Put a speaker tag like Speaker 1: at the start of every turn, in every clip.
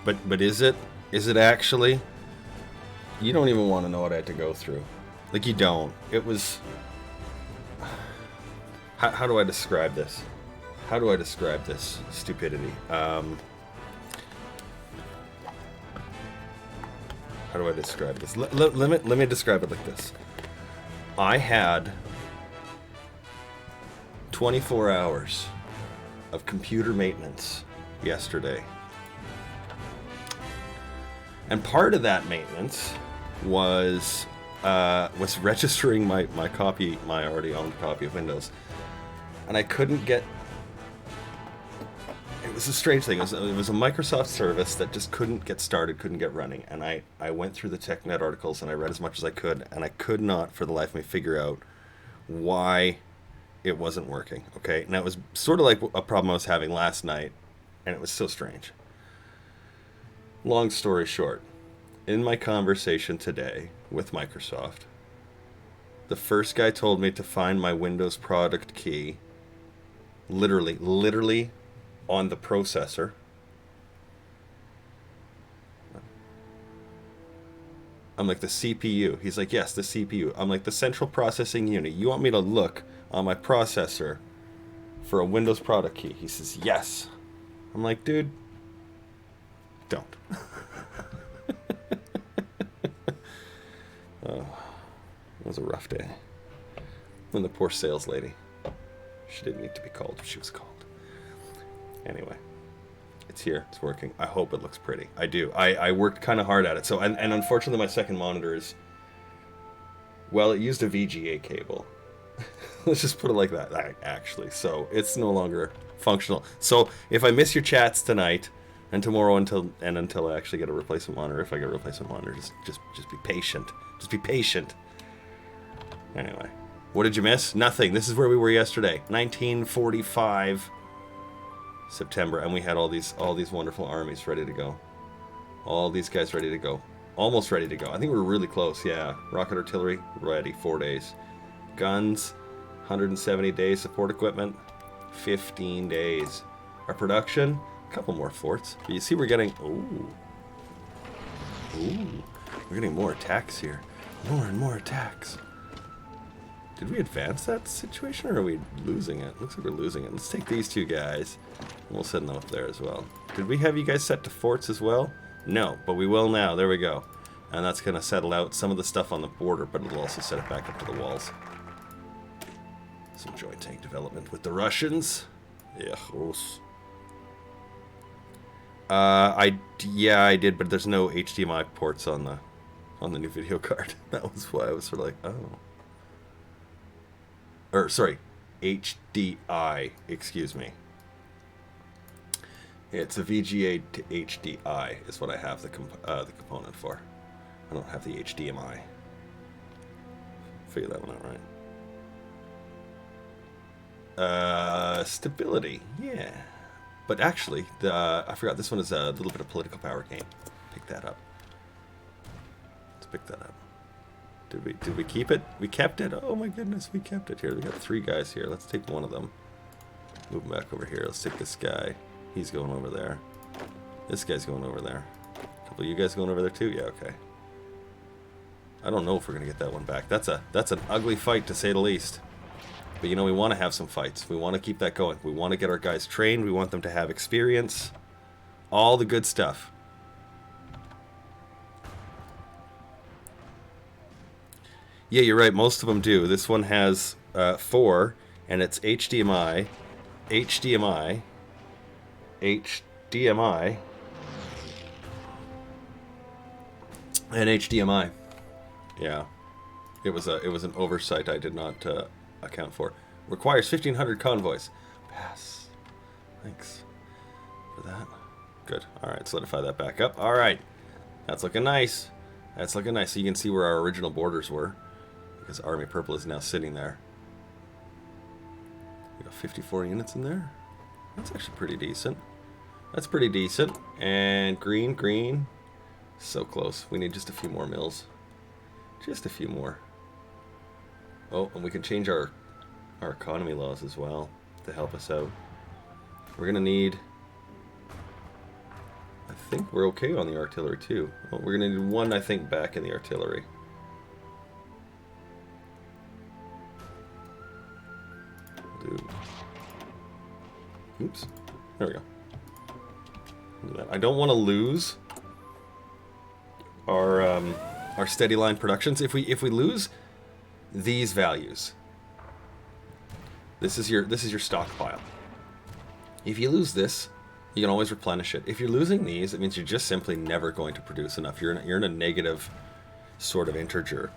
Speaker 1: But is it? Is it actually? You don't even want to know what I had to go through. Like, you don't. It was... How do I describe this? How do I describe this stupidity? How do I describe this? Let me describe it like this. I had 24 hours of computer maintenance yesterday. And part of that maintenance was registering my copy, my already owned copy of Windows. And I couldn't get... It was a strange thing. It was a Microsoft service that just couldn't get started, couldn't get running. And I went through the TechNet articles and I read as much as I could, and I could not, for the life of me, figure out why it wasn't working. Okay? Now, it was sort of like a problem I was having last night, and it was so strange. Long story short, in my conversation today with Microsoft, the first guy told me to find my Windows product key literally on the processor. I'm like, the CPU. He's like, yes, the CPU. I'm like, the central processing unit. You want me to look on my processor for a Windows product key? He says, yes. I'm like, dude, don't. Oh, it was a rough day. And the poor sales lady. She didn't need to be called, but she was called. Anyway, it's here. It's working. I hope it looks pretty. I do. I worked kind of hard at it. So, and unfortunately, my second monitor is... Well, it used a VGA cable. Let's just put it like that, actually. So, it's no longer functional. So, if I miss your chats tonight... And tomorrow until I actually get a replacement monitor, if I get a replacement monitor, just be patient. Just be patient. Anyway, what did you miss? Nothing. This is where we were yesterday, 1945 September, and we had all these wonderful armies ready to go. All these guys ready to go. Almost ready to go. I think we were really close. Yeah, rocket artillery ready, 4 days. Guns, 170 days. Support equipment, 15 days. Our production. Couple more forts. But you see we're getting... Ooh. We're getting more attacks here. More and more attacks. Did we advance that situation, or are we losing it? Looks like we're losing it. Let's take these two guys, and we'll send them up there as well. Did we have you guys set to forts as well? No, but we will now. There we go. And that's going to settle out some of the stuff on the border, but it'll also set it back up to the walls. Some joint tank development with the Russians. Yeah, gross. I did, but there's no HDMI ports on the new video card. That was why I was sort of like, oh. Or sorry, HDI. Excuse me. It's a VGA to HDI is what I have the component for. I don't have the HDMI. Figure that one out right. Stability, yeah. But actually, I forgot this one is a little bit of political power game. Pick that up. Let's pick that up. Did we keep it? We kept it. Oh my goodness, we kept it here. We got 3 guys here. Let's take one of them. Move him back over here. Let's take this guy. He's going over there. This guy's going over there. A couple of you guys going over there too? Yeah, okay. I don't know if we're gonna get that one back. That's an ugly fight, to say the least. But you know, we want to have some fights. We want to keep that going. We want to get our guys trained. We want them to have experience. All the good stuff. Yeah, you're right. Most of them do. This one has 4, and it's HDMI, HDMI, HDMI, and HDMI. Yeah, it was an oversight I did not account for. Requires 1,500 convoys. Pass. Thanks for that. Good. All right, solidify that back up. All right, that's looking nice. That's looking nice. So you can see where our original borders were, because Army Purple is now sitting there. We got 54 units in there. That's actually pretty decent. That's pretty decent. And green. So close. We need just a few more mills. Just a few more. Oh, and we can change our economy laws as well to help us out. We're gonna need, I think we're okay on the artillery too. Well, we're gonna need one, I think, back in the artillery. Oops. There we go. I don't want to lose our steady line productions. If we lose these values, this is your stockpile. If you lose this, you can always replenish it. If you're losing these, it means you're just simply never going to produce enough. You're in a negative sort of integer.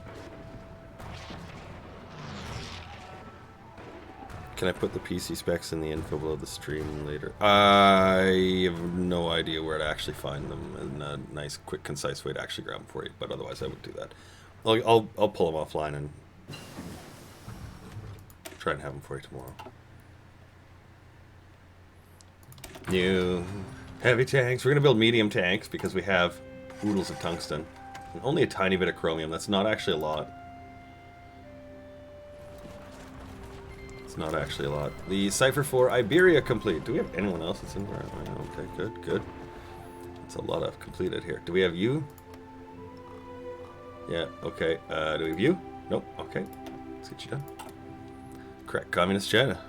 Speaker 1: Can I put the PC specs in the info below the stream later? I have no idea where to actually find them and a nice, quick, concise way to actually grab them for you. But otherwise, I would do that. I'll pull them offline and try and have them for you tomorrow. New heavy tanks. We're gonna build medium tanks because we have oodles of tungsten and only a tiny bit of chromium. That's not actually a lot. Not actually a lot. The cipher for Iberia complete. Do we have anyone else that's in there? Okay, good. That's a lot of completed here. Do we have you? Yeah, okay. Do we have you? Nope, okay. Let's get you done. Correct. Communist China.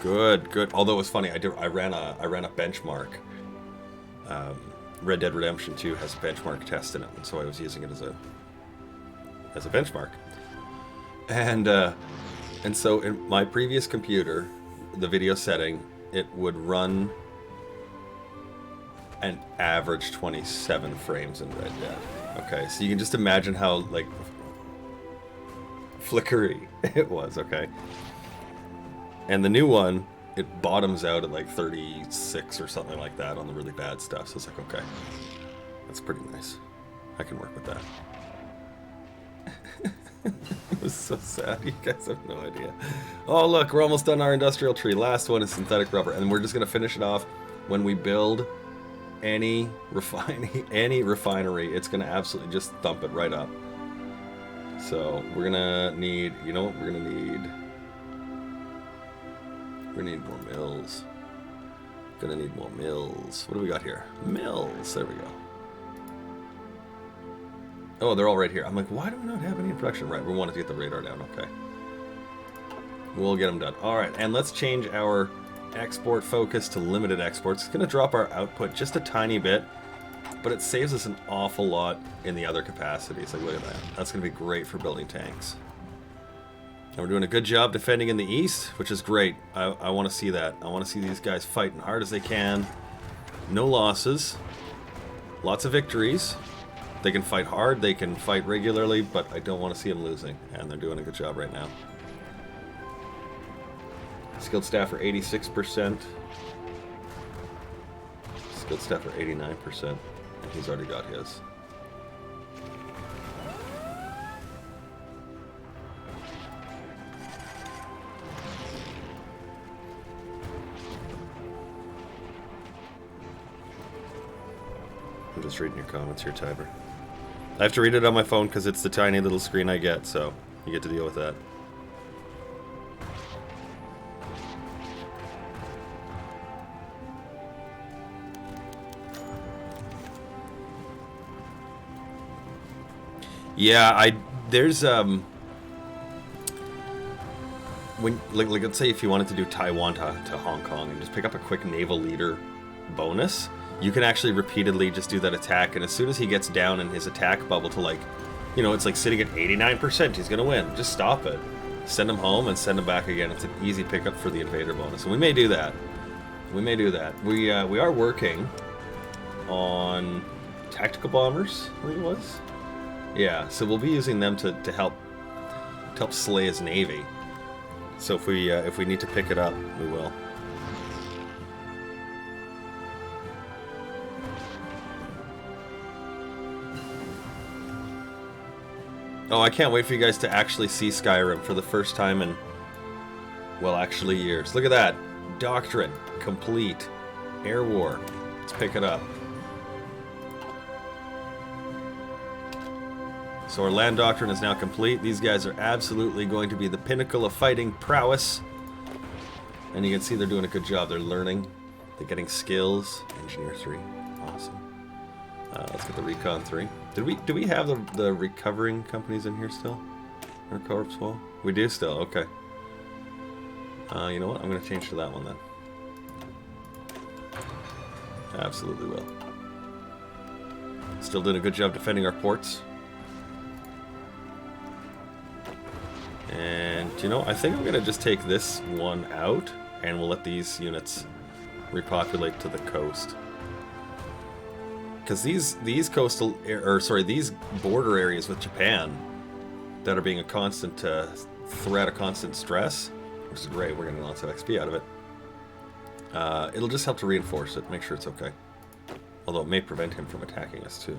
Speaker 1: Good. Although it was funny, I ran a benchmark. Red Dead Redemption 2 has a benchmark test in it, and so I was using it as a benchmark. And so in my previous computer, the video setting, it would run an average 27 frames in Red Dead. Okay, so you can just imagine how, like, flickery it was, okay? And the new one, it bottoms out at like 36 or something like that on the really bad stuff. So it's like, okay, that's pretty nice. I can work with that. It was so sad. You guys have no idea. Oh, look, we're almost done our industrial tree. Last one is synthetic rubber, and we're just going to finish it off when we build any refinery. It's going to absolutely just thump it right up. So we're going to need, you know what we're going to need? We're going to need more mills. Going to need more mills. What do we got here? Mills. There we go. Oh, they're all right here. I'm like, why do we not have any in production? Right, we wanted to get the radar down. Okay. We'll get them done. All right, and let's change our export focus to limited exports. It's going to drop our output just a tiny bit, but it saves us an awful lot in the other capacities. Like, look at that. That's going to be great for building tanks. And we're doing a good job defending in the east, which is great. I want to see that. I want to see these guys fighting hard as they can. No losses. Lots of victories. They can fight hard, they can fight regularly, but I don't want to see them losing, and they're doing a good job right now. Skilled staff are 86%. Skilled staff are 89%, and he's already got his. I'm just reading your comments here, Tiber. I have to read it on my phone because it's the tiny little screen I get, so you get to deal with that. Yeah, there's when like let's say if you wanted to do Taiwan to Hong Kong and just pick up a quick naval leader bonus, you can actually repeatedly just do that attack, and as soon as he gets down in his attack bubble to, like, you know, it's like sitting at 89%, he's gonna win. Just stop it. Send him home and send him back again. It's an easy pickup for the invader bonus, and we may do that. We are working on tactical bombers, I think it was. Yeah, so we'll be using them to help slay his navy. So if we need to pick it up, we will. Oh, I can't wait for you guys to actually see Skyrim for the first time in, well, actually years. Look at that. Doctrine. Complete. Air War. Let's pick it up. So our land doctrine is now complete. These guys are absolutely going to be the pinnacle of fighting prowess. And you can see they're doing a good job. They're learning. They're getting skills. Engineer 3. Awesome. Let's get the Recon 3. Do we have the recovering companies in here still? Or Corpse Wall? We do still, okay. You know what? I'm going to change to that one then. Absolutely will. Still doing a good job defending our ports. And, you know, I think I'm going to just take this one out, and we'll let these units repopulate to the coast. Because these coastal, or sorry, these border areas with Japan that are being a constant threat, a constant stress, which is great, we're getting lots of XP out of it. It'll just help to reinforce it, make sure it's okay. Although it may prevent him from attacking us too.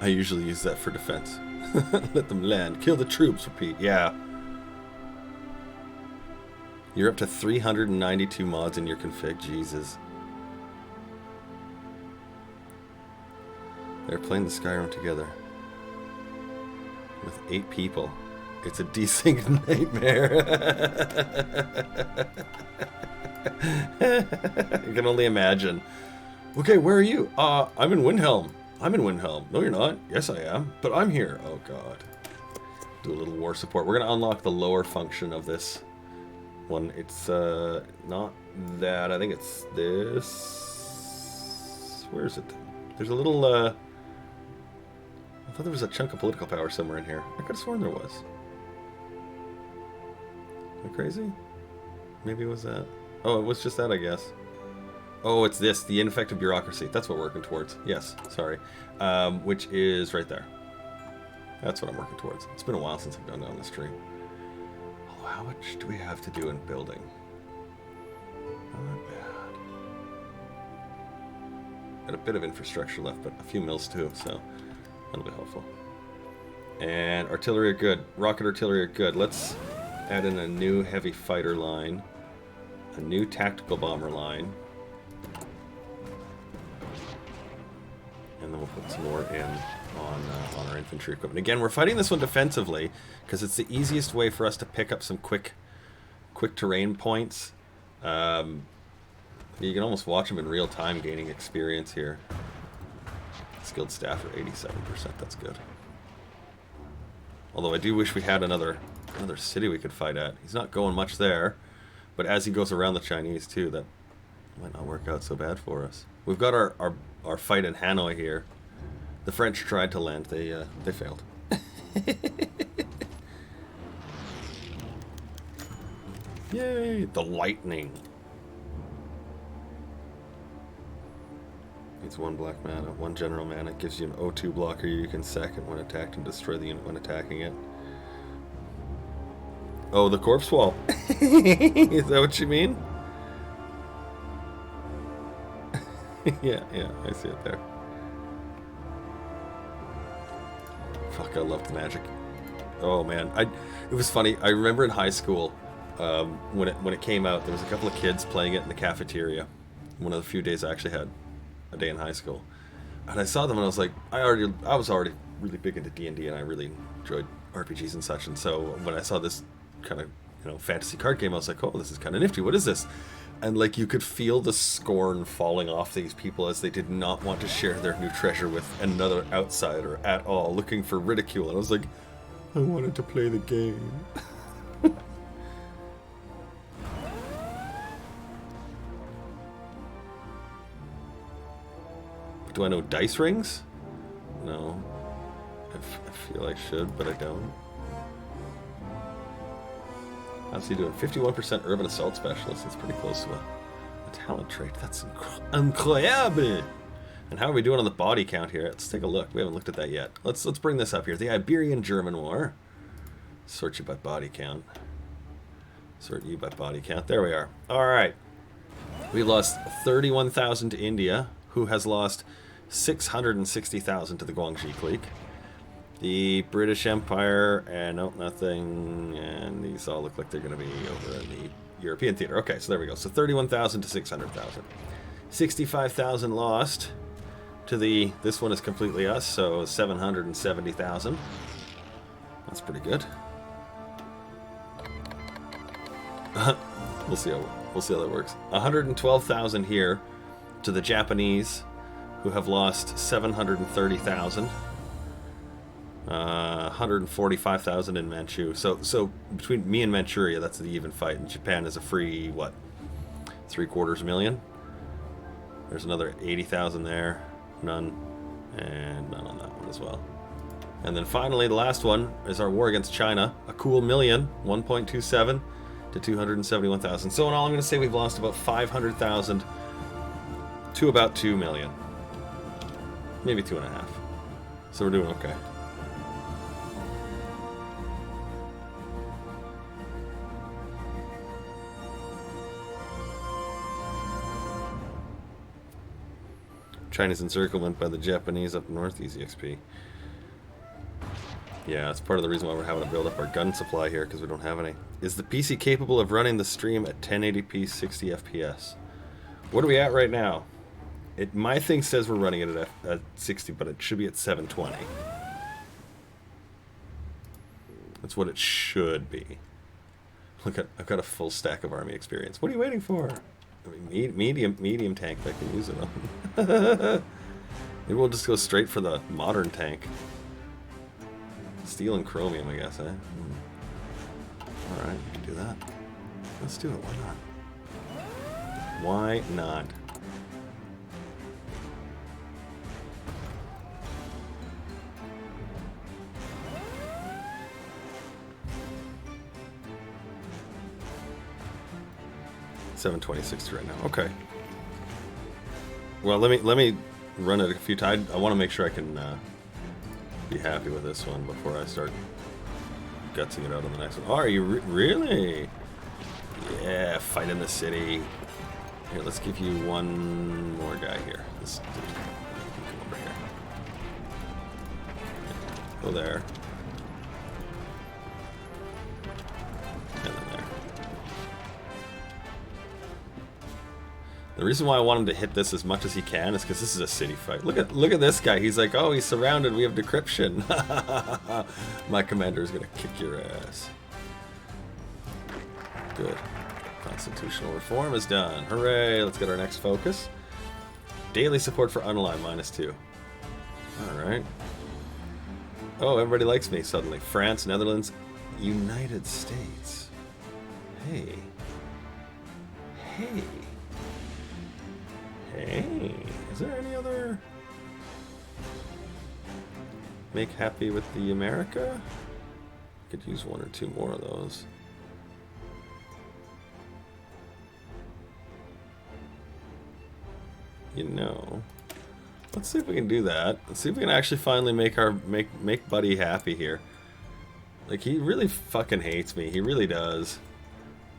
Speaker 1: I usually use that for defense. Let them land. Kill the troops, repeat. Yeah. You're up to 392 mods in your config. Jesus. They're playing the Skyrim together. With 8 people. It's a desync nightmare. I can only imagine. Okay, where are you? I'm in Windhelm. I'm in Windhelm. No, you're not. Yes, I am. But I'm here. Oh, God. Do a little war support. We're going to unlock the lower function of this one. It's not that. I think it's this. Where is it? There's a little... I thought there was a chunk of political power somewhere in here. I could have sworn there was. Am I crazy? Maybe it was that. Oh, it was just that, I guess. Oh, it's this, the ineffective bureaucracy. That's what we're working towards. Yes, sorry. Which is right there. That's what I'm working towards. It's been a while since I've done that on the stream. Oh, how much do we have to do in building? Not bad. Got a bit of infrastructure left, but a few mills too, so that'll be helpful. And artillery are good. Rocket artillery are good. Let's add in a new heavy fighter line. A new tactical bomber line. And then we'll put some more in on our infantry equipment. Again, we're fighting this one defensively because it's the easiest way for us to pick up some quick terrain points. You can almost watch them in real time gaining experience here. Skilled staff are 87%. That's good. Although I do wish we had another city we could fight at. He's not going much there, but as he goes around the Chinese too, that might not work out so bad for us. We've got our fight in Hanoi here. The French tried to land. They failed. Yay! The lightning. It's 1 black mana, 1 general mana. It gives you an O2 blocker you can sack it when attacked and destroy the unit when attacking it. Oh, the corpse wall. Is that what you mean? yeah, I see it there. Fuck, I loved Magic. Oh man, it was funny. I remember in high school, when it came out, there was a couple of kids playing it in the cafeteria. One of the few days I actually had a day in high school, and I saw them and I was like, I was already really big into D&D and I really enjoyed RPGs and such. And so when I saw this kind of fantasy card game, I was like, oh, this is kind of nifty. What is this? And like you could feel the scorn falling off these people as they did not want to share their new treasure with another outsider at all, looking for ridicule. And I was like, I wanted to play the game. Do I know dice rings? No. I feel I should, but I don't. How's he doing? 51% urban assault specialist. That's pretty close to a talent trait. That's incroyable. And how are we doing on the body count here? Let's take a look. We haven't looked at that yet. Let's bring this up here. The Iberian-German War. Sort you by body count. Sort you by body count. There we are. All right. We lost 31,000 to India, who has lost 660,000 to the Guangxi clique. The British Empire, and nope, nothing, and these all look like they're going to be over in the European theater. Okay, so there we go. So 31,000 to 600,000. 65,000 lost to the... This one is completely us, so 770,000. That's pretty good. We'll see how that works. 112,000 here to the Japanese, who have lost 730,000. 145,000 in Manchu. So between me and Manchuria, that's the even fight. And Japan is a free, what, 750,000? There's another 80,000 there. None. And none on that one as well. And then finally, the last one is our war against China. A cool million, 1.27 to 271,000. So in all, I'm going to say we've lost about 500,000 to about 2 million. Maybe 2.5. So we're doing okay. China's encirclement by the Japanese up north, easy XP. Yeah, that's part of the reason why we're having to build up our gun supply here, because we don't have any. Is the PC capable of running the stream at 1080p 60 FPS? What are we at right now? My thing says we're running it at 60, but it should be at 720. That's what it should be. Look, I've got a full stack of army experience. What are you waiting for? I mean, medium tank I can use it on. Maybe we'll just go straight for the modern tank. Steel and chromium, I guess, eh? Alright, we can do that. Let's do it, why not? Why not? $726 right now. Okay. Well, let me run it a few times. I want to make sure I can be happy with this one before I start gutsing it out on the next one. Oh, are you really? Yeah, fight in the city. Here, let's give you one more guy here. This dude. Come over here. Go there. And then there. The reason why I want him to hit this as much as he can is because this is a city fight. Look at this guy. He's like, oh, he's surrounded. We have decryption. My commander is gonna kick your ass. Good. Constitutional reform is done. Hooray! Let's get our next focus. Daily support for unaligned -2. All right. Oh, everybody likes me suddenly. France, Netherlands, United States. Hey. Hey. Hey, is there any other make happy with the America? Could use one or two more of those. You know, let's see if we can do that. Let's see if we can actually finally make Buddy happy here. Like, he really fucking hates me. He really does.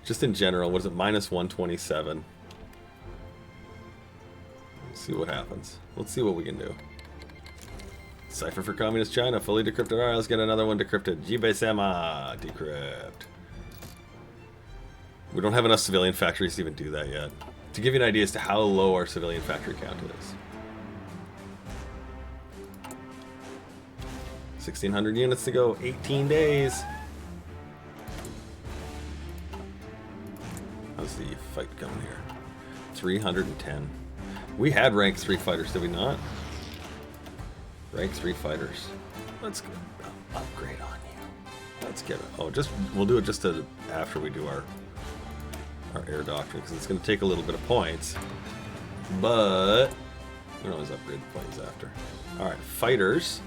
Speaker 1: Just in general, what is it? -127. See what happens. Let's see what we can do. Cipher for Communist China, fully decrypted. Alright, let's get another one decrypted. Jibe-sama, decrypt. We don't have enough civilian factories to even do that yet. To give you an idea as to how low our civilian factory count is. 1,600 units to go, 18 days. How's the fight coming here? 310. We had rank 3 fighters, did we not? Rank 3 fighters. Let's go. Upgrade on you. Let's get it. Oh, we'll do it just after we do our air doctrine, because it's going to take a little bit of points. But we can always upgrade the planes after. Alright, fighters.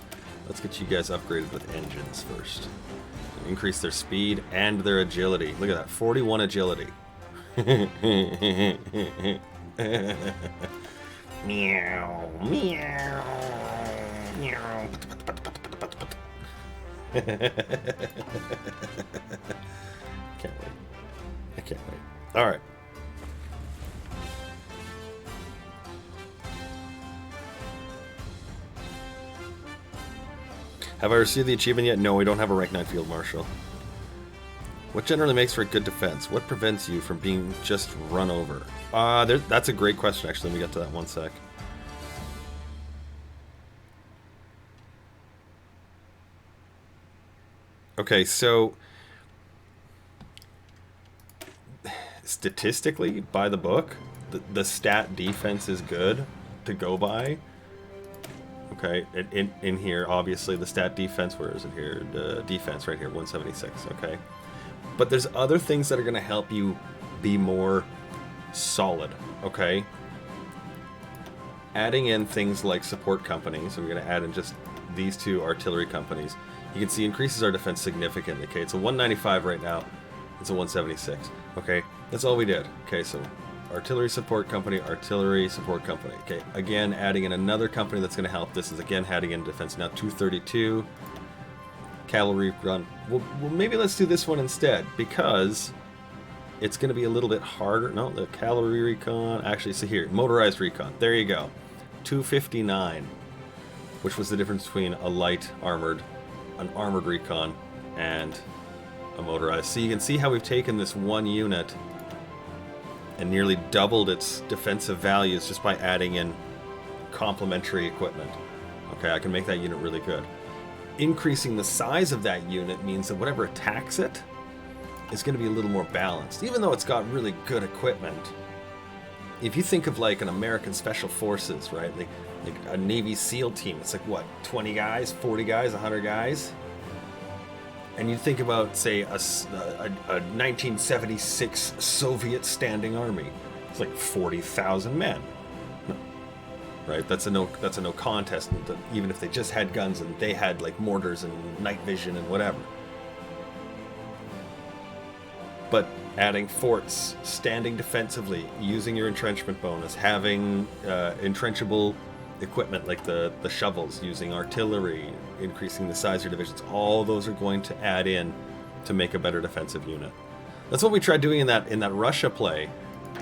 Speaker 1: Let's get you guys upgraded with engines first. Increase their speed and their agility. Look at that, 41 agility. Meow, meow, meow. Can't wait. I can't wait. All right. Have I received the achievement yet? No, we don't have a rank 9 field marshal. What generally makes for a good defense? What prevents you from being just run over? That's a great question, actually. Let me get to that one sec. Okay, so statistically, by the book, the stat defense is good to go by. Okay, in here, obviously, the stat defense, where is it here? The defense right here, 176, okay? But there's other things that are going to help you be more solid, okay? Adding in things like support companies, so we're going to add in just these two artillery companies. You can see increases our defense significantly, okay? It's a 195 right now. It's a 176, okay? That's all we did. Okay, so artillery support company, okay? Again, adding in another company that's going to help. This is, again, adding in defense. Now, 232. Cavalry run. Well, maybe let's do this one instead, because it's going to be a little bit harder. No, the cavalry recon. Actually, so here, motorized recon. There you go. 259, which was the difference between a light armored, an armored recon, and a motorized. So you can see how we've taken this one unit and nearly doubled its defensive values just by adding in complementary equipment. Okay, I can make that unit really good. Increasing the size of that unit means that whatever attacks it is going to be a little more balanced, even though it's got really good equipment. If you think of like an American Special Forces, right, like a Navy SEAL team, it's like what, 20 guys, 40 guys, 100 guys? And you think about, say, a 1976 Soviet standing army, it's like 40,000 men. Right, that's a no contest. Even if they just had guns and they had like mortars and night vision and whatever. But adding forts, standing defensively, using your entrenchment bonus, having entrenchable equipment like the shovels, using artillery, increasing the size of your divisions, all those are going to add in to make a better defensive unit. That's what we tried doing in that Russia play,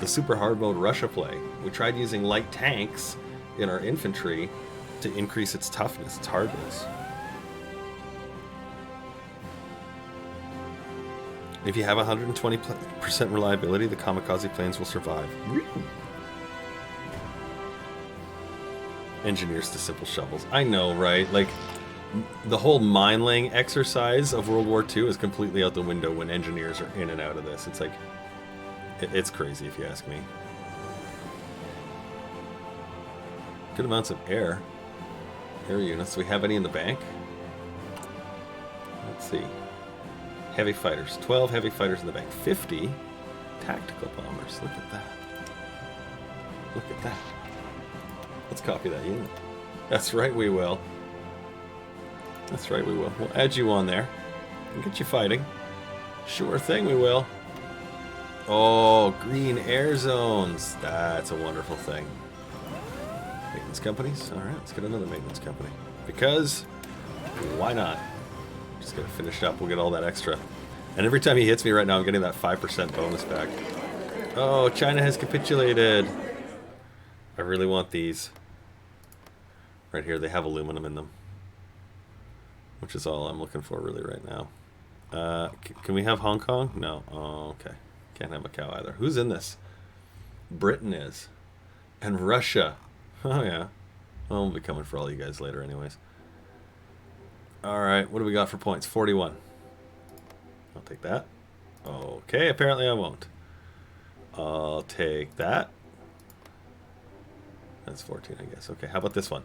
Speaker 1: the super hard mode Russia play. We tried using light tanks in our infantry to increase its toughness, its hardness. If you have 120% reliability, the kamikaze planes will survive. Engineers to simple shovels. I know, right? Like, the whole mine laying exercise of World War II is completely out the window when engineers are in and out of this. It's like, it's crazy if you ask me. Good amounts of air units. Do we have any in the bank? Let's see. Heavy fighters. 12 heavy fighters in the bank. 50 tactical bombers. Look at that. Look at that. Let's copy that unit. That's right, we will. That's right, we will. We'll add you on there and get you fighting. Sure thing, we will. Oh, green air zones. That's a wonderful thing. Maintenance companies? Alright, let's get another maintenance company. Because, why not? Just gotta finish up, we'll get all that extra. And every time he hits me right now, I'm getting that 5% bonus back. Oh, China has capitulated. I really want these. Right here, they have aluminum in them. Which is all I'm looking for really right now. Can we have Hong Kong? No. Oh, okay. Can't have Macau either. Who's in this? Britain is. And Russia. Oh, yeah. Well, we'll be coming for all you guys later anyways. Alright, what do we got for points? 41. I'll take that. Okay, apparently I won't. I'll take that. That's 14, I guess. Okay, how about this one?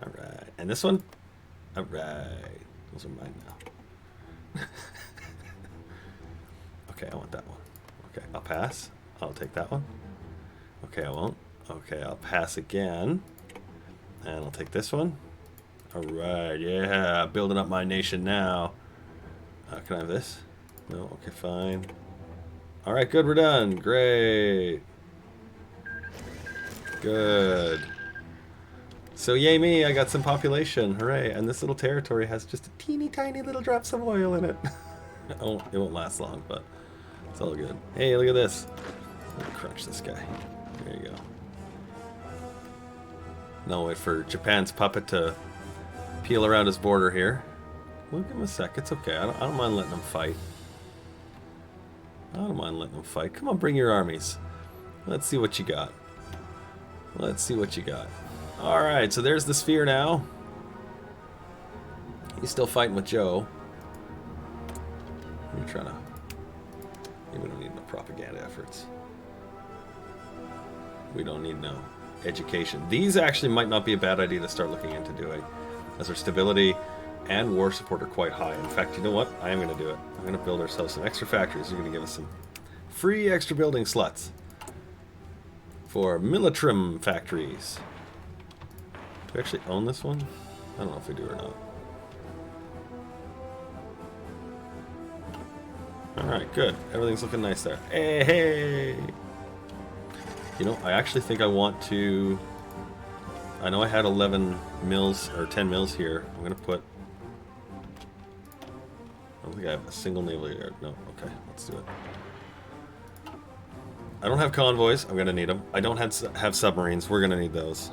Speaker 1: Alright. And this one? Alright. Those are mine now. Okay, I want that one. Okay, I'll pass. I'll take that one. Okay, I won't. Okay, I'll pass again. And I'll take this one. Alright, yeah. Building up my nation now. Can I have this? No? Okay, fine. Alright, good, we're done. Great. Good. So yay me, I got some population. Hooray. And this little territory has just a teeny tiny little drops of oil in it. It won't last long, but it's all good. Hey, look at this. Let me crunch this guy. There you go. Now wait for Japan's puppet to peel around his border here. We'll give him a sec. It's okay. I don't mind letting him fight. I don't mind letting them fight. Come on, bring your armies. Let's see what you got. Let's see what you got. Alright, so there's the sphere now. He's still fighting with Joe. We're trying to... We don't need no propaganda efforts. We don't need no education. These actually might not be a bad idea to start looking into doing, as our stability and war support are quite high. In fact, you know what? I am going to do it. I'm going to build ourselves some extra factories. You're going to give us some free extra building slots for Militrim factories. Do we actually own this one? I don't know if we do or not. Alright, good. Everything's looking nice there. Hey, hey! You know, I actually think I want to... I know I had 11 mills, or 10 mills here. I'm going to put... I don't think I have a single naval yard. No, okay, let's do it. I don't have convoys. I'm going to need them. I don't have submarines. We're going to need those.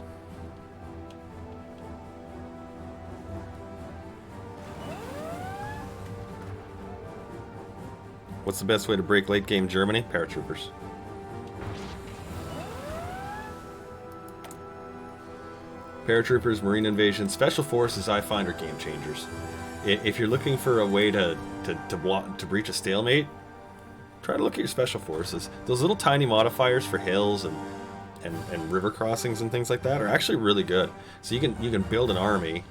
Speaker 1: What's the best way to break late game Germany? Paratroopers. Paratroopers, Marine Invasion, Special Forces, I find, are game changers. If you're looking for a way to breach a stalemate, try to look at your Special Forces. Those little tiny modifiers for hills and river crossings and things like that are actually really good. So you can build an army,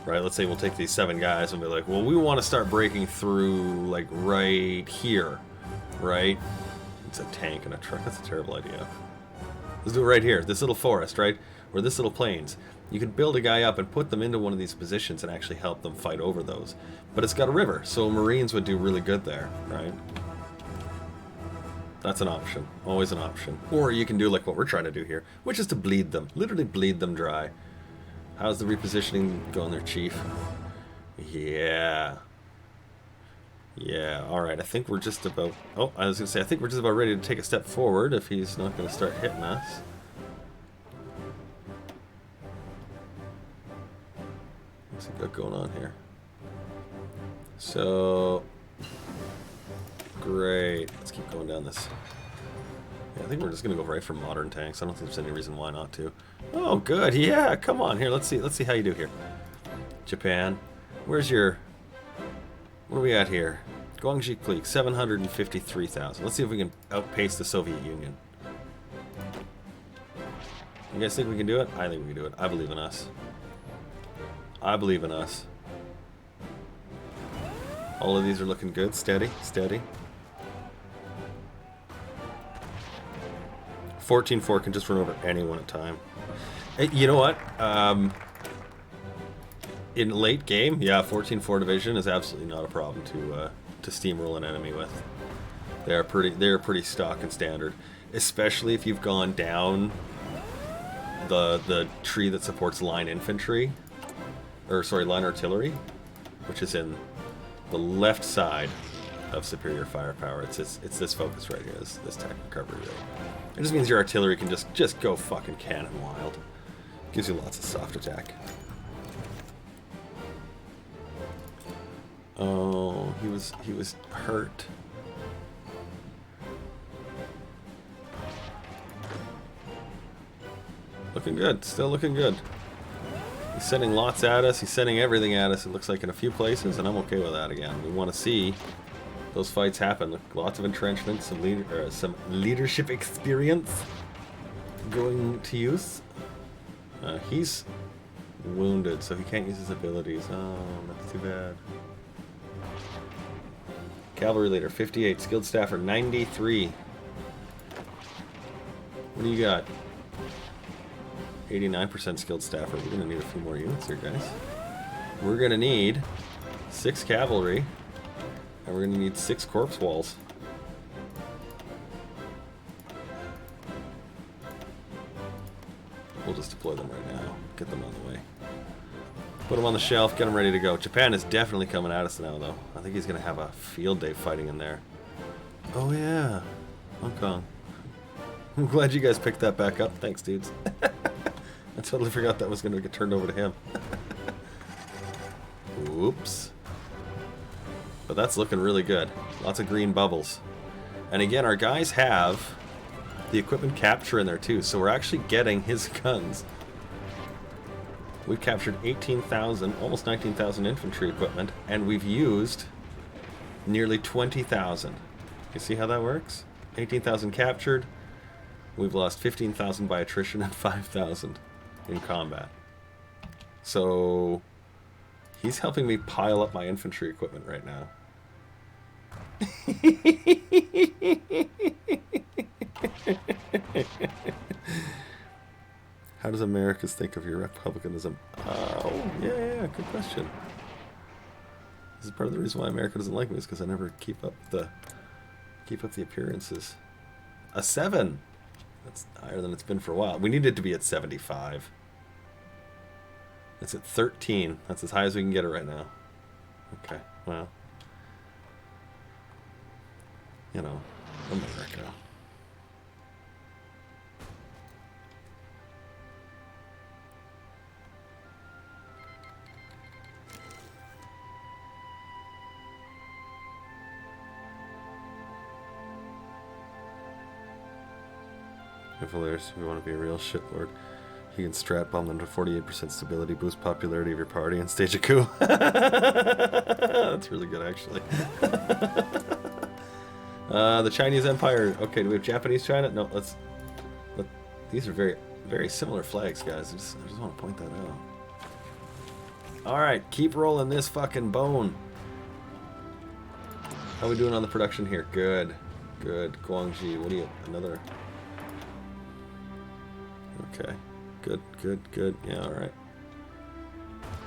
Speaker 1: right? Let's say we'll take these 7 guys and be like, well, we want to start breaking through like right here, right? It's a tank and a truck. That's a terrible idea. Let's do it right here. This little forest, right? Or this little plains. You can build a guy up and put them into one of these positions and actually help them fight over those. But it's got a river, so Marines would do really good there, right? That's an option. Always an option. Or you can do like what we're trying to do here, which is to bleed them. Literally bleed them dry. How's the repositioning going there, Chief? Yeah. Yeah, alright. I think we're just about... Oh, I was going to say, I think we're just about ready to take a step forward if he's not going to start hitting us. What's he got going on here? So... Great. Let's keep going down this. Yeah, I think we're just going to go right for modern tanks. I don't think there's any reason why not to. Oh, good. Yeah, come on here. Let's see how you do here. Japan. Where's your... What are we at here? Guangxi Clique, 753,000. Let's see if we can outpace the Soviet Union. You guys think we can do it? I think we can do it. I believe in us. I believe in us. All of these are looking good. Steady, steady. 14-4 can just run over anyone at a time. Hey, you know what? In late game, yeah, 14-4 division is absolutely not a problem to steamroll an enemy with. They're pretty stock and standard, especially if you've gone down the tree that supports line infantry, or sorry, line artillery, which is in the left side of superior firepower. It's this focus right here, this tech recovery rate. It just means your artillery can just go fucking cannon wild. Gives you lots of soft attack. Oh, he was hurt. Looking good, still looking good. He's sending lots at us, he's sending everything at us, it looks like in a few places, and I'm okay with that again. We want to see those fights happen. Lots of entrenchment, some leadership experience going to use. He's wounded, so he can't use his abilities. Oh, that's too bad. Cavalry leader, 58. Skilled staffer, 93. What do you got? 89% skilled staffer. We're going to need a few more units here, guys. We're going to need 6 cavalry. And we're going to need 6 corpse walls. We'll just deploy them right now. Get them on the way. Put them on the shelf, get them ready to go. Japan is definitely coming at us now, though. I think he's going to have a field day fighting in there. Oh, yeah. Hong Kong. I'm glad you guys picked that back up. Thanks, dudes. I totally forgot that was going to get turned over to him. Oops. But that's looking really good. Lots of green bubbles. And again, our guys have the equipment capture in there too, so we're actually getting his guns. We've captured 18,000, almost 19,000 infantry equipment, and we've used nearly 20,000. You see how that works? 18,000 captured. We've lost 15,000 by attrition and 5,000 in combat. So he's helping me pile up my infantry equipment right now. How does Americans think of your republicanism? Oh, yeah, good question. This is part of the reason why America doesn't like me, is because I never keep up the appearances. A 7. That's higher than it's been for a while. We needed to be at 75. It's at 13. That's as high as we can get it right now. Okay, well, you know, America. If you want to be a real shitlord, you can strat bomb them to 48% stability, boost popularity of your party, and stage a coup. That's really good, actually. The Chinese Empire. Okay, do we have Japanese China? No, these are very, very similar flags, guys. I just want to point that out. Alright, keep rolling this fucking bone. How are we doing on the production here? Good. Good. Guangxi, what do you... Another... Okay. Good, good, good. Yeah, alright.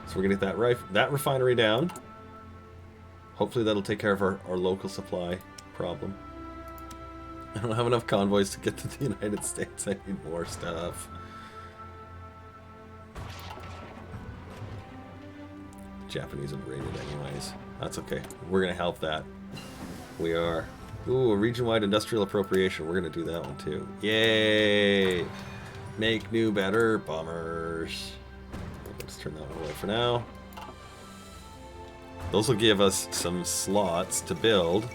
Speaker 1: So we're gonna get that refinery down. Hopefully that'll take care of our local supply problem. I don't have enough convoys to get to the United States. I need more stuff. Japanese have raided anyways. That's okay. We're gonna help that. We are. Ooh, a region-wide industrial appropriation. We're gonna do that one too. Yay! Make new, better bombers. Let's turn that one away for now. Those will give us some slots to build.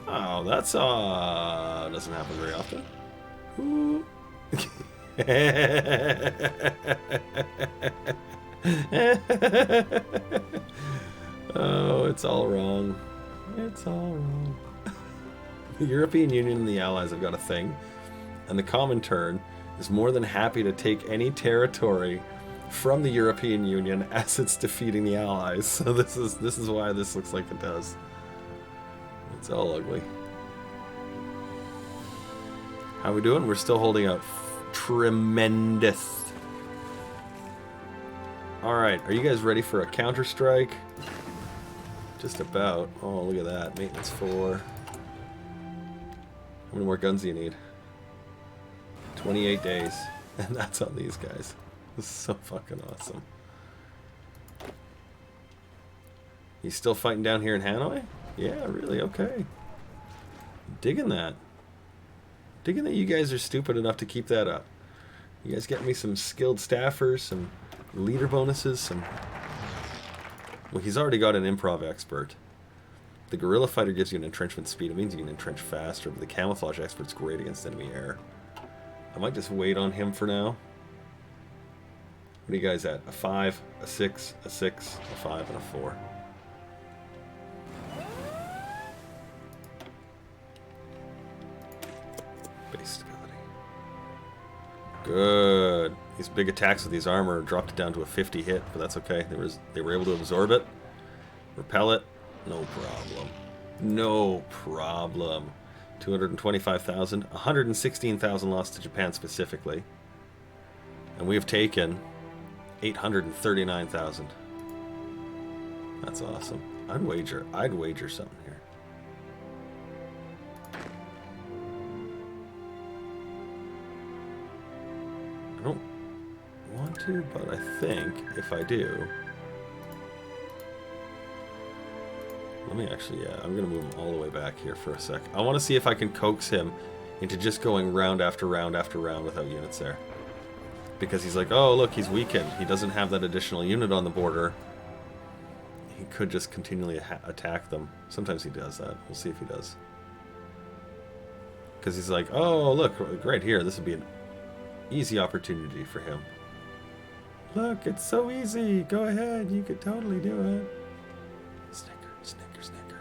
Speaker 1: Wow, that's doesn't happen very often. Ooh. Oh, it's all wrong. It's all wrong. The European Union and the Allies have got a thing, and the Comintern is more than happy to take any territory from the European Union as it's defeating the Allies. So this is why this looks like it does. It's all ugly. How we doing? We're still holding out. Tremendous. Alright, are you guys ready for a counter-strike? Just about. Oh, look at that. Maintenance 4. How many more guns do you need? 28 days. And that's on these guys. This is so fucking awesome. You still fighting down here in Hanoi? Yeah, really? Okay. Digging that. Digging that you guys are stupid enough to keep that up. You guys get me some skilled staffers, some leader bonuses, some... Well, he's already got an improv expert. The guerrilla fighter gives you an entrenchment speed. It means you can entrench faster, but the camouflage expert's great against enemy air. I might just wait on him for now. What are you guys at? A 5, a 6, a 6, a 5, and a 4. Base stability. Good. These big attacks with these armor dropped it down to a 50 hit, but that's okay. They were able to absorb it, repel it. No problem. No problem. 225,000, 116,000 lost to Japan specifically, and we have taken 839,000. That's awesome. I'd wager something here. I don't want to, but I think if I do, let me actually, yeah, I'm going to move him all the way back here for a sec. I want to see if I can coax him into just going round after round after round without units there. Because he's like, oh, look, he's weakened. He doesn't have that additional unit on the border. He could just continually attack them. Sometimes he does that. We'll see if he does. Because he's like, oh, look, right here. This would be an easy opportunity for him. Look, it's so easy. Go ahead. You could totally do it. Snicker, snicker, snicker.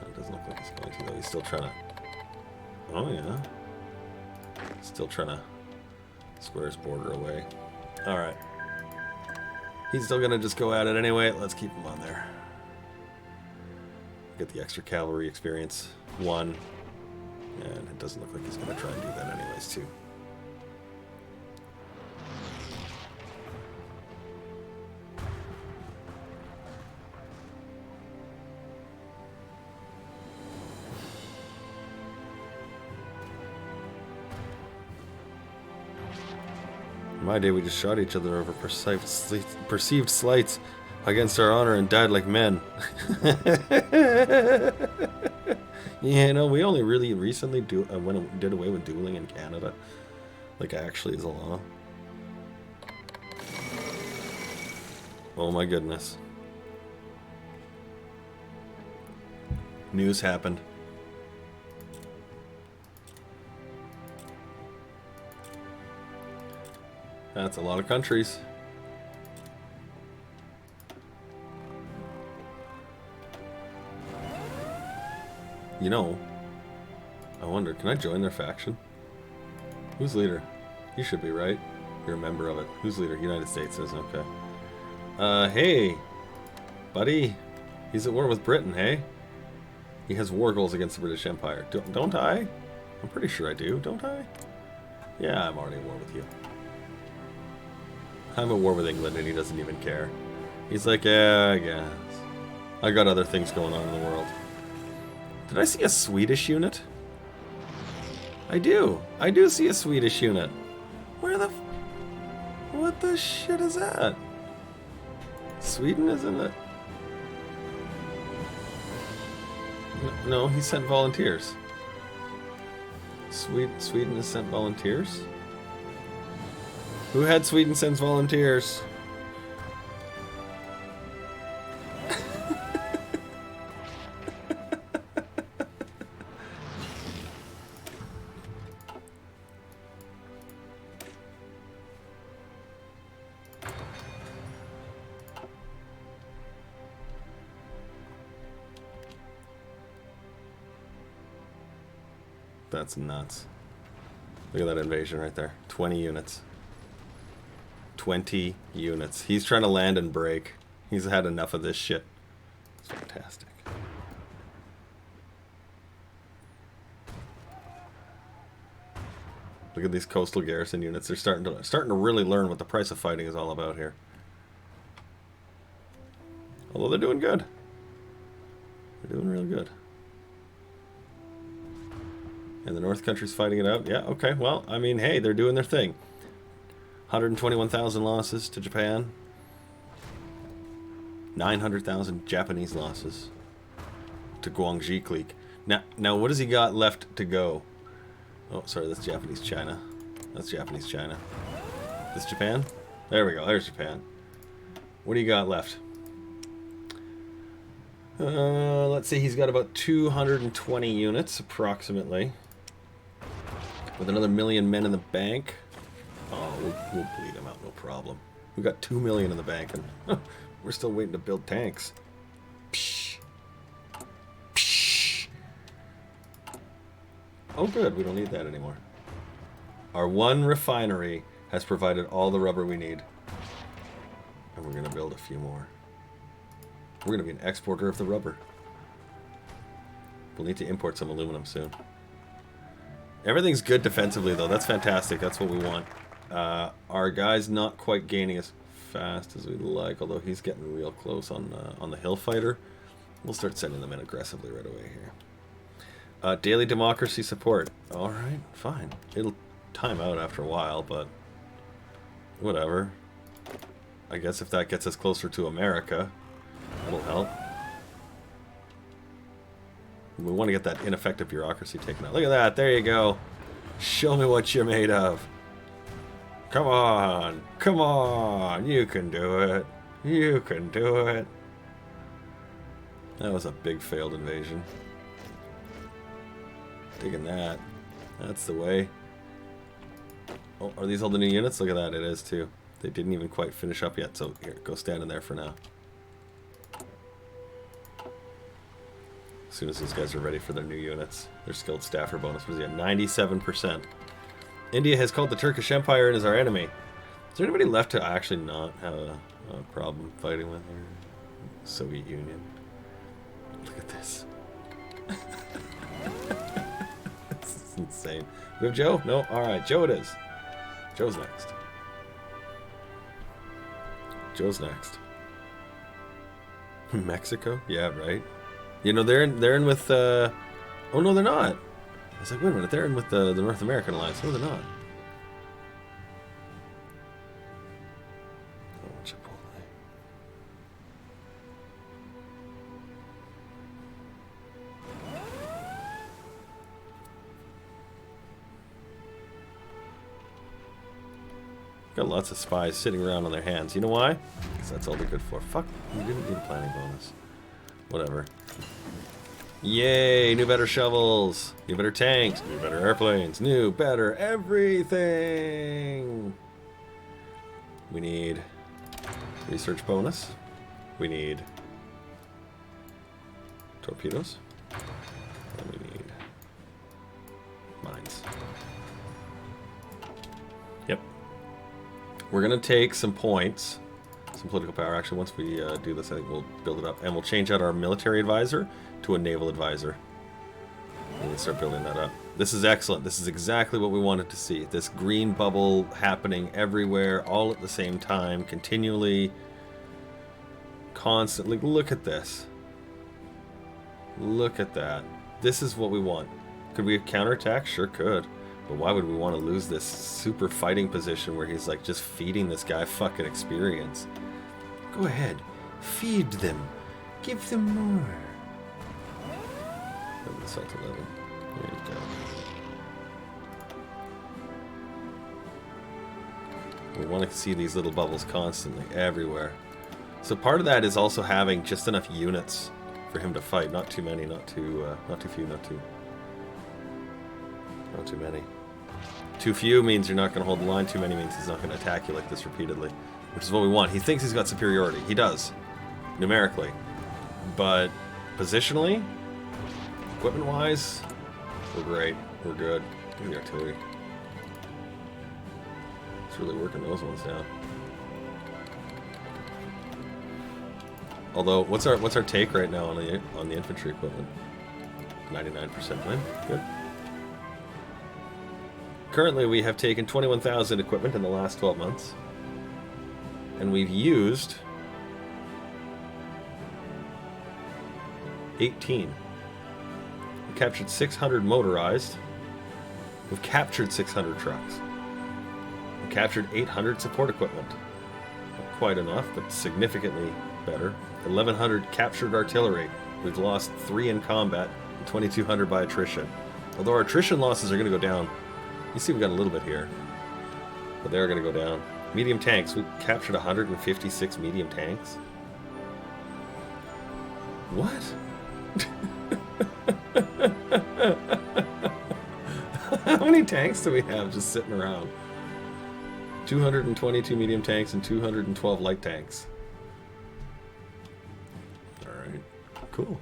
Speaker 1: It doesn't look like he's going to, though. He's still trying to... Oh, yeah. Still trying to square his border away. Alright. He's still going to just go at it anyway. Let's keep him on there. Get the extra cavalry experience. 1. And it doesn't look like he's going to try and do that anyways, too. In my day, we just shot each other over perceived slights against our honor and died like men. Yeah, no, we only really recently did away with dueling in Canada. Like, actually, as a law. Oh my goodness. News happened. That's a lot of countries. You know, I wonder, can I join their faction? Who's leader? You should be, right? You're a member of it. Who's leader? United States is, okay. Hey, buddy. He's at war with Britain, hey? He has war goals against the British Empire. Don't I? I'm pretty sure I do, don't I? Yeah, I'm already at war with you. I'm at war with England and he doesn't even care. He's like, yeah, I guess. I got other things going on in the world. Did I see a Swedish unit? I do. I do see a Swedish unit. Where the... What the shit is that? Sweden isn't it? No, he sent volunteers. Sweden has sent volunteers? Who had Sweden sends volunteers? That's nuts. Look at that invasion right there. 20 units. 20 units. He's trying to land and break. He's had enough of this shit. It's fantastic. Look at these coastal garrison units. They're starting to really learn what the price of fighting is all about here. Although they're doing good. They're doing real good. And the North Country's fighting it out? Yeah, okay. Well, I mean, hey, they're doing their thing. 121,000 losses to Japan. 900,000 Japanese losses to Guangxi clique. Now, what has he got left to go? Oh, sorry, that's Japanese China. That's Japanese China. This Japan? There we go. There's Japan. What do you got left? Let's see. He's got about 220 units, approximately. With another 1 million men in the bank. Oh, we'll bleed him out, no problem. We got 2 million in the bank, and we're still waiting to build tanks. Psh. Psh. Oh, good. We don't need that anymore. Our one refinery has provided all the rubber we need. And we're going to build a few more. We're going to be an exporter of the rubber. We'll need to import some aluminum soon. Everything's good defensively, though. That's fantastic. That's what we want. Our guy's not quite gaining as fast as we'd like, although he's getting real close on the hill fighter. We'll start sending them in aggressively right away here. Daily democracy support. All right, fine. It'll time out after a while, but whatever. I guess if that gets us closer to America, that'll help. We want to get that ineffective bureaucracy taken out. Look at that. There you go. Show me what you're made of. Come on. Come on. You can do it. You can do it. That was a big failed invasion. Digging that. That's the way. Oh, are these all the new units? Look at that, it is too. They didn't even quite finish up yet, so here, go stand in there for now. As soon as those guys are ready for their new units. Their skilled staffer bonus was at 97%. India has called the Turkish Empire and is our enemy. Is there anybody left to actually not have a problem fighting with her? Soviet Union. Look at this. This is insane. We have Joe? No? Alright, Joe it is. Joe's next. Joe's next. Mexico? Yeah, right. You know, they're in with, oh no, they're not. I was like, wait a minute, they're in with the North American Alliance. No, they're not. Oh, Chipotle. Got lots of spies sitting around on their hands. You know why? Because that's all they're good for. Fuck, you didn't need a planning bonus. Whatever. Yay, new better shovels, new better tanks, new better airplanes, new better everything. We need research bonus. We need torpedoes. And we need mines. Yep. We're going to take some points, some political power. Actually, once we do this, I think we'll build it up. And we'll change out our military advisor to a naval advisor. And we'll start building that up. This is excellent. This is exactly what we wanted to see. This green bubble happening everywhere, all at the same time, continually, constantly. Look at this. Look at that. This is what we want. Could we counterattack? Sure could. But why would we want to lose this super fighting position where he's like just feeding this guy fucking experience? Go ahead. Feed them. Give them more. Assault 11. There you go. We want to see these little bubbles constantly, everywhere. So part of that is also having just enough units for him to fight. Not too many, not too few, not too many. Too few means you're not going to hold the line. Too many means he's not going to attack you like this repeatedly, which is what we want. He thinks he's got superiority. He does, numerically, but positionally, equipment-wise, we're great. We're good. Look at the artillery. It's really working those ones down. Although, what's our take right now on the infantry equipment? 99% win. Good. Currently, we have taken 21,000 equipment in the last 12 months, and we've used 18. We captured 600 motorized. We've captured 600 trucks. We captured 800 support equipment. Not quite enough, but significantly better. 1,100 captured artillery. We've lost 3 in combat, and 2,200 by attrition. Although our attrition losses are going to go down. You see, we got a little bit here, but they're going to go down. Medium tanks. We captured 156 medium tanks. What? How many tanks do we have just sitting around? 222 medium tanks and 212 light tanks. Alright, cool.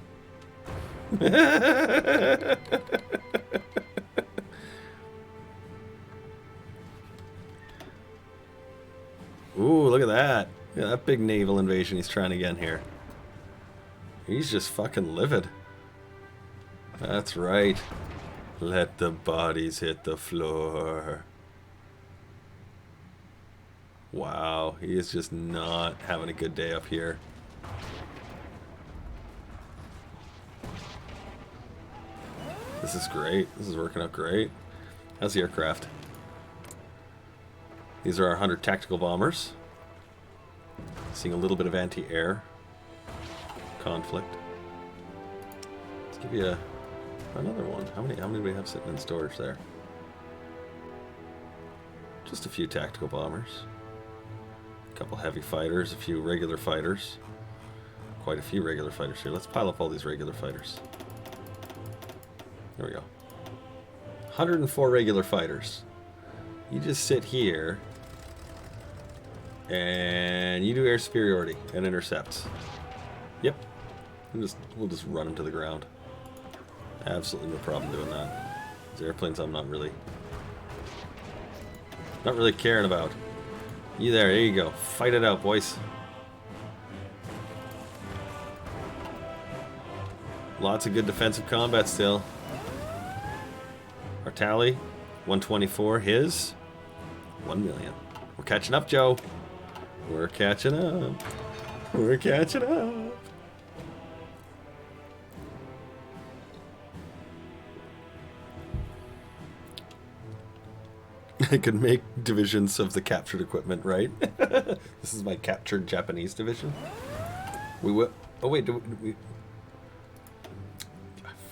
Speaker 1: Ooh, look at that. Look at that big naval invasion he's trying to get in here. He's just fucking livid. That's right. Let the bodies hit the floor. Wow, he is just not having a good day up here. This is great. This is working out great. How's the aircraft? These are our 100 tactical bombers. Seeing a little bit of anti-air conflict. Let's give you another one. How many do we have sitting in storage there? Just a few tactical bombers. A couple heavy fighters, a few regular fighters. Quite a few regular fighters here. Let's pile up all these regular fighters. There we go. 104 regular fighters. You just sit here and you do air superiority and intercepts. Yep. We'll just run them to the ground. Absolutely no problem doing that. These airplanes I'm not really caring about. There you go. Fight it out, boys. Lots of good defensive combat still. Our tally, 124. His, 1 million. We're catching up, Joe. We're catching up. We're catching up. I could make divisions of the captured equipment, right? This is my captured Japanese division. We will. Oh wait, do we?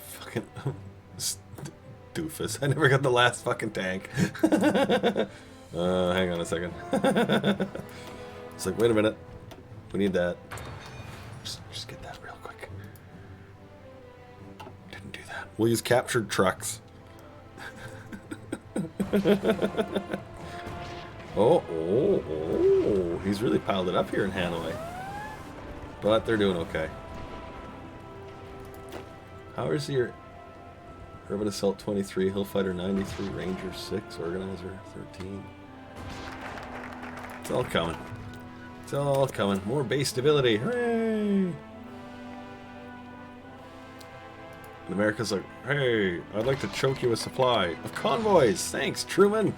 Speaker 1: Fucking doofus! I never got the last fucking tank. Hang on a second. It's like, wait a minute. We need that. Just get that real quick. Didn't do that. We'll use captured trucks. Oh, he's really piled it up here in Hanoi. But they're doing okay. How is your Urban Assault 23, Hillfighter 93, Ranger 6, Organizer 13? It's all coming. It's all coming. More base stability. Hooray! And America's like, hey, I'd like to choke you with supply of convoys. Thanks, Truman.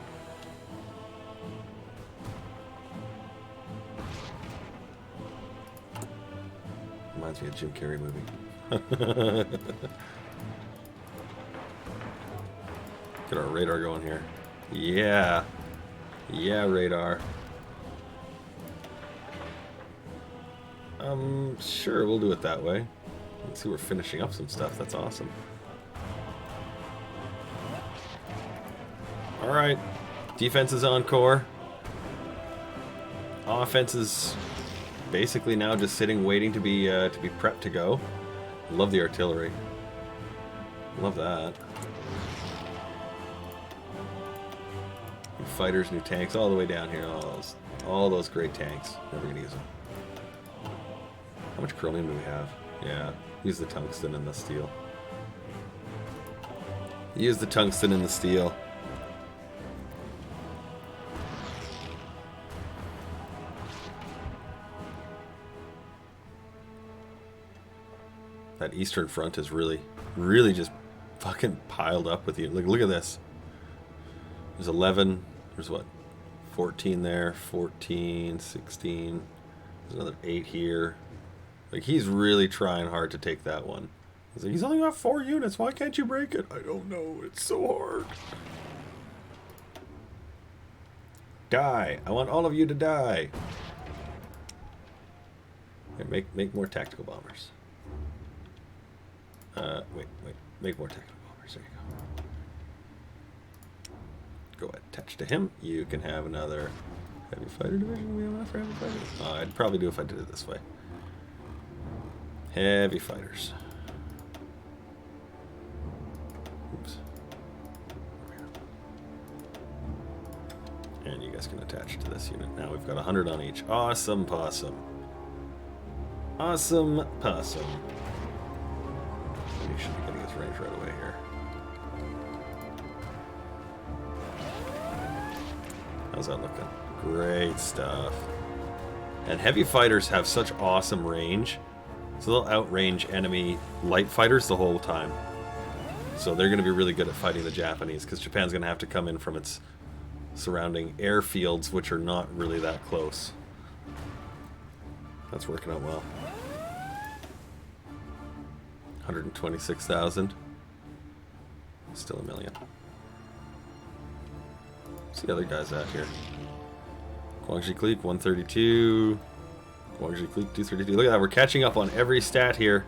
Speaker 1: Reminds me of a Jim Carrey movie. Get our radar going here. Yeah. Yeah, radar. Sure, we'll do it that way. Let's see, we're finishing up some stuff. That's awesome. Alright. Defense is on core. Offense is basically now just sitting waiting to be prepped to go. Love the artillery. Love that. New fighters, new tanks, all the way down here. All those great tanks. Never gonna use them. How much chromium do we have? Yeah. Use the tungsten and the steel. Use the tungsten and the steel. That Eastern Front is really just fucking piled up with you. Look at this. There's 11. There's what? 14 there. 14, 16. There's another 8 here. Like, he's really trying hard to take that one. He's like, he's only got 4 units. Why can't you break it? I don't know. It's so hard. Die. I want all of you to die. Okay, make more tactical bombers. Wait. Make more tactical bombers. There you go. Go ahead. Attach to him. You can have another heavy fighter division. We have enough for heavy fighters? I'd probably do if I did it this way. Heavy fighters. Oops. And you guys can attach to this unit. Now we've got 100 on each. Awesome possum. Awesome possum. You should be getting his range right away here. How's that looking? Great stuff. And heavy fighters have such awesome range. So they'll outrange enemy light fighters the whole time. So they're going to be really good at fighting the Japanese, because Japan's going to have to come in from its surrounding airfields, which are not really that close. That's working out well. 126,000. Still a million. What's the other guys at here? Guangxi Clique, 132. Guangxi Clique, 232. Look at that, we're catching up on every stat here.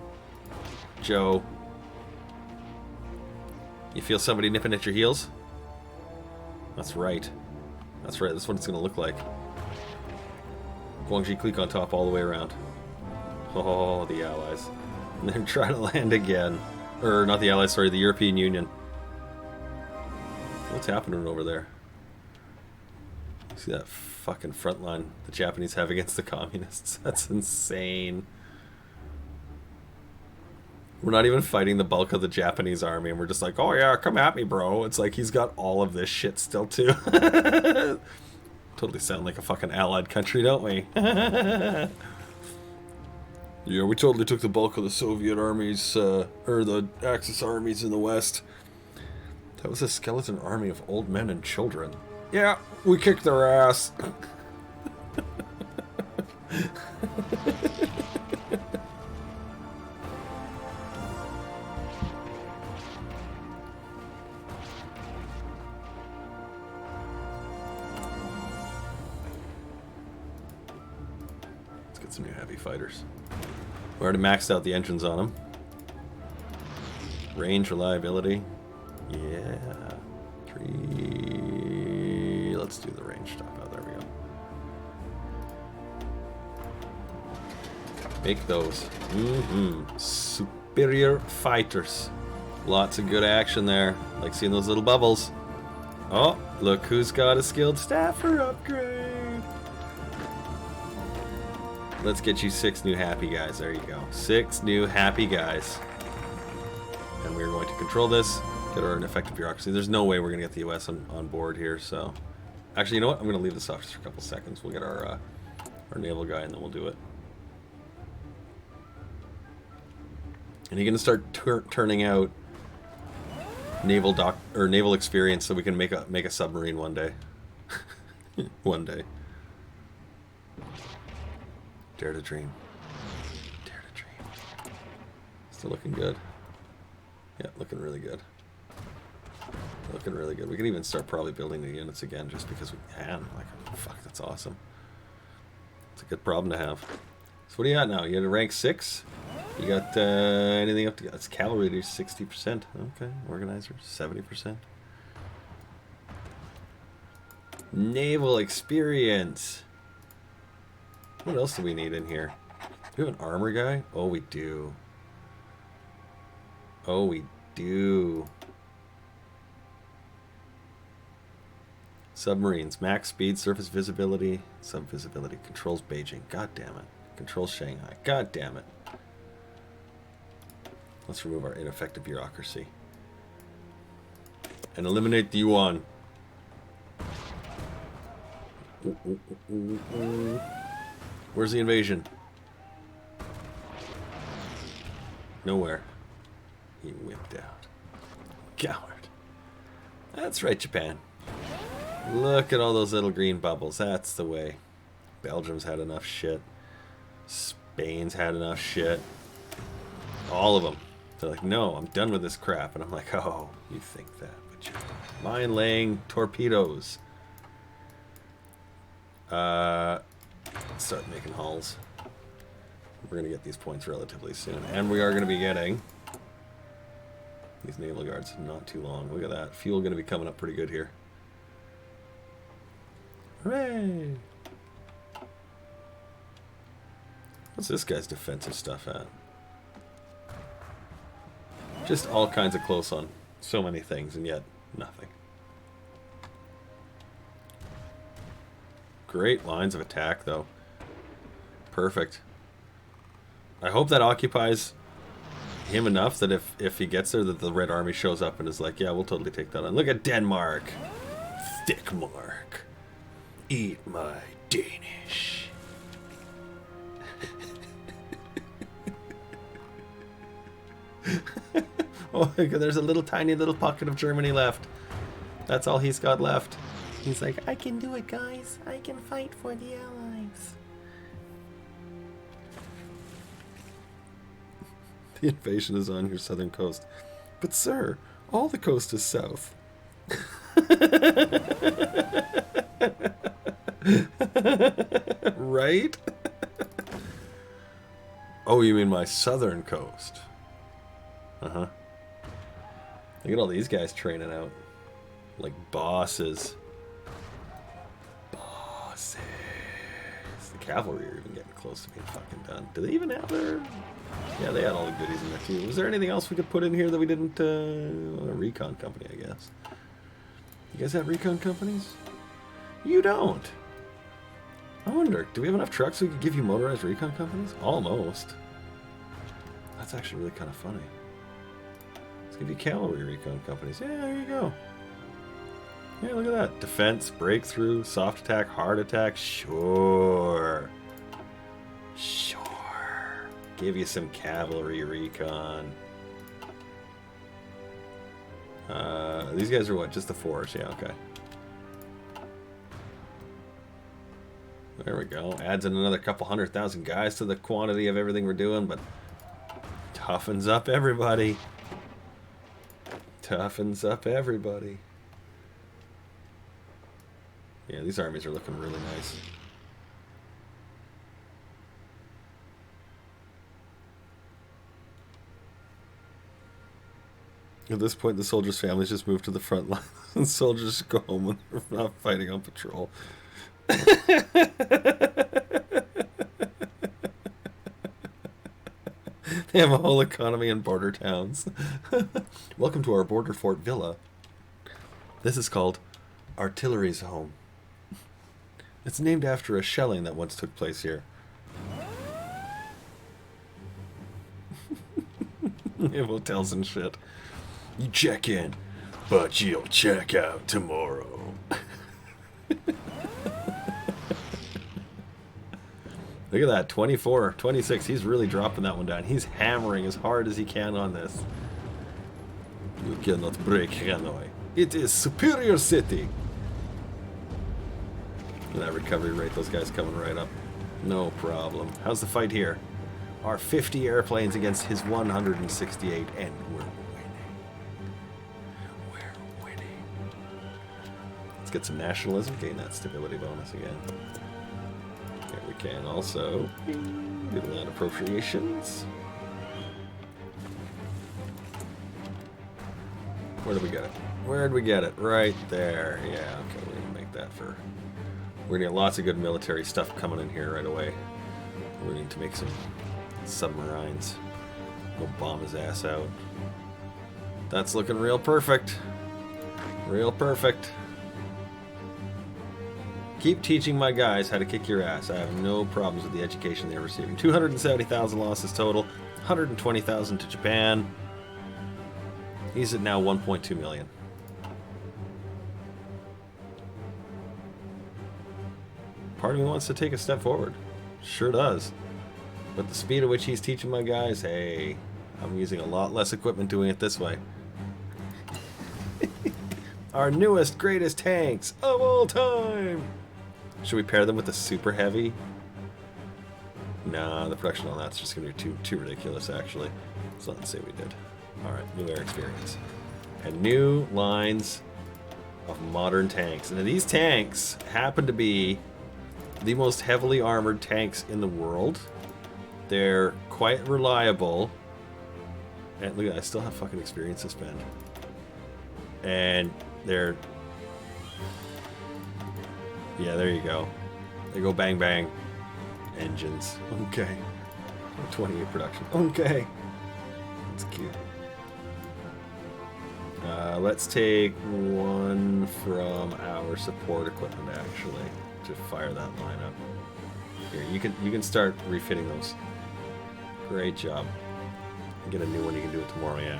Speaker 1: Joe. You feel somebody nipping at your heels? That's right. That's right, that's what it's going to look like. Guangxi Clique on top all the way around. Oh, the Allies. And they're trying to land again. Or, not the Allies, sorry, the European Union. What's happening over there? See that fucking front line the Japanese have against the communists? That's insane. We're not even fighting the bulk of the Japanese army, and we're just like, oh yeah, come at me, bro. It's like he's got all of this shit still, too. Totally sound like a fucking allied country, don't we? Yeah, we totally took the bulk of the Soviet armies, or the Axis armies in the West. That was a skeleton army of old men and children. Yeah, we kicked their ass. Let's get some new heavy fighters. We already maxed out the engines on them. Range, reliability. Yeah. 3. Let's do the range stuff. Oh, there we go. Make those. Superior fighters. Lots of good action there. Like seeing those little bubbles. Oh, look who's got a skilled staffer upgrade. Let's get you 6 new happy guys. There you go. 6 new happy guys. And we're going to control this. Get our effective bureaucracy. There's no way we're going to get the US on board here, so... Actually, you know what? I'm going to leave this off just for a couple seconds. We'll get our naval guy, and then we'll do it. And you're going to start turning out naval experience so we can make a submarine one day. One day. Dare to dream. Dare to dream. Still looking good. Yeah, looking really good. Looking really good. We can even start probably building the units again just because we can. Like, oh, fuck, that's awesome. It's a good problem to have. So what do you got now? You got a rank 6? You got anything up to... It's cavalry to 60%. Okay. Organizer, 70%. Naval experience. What else do we need in here? Do we have an armor guy? Oh, we do. Oh, we do. Submarines. Max speed, surface visibility, sub-visibility. Controls Beijing. God damn it. Controls Shanghai. God damn it. Let's remove our ineffective bureaucracy. And eliminate the yuan. Where's the invasion? Nowhere. He whipped out. Coward. That's right, Japan. Look at all those little green bubbles. That's the way. Belgium's had enough shit. Spain's had enough shit. All of them. They're like, no, I'm done with this crap. And I'm like, oh, you think that, but you mine laying torpedoes. Start making hulls. We're going to get these points relatively soon. And we are going to be getting these naval guards not too long. Look at that. Fuel going to be coming up pretty good here. Hooray! What's this guy's defensive stuff at? Just all kinds of close on so many things, and yet nothing. Great lines of attack, though. Perfect. I hope that occupies him enough that if he gets there, that the Red Army shows up and is like, yeah, we'll totally take that on. Look at Denmark. Thick mark. Eat my Danish. Oh, there's a little tiny little pocket of Germany left. That's all he's got left. He's like, I can do it, guys. I can fight for the Allies. The invasion is on your southern coast. But sir, all the coast is south. Right? Oh, you mean my southern coast? Uh-huh. Look at all these guys training out. Like bosses. Bosses. The cavalry are even getting close to being fucking done. Do they even have their... Yeah, they had all the goodies in there too. Was there anything else we could put in here that we didn't... a recon company, I guess. You guys have recon companies? You don't. I wonder, do we have enough trucks so we could give you motorized recon companies? Almost. That's actually really kind of funny. Let's give you cavalry recon companies. Yeah, there you go. Yeah, look at that. Defense, breakthrough, soft attack, hard attack. Sure. Sure. Give you some cavalry recon. These guys are what? Just the 4s? Yeah, okay. There we go. Adds in another couple 100,000 guys to the quantity of everything we're doing, but toughens up everybody. Toughens up everybody. Yeah, these armies are looking really nice. At this point, the soldiers' families just move to the front line, and soldiers go home when they're not fighting on patrol. They have a whole economy in border towns. Welcome to our border fort villa. This is called Artillery's Home. It's named after a shelling that once took place here. They have hotels and shit. You check in, but you'll check out tomorrow. Look at that, 24, 26. He's really dropping that one down. He's hammering as hard as he can on this. You cannot break Hanoi. It is superior city. Look at that recovery rate. Those guys coming right up. No problem. How's the fight here? Our 50 airplanes against his 168, and we're winning. Let's get some nationalism, gain that stability bonus again. Okay, we can also do land appropriations. Where did we get it? Where did we get it? Right there. Yeah, okay, we're gonna make that for... We're gonna get lots of good military stuff coming in here right away. We need to make some submarines. Go bomb his ass out. That's looking real perfect. Real perfect. Keep teaching my guys how to kick your ass. I have no problems with the education they're receiving. 270,000 losses total. 120,000 to Japan. He's at now 1.2 million. Part of me wants to take a step forward. Sure does. But the speed at which he's teaching my guys, hey, I'm using a lot less equipment doing it this way. Our newest, greatest tanks of all time! Should we pair them with the super heavy? Nah, the production on that's just going to be too ridiculous, actually. So let's say we did. Alright, new air experience. And new lines of modern tanks. And these tanks happen to be the most heavily armored tanks in the world. They're quite reliable. And look at that, I still have fucking experience to spend. And they're... Yeah, there you go. They go bang bang. Engines. Okay. 28 production. Okay. That's cute. Let's take one from our support equipment actually to fire that line up. Here, you can start refitting those. Great job. Get a new one, you can do it tomorrow. Yeah,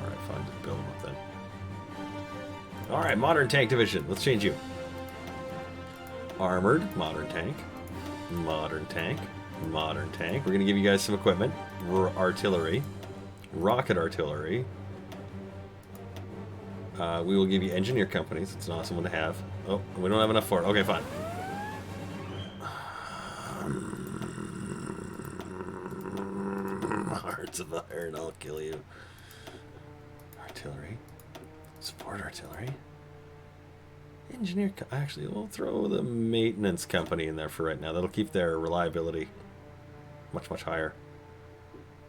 Speaker 1: alright, fine, just build them up then. Alright, modern tank division. Let's change you. Armored, modern tank. Modern tank. Modern tank. We're gonna give you guys some equipment. Artillery. Rocket artillery. We will give you engineer companies. It's an awesome one to have. Oh, we don't have enough for it. Okay, fine. Hearts of iron, I'll kill you. Artillery. Support artillery. Engineer... Actually, we'll throw the maintenance company in there for right now. That'll keep their reliability much, much higher.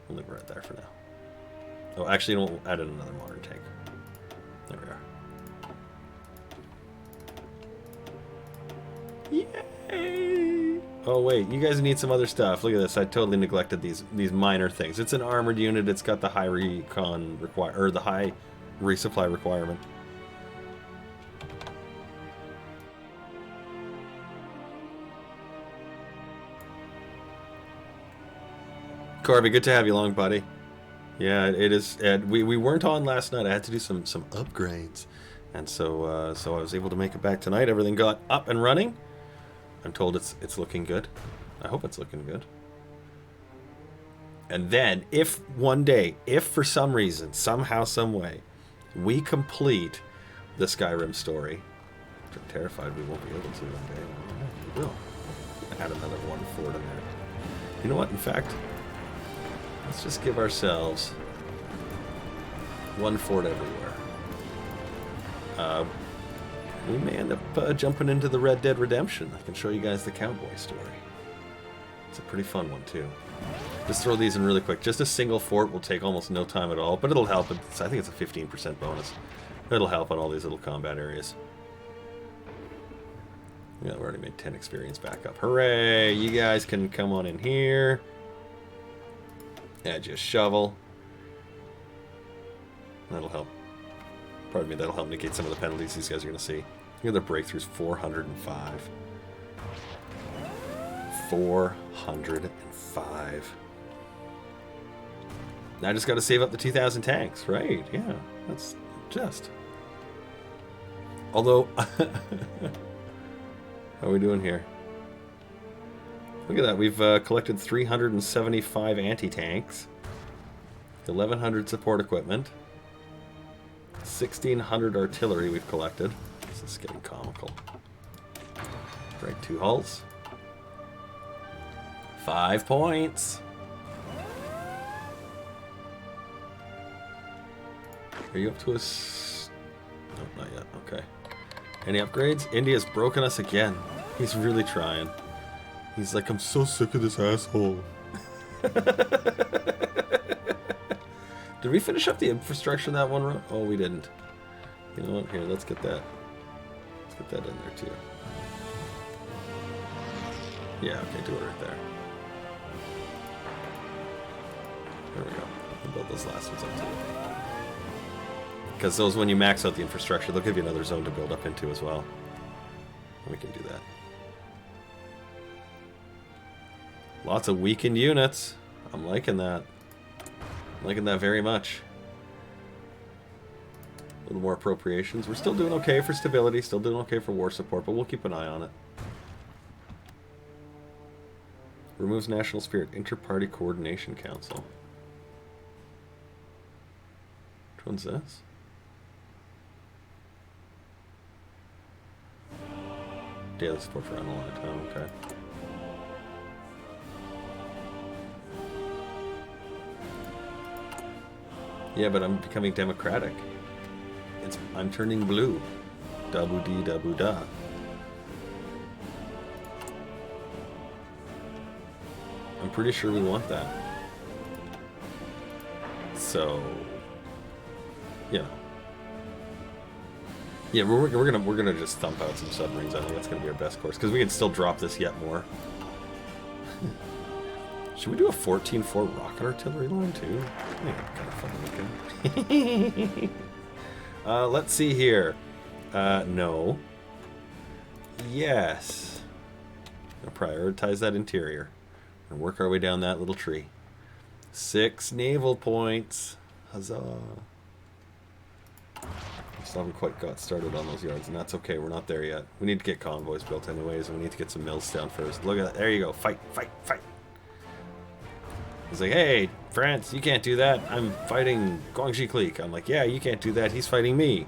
Speaker 1: We'll leave it right there for now. Oh, actually, we'll add in another modern tank. There we are. Yay! Oh wait, you guys need some other stuff. Look at this. I totally neglected these minor things. It's an armored unit. It's got the high recon the high resupply requirement. Corby, good to have you along, buddy. Yeah, it is. We weren't on last night. I had to do some upgrades, and so I was able to make it back tonight. Everything got up and running. I'm told it's looking good. I hope it's looking good. And then, if one day, if for some reason, somehow, some way, we complete the Skyrim story, which I'm terrified we won't be able to one day. We will. Add another one fort in there. You know what? In fact, let's just give ourselves one fort everywhere. We may end up jumping into the Red Dead Redemption. I can show you guys the cowboy story. It's a pretty fun one, too. Just throw these in really quick. Just a single fort will take almost no time at all, but it'll help. I think it's a 15% bonus. It'll help on all these little combat areas. Yeah, we already made 10 experience back up. Hooray! You guys can come on in here. Add your shovel. That'll help. Pardon me, that'll help negate some of the penalties these guys are going to see. Look at their breakthroughs, 405. 405. Now I just got to save up the 2,000 tanks, right? Yeah, that's just. Although, how are we doing here? Look at that, we've collected 375 anti-tanks, 1,100 support equipment, 1,600 artillery we've collected. This is getting comical. Break 2 hulls. 5 points. Are you up to us? No, not yet. Okay. Any upgrades? India's broken us again. He's really trying. He's like, I'm so sick of this asshole. Did we finish up the infrastructure in that one row? Oh, we didn't. You know what? Here, let's get that. Let's get that in there too. Yeah, okay, do it right there. There we go. We'll build those last ones up too. Because those, when you max out the infrastructure, they'll give you another zone to build up into as well. We can do that. Lots of weakened units. I'm liking that. I'm liking that very much. A little more appropriations. We're still doing okay for stability, still doing okay for war support, but we'll keep an eye on it. Removes national spirit. Inter-party coordination council. Which one's this? Daily support for unaligned. Oh, okay. Yeah, but I'm becoming democratic. I'm turning blue. Dabu-dee, dabu-da. I'm pretty sure we want that. So, yeah. Yeah, we're gonna just thump out some submarines. I think that's gonna be our best course because we can still drop this yet more. Should we do a 14-fort rocket artillery line too? I think kind of fun looking. Let's see here. No. Yes. I'll prioritize that interior and work our way down that little tree. 6 naval points. Huzzah. We still haven't quite got started on those yards, and that's okay. We're not there yet. We need to get convoys built anyways, and we need to get some mills down first. Look at that. There you go. Fight, fight, fight. He's like, hey, France, you can't do that. I'm fighting Guangxi Clique. I'm like, yeah, you can't do that. He's fighting me.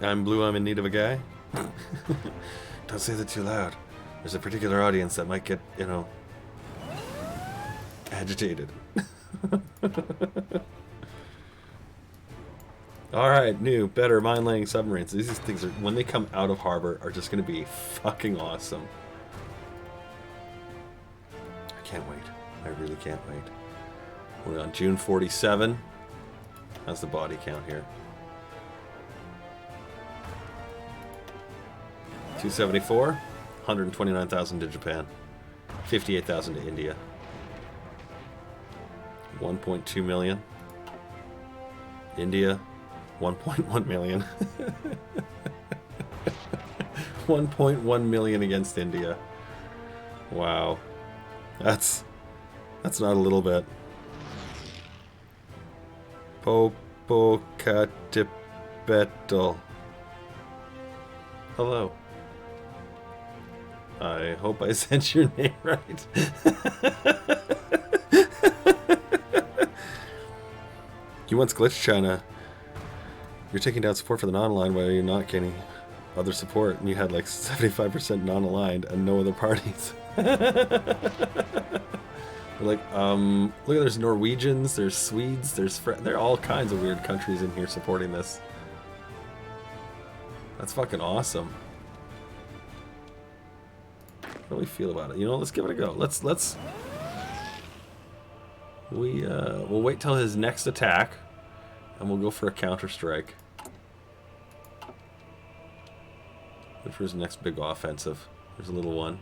Speaker 1: I'm blue. I'm in need of a guy. Don't say that too loud. There's a particular audience that might get, you know, agitated. Alright, new, better mine-laying submarines. These things, are, when they come out of harbor, are just going to be fucking awesome. I can't wait. I really can't wait. We're on June 47. How's the body count here? 274. 129,000 to Japan. 58,000 to India. 1.2 million. India. 1.1 million. 1.1 million against India. Wow. That's not a little bit. Popocatépetl. Hello. I hope I said your name right. You once glitched China. You're taking down support for the non-aligned while you're not getting other support, and you had like 75% non-aligned and no other parties. Like, look, there's Norwegians, there's Swedes, there are all kinds of weird countries in here supporting this. That's fucking awesome. How do we feel about it? You know, let's give it a go. We'll wait till his next attack, and we'll go for a counter strike. Wait for his next big offensive. There's a little one.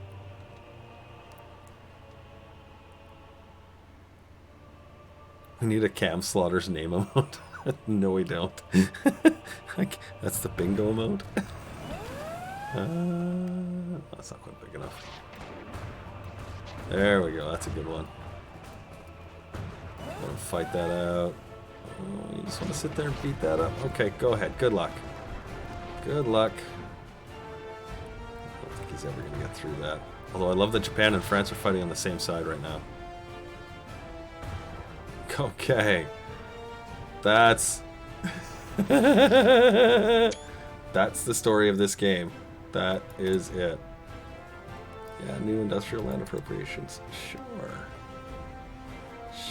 Speaker 1: We need a Cam Slaughter's name emote. No, we don't. That's the bingo emote. That's not quite big enough. There we go. That's a good one. Let him fight that out. Oh, you just want to sit there and beat that up? Okay, go ahead. Good luck. Good luck. I don't think he's ever going to get through that. Although I love that Japan and France are fighting on the same side right now. Okay. That's... That's the story of this game. That is it. Yeah, new industrial land appropriations. Sure.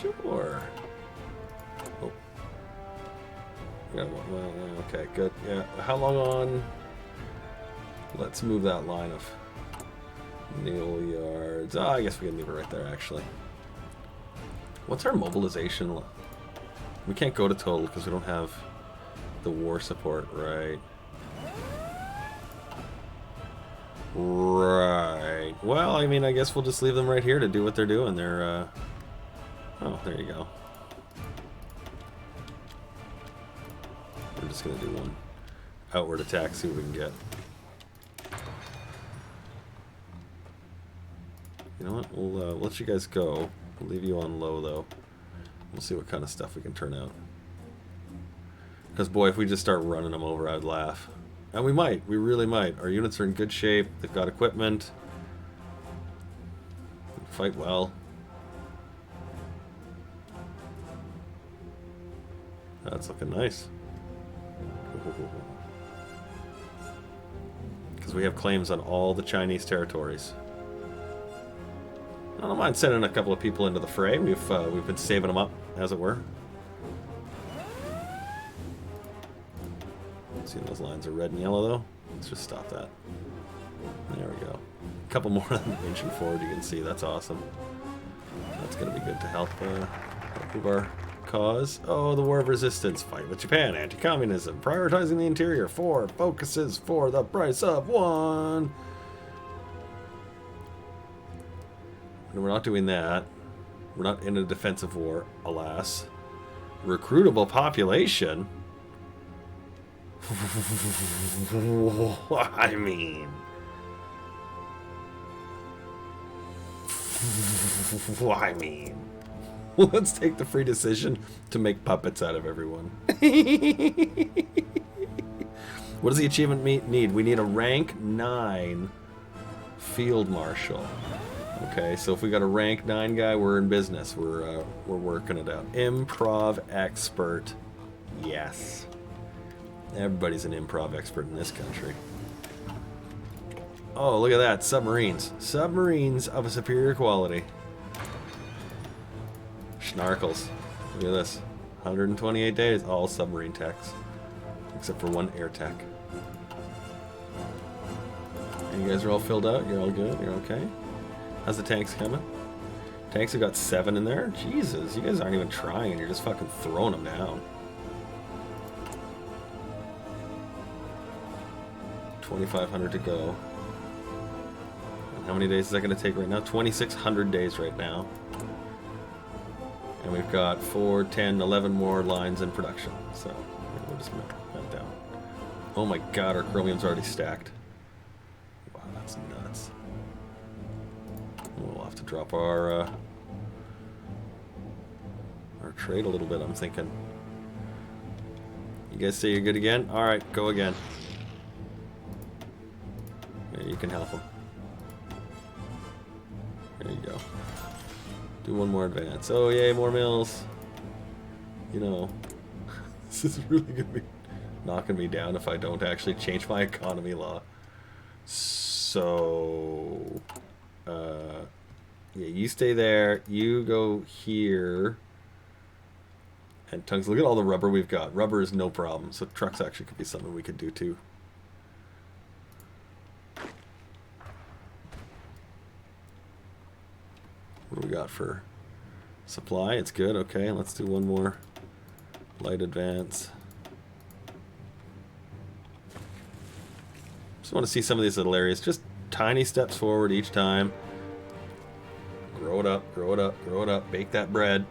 Speaker 1: Sure. Oh. Yeah, well, okay, good. Yeah, how long on... Let's move that line of nail yards. Oh, I guess we can leave it right there, actually. What's our mobilization? We can't go to total because we don't have the war support, right? Right. Well, I mean, I guess we'll just leave them right here to do what they're doing. They're, oh, there you go. We're just gonna do one outward attack, see what we can get. You know what? We'll let you guys go. We'll leave you on low, though. We'll see what kind of stuff we can turn out. Because, boy, if we just start running them over, I'd laugh. And we might. We really might. Our units are in good shape. They've got equipment. They fight well. That's looking nice. Because we have claims on all the Chinese territories. I don't mind sending a couple of people into the fray. We've been saving them up, as it were. See, those lines are red and yellow, though. Let's just stop that. There we go. A couple more on the ancient forward. You can see that's awesome. That's going to be good to help move our cause. Oh, the war of resistance. Fight with Japan. Anti-communism. Prioritizing the interior. 4 focuses for the price of 1. And we're not doing that. We're not in a defensive war, alas. Recruitable population? I mean... Let's take the free decision to make puppets out of everyone. What does the achievement need? We need a rank 9 field marshal. Okay, so if we got a rank 9 guy, we're in business. We're working it out. Improv expert. Yes. Everybody's an improv expert in this country. Oh, look at that. Submarines. Submarines of a superior quality. Schnarkles. Look at this. 128 days. All submarine techs. Except for 1 air tech. And you guys are all filled out? You're all good? You're okay? How's the tanks coming? Tanks have got 7 in there? Jesus, you guys aren't even trying and you're just fucking throwing them down. 2,500 to go. And how many days is that going to take right now? 2,600 days right now. And we've got 4, 10, 11 more lines in production. So, we'll just melt that down. Oh my god, our chromium's already stacked. Wow, that's nuts. We'll have to drop our trade a little bit, I'm thinking. You guys say you're good again? Alright, go again. There, you can help him. There you go. Do one more advance. Oh yay, more mills. You know, this is really gonna be knocking me down if I don't actually change my economy law. So, yeah, you stay there. You go here. And Tongues, look at all the rubber we've got. Rubber is no problem, so trucks actually could be something we could do too. What do we got for supply? It's good. Okay, let's do one more light advance. Just want to see some of these little areas. Just tiny steps forward each time. Grow it up, grow it up, grow it up. Bake that bread.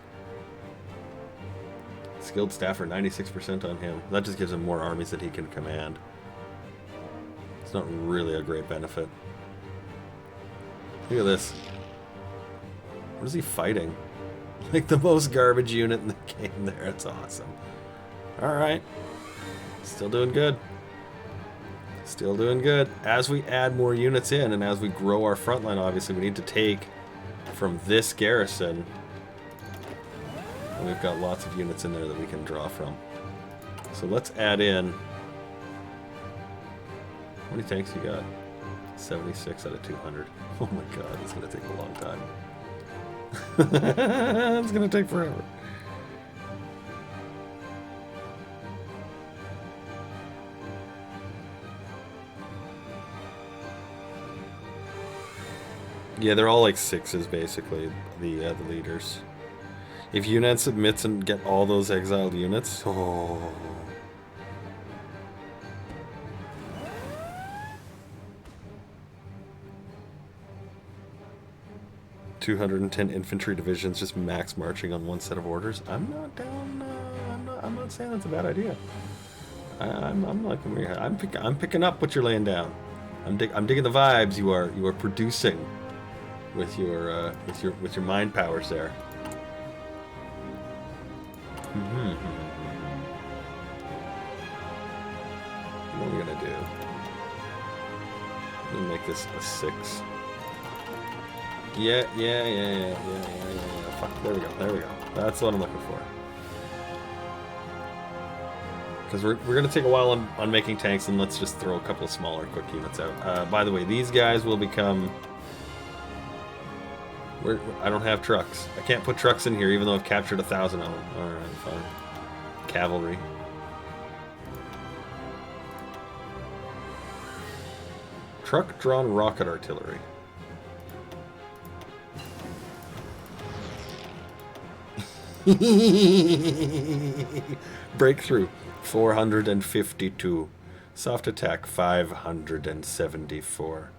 Speaker 1: Skilled staffer, 96% on him. That just gives him more armies that he can command. It's not really a great benefit. Look at this. What is he fighting? Like the most garbage unit in the game there. It's awesome. Alright. Still doing good. Still doing good. As we add more units in and as we grow our front line, obviously, we need to take from this garrison. And we've got lots of units in there that we can draw from. So let's add in... How many tanks you got? 76 out of 200. Oh my god, it's going to take a long time. It's going to take forever. Yeah, they're all like 6s basically, the leaders. If Yunnan submits and get all those exiled units, oh. ...210 infantry divisions just max marching on one set of orders. I'm not down. I'm not saying that's a bad idea. I'm picking up what you're laying down. I'm digging the vibes you are producing with your mind powers there. What are we gonna do? I'm gonna make this a 6. Yeah. Fuck, there we go. That's what I'm looking for. Because we're gonna take a while on making tanks, and let's just throw a couple of smaller quick units out. By the way, these guys will become... I don't have trucks. I can't put trucks in here, even though I've captured 1,000 of them. Alright, fine. Cavalry. Truck-drawn rocket artillery. Breakthrough, 452. Soft attack, 574.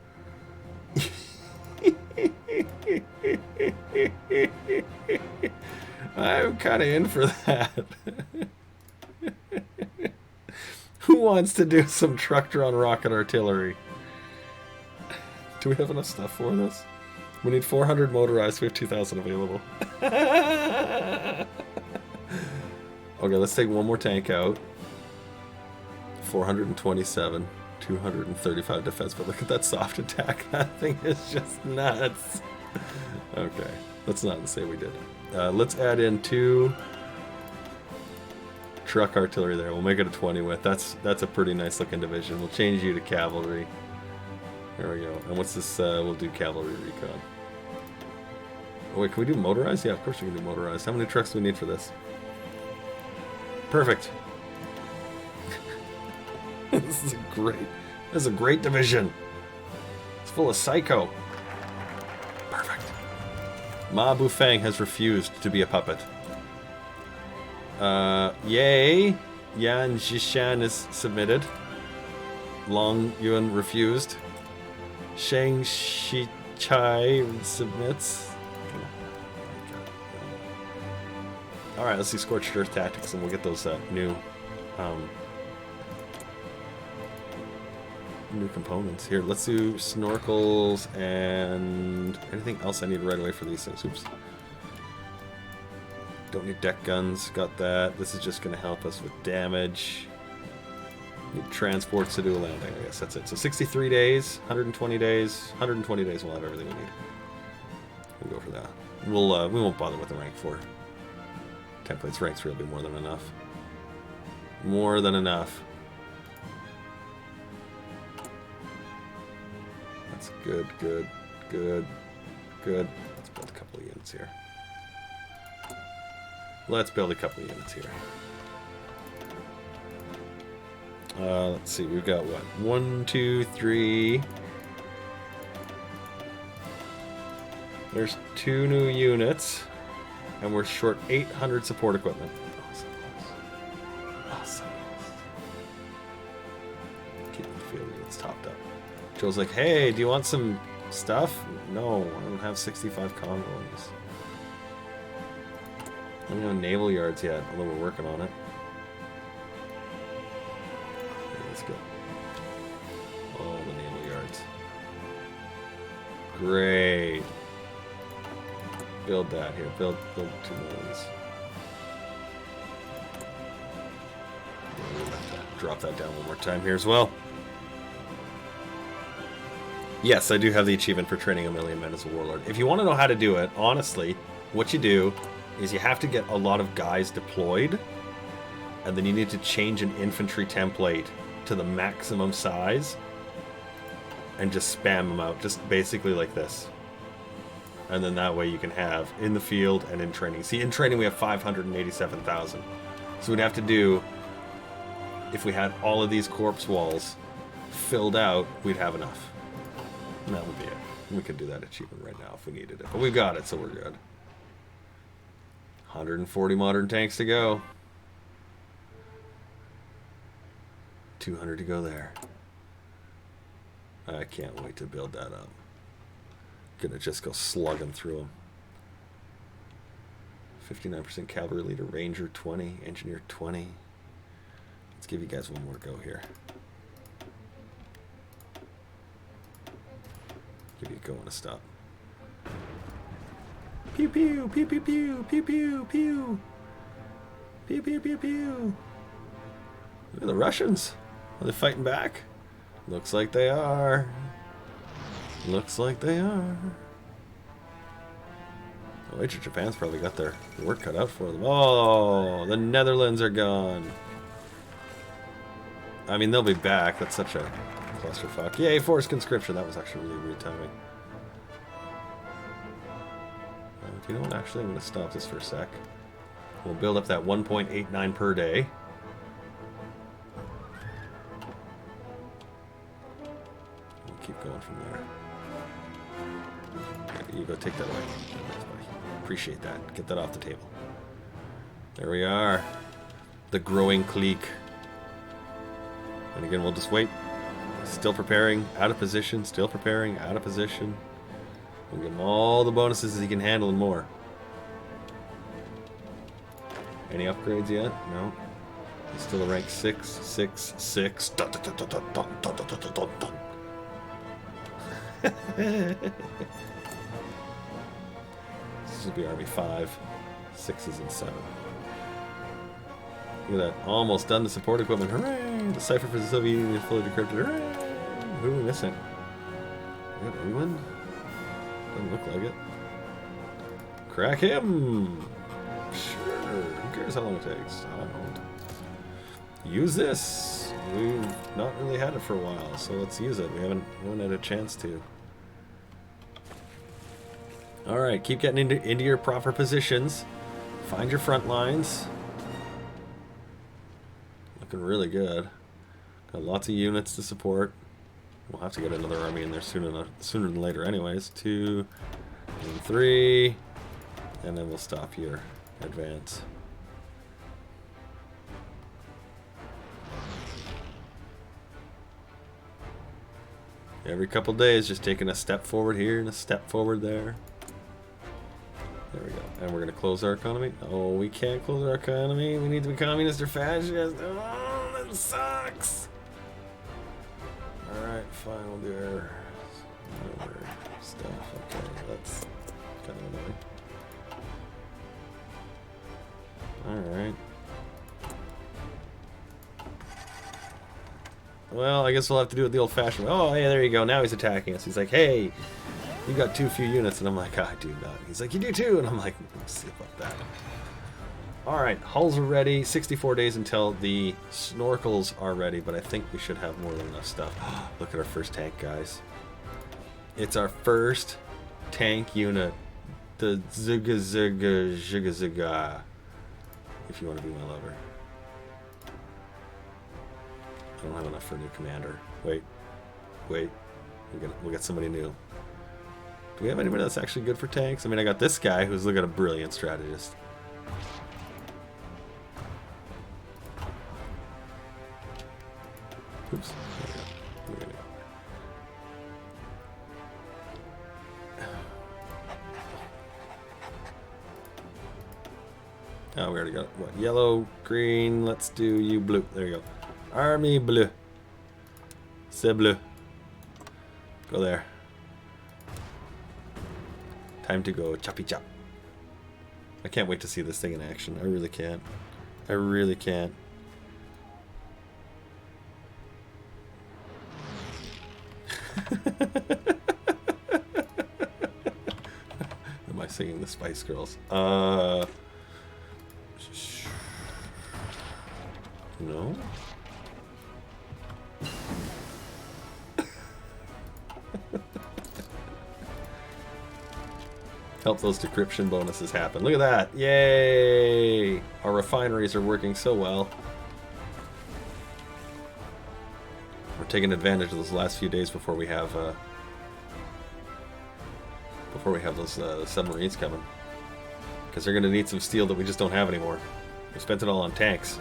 Speaker 1: I'm kind of in for that. Who wants to do some truck-drawn rocket artillery? Do we have enough stuff for this? We need 400 motorized. We have 2,000 available. Okay, let's take one more tank out. 427. 235 defense, but look at that soft attack. That thing is just nuts. Okay, let's not say we did. Let's add in 2 truck artillery there. We'll make it a 20 with. That's a pretty nice looking division. We'll change you to cavalry. There we go. And what's this? We'll do cavalry recon. Oh wait, can we do motorized? Yeah, of course we can do motorized. How many trucks do we need for this? Perfect. This is a great division. It's full of psycho. Perfect. Ma Bufang has refused to be a puppet. Yay. Yan Jishan is submitted. Long Yuan refused. Shang Shichai submits. Alright, let's see Scorched Earth Tactics, and we'll get those new new components. Here, let's do snorkels and anything else I need right away for these things. Oops. Don't need deck guns. Got that. This is just going to help us with damage. Need transports to do a landing. I guess that's it. So 63 days, 120 days. 120 days we'll have everything we need. We'll go for that. We won't bother with the rank 4 templates. Rank 3 will be more than enough. More than enough. That's good, good, good, good. Let's build a couple of units here. Let's build a couple of units here. Let's see, we've got what? 1, 2, 3. There's 2 new units, and we're short 800 support equipment. Awesome. Keep the field units topped up. Joe's like, hey, do you want some stuff? No, I don't have 65 convoys. I don't have naval yards yet, although we're working on it. Okay, let's go. All the naval yards. Great. Build that here. Build 2 more of these. Drop that down one more time here as well. Yes, I do have the achievement for training 1,000,000 men as a warlord. If you want to know how to do it, honestly, what you do is you have to get a lot of guys deployed, and then you need to change an infantry template to the maximum size and just spam them out, just basically like this. And then that way you can have in the field and in training. See, in training we have 587,000. So we'd have to do, if we had all of these corpse walls filled out, we'd have enough. And that would be it. We could do that achievement right now if we needed it. But we got it, so we're good. 140 modern tanks to go. 200 to go there. I can't wait to build that up. Gonna just go slugging through them. 59% cavalry leader, ranger 20, engineer 20. Let's give you guys one more go here. Give you a go and a stop. Pew pew pew pew pew pew pew pew pew pew pew pew. Look at the Russians. Are they fighting back? Looks like they are. Looks like they are. Oh, wait, Japan's probably got their work cut out for them. Oh, the Netherlands are gone. I mean, they'll be back. That's such a clusterfuck. Yay, forced conscription. That was actually really weird timing. You know what? Actually, I'm going to stop this for a sec. We'll build up that 1.89 per day. We'll keep going from there. You go take that away. Thanks, buddy. Appreciate that. Get that off the table. There we are. The growing clique. And again, we'll just wait. Still preparing, out of position. Still preparing, out of position. We'll give him all the bonuses he can handle and more. Any upgrades yet? No. He's still a rank 6, 6, 6. Dun, dun, dun, dun, dun, dun, dun, dun, dun, dun. This will be Army 5, 6s and 7. Look at that. Almost done the support equipment. Hooray! The cipher for the Soviet Union is fully decrypted. Hooray! Who are we missing? Is that England? Doesn't look like it. Crack him! Sure. Who cares how long it takes? I don't. Use this. We've not really had it for a while, so let's use it. We haven't had a chance to. Alright, keep getting into your proper positions. Find your front lines. Looking really good. Got lots of units to support. We'll have to get another army in there sooner than later anyways. 2 and 3. And then we'll stop here. Advance. Every couple days, just taking a step forward here and a step forward there. There we go. And we're going to close our economy. Oh, we can't close our economy. We need to be communist or fascist. Oh, that sucks. Alright. fine. We'll do air stuff. Okay, that's kind of annoying. Alright. Well, I guess we'll have to do it the old-fashioned way. Oh, yeah, there you go. Now he's attacking us. He's like, hey, you got too few units. And I'm like, I do not. He's like, you do too. And I'm like, let's see about that. Alright, hulls are ready. 64 days until the snorkels are ready, but I think we should have more than enough stuff. Look at our first tank, guys. It's our first tank unit. The Zigga Zigga Zigga Zigga. If you want to be my lover. I don't have enough for a new commander. Wait. We'll get somebody new. Do we have anybody that's actually good for tanks? I mean, I got this guy who's looking at a brilliant strategist. Oops. Oh, we already got what? Yellow, green. Let's do you blue. There you go. Army bleu. C'est bleu. Go there. Time to go choppy chop. I can't wait to see this thing in action. I really can't. I really can't. Am I singing the Spice Girls? No? Help those decryption bonuses happen. Look at that. Yay! Our refineries are working so well. We're taking advantage of those last few days before we have those submarines coming. Because they're going to need some steel that we just don't have anymore. We spent it all on tanks.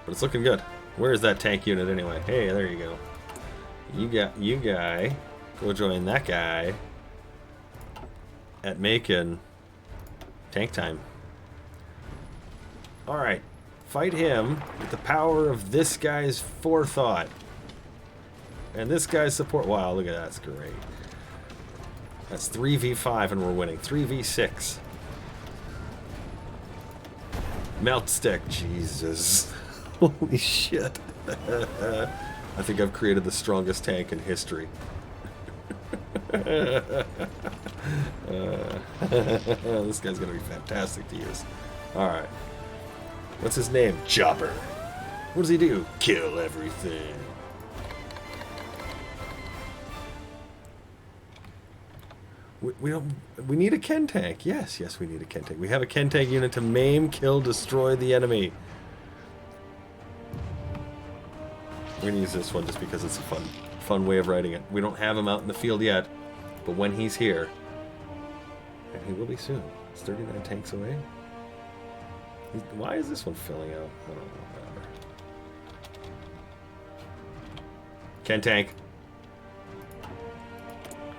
Speaker 1: But it's looking good. Where is that tank unit anyway? Hey, there you go. You guy. Go join that guy at Macon. Tank time. Alright. Fight him with the power of this guy's forethought. And this guy's support. Wow, look at that. That's great. That's 3v5 and we're winning. 3v6. Melt stick. Jesus. Holy shit. I think I've created the strongest tank in history. This guy's gonna be fantastic to use. Alright. What's his name? Chopper. What does he do? Kill everything. We need a Ken tank. Yes, we need a Ken tank. We have a Ken tank unit to maim, kill, destroy the enemy. We're gonna use this one just because it's a fun way of writing it. We don't have him out in the field yet, but when he's here, and he will be soon. It's 39 tanks away. Why is this one filling out? I don't know. Whatever. Ken tank.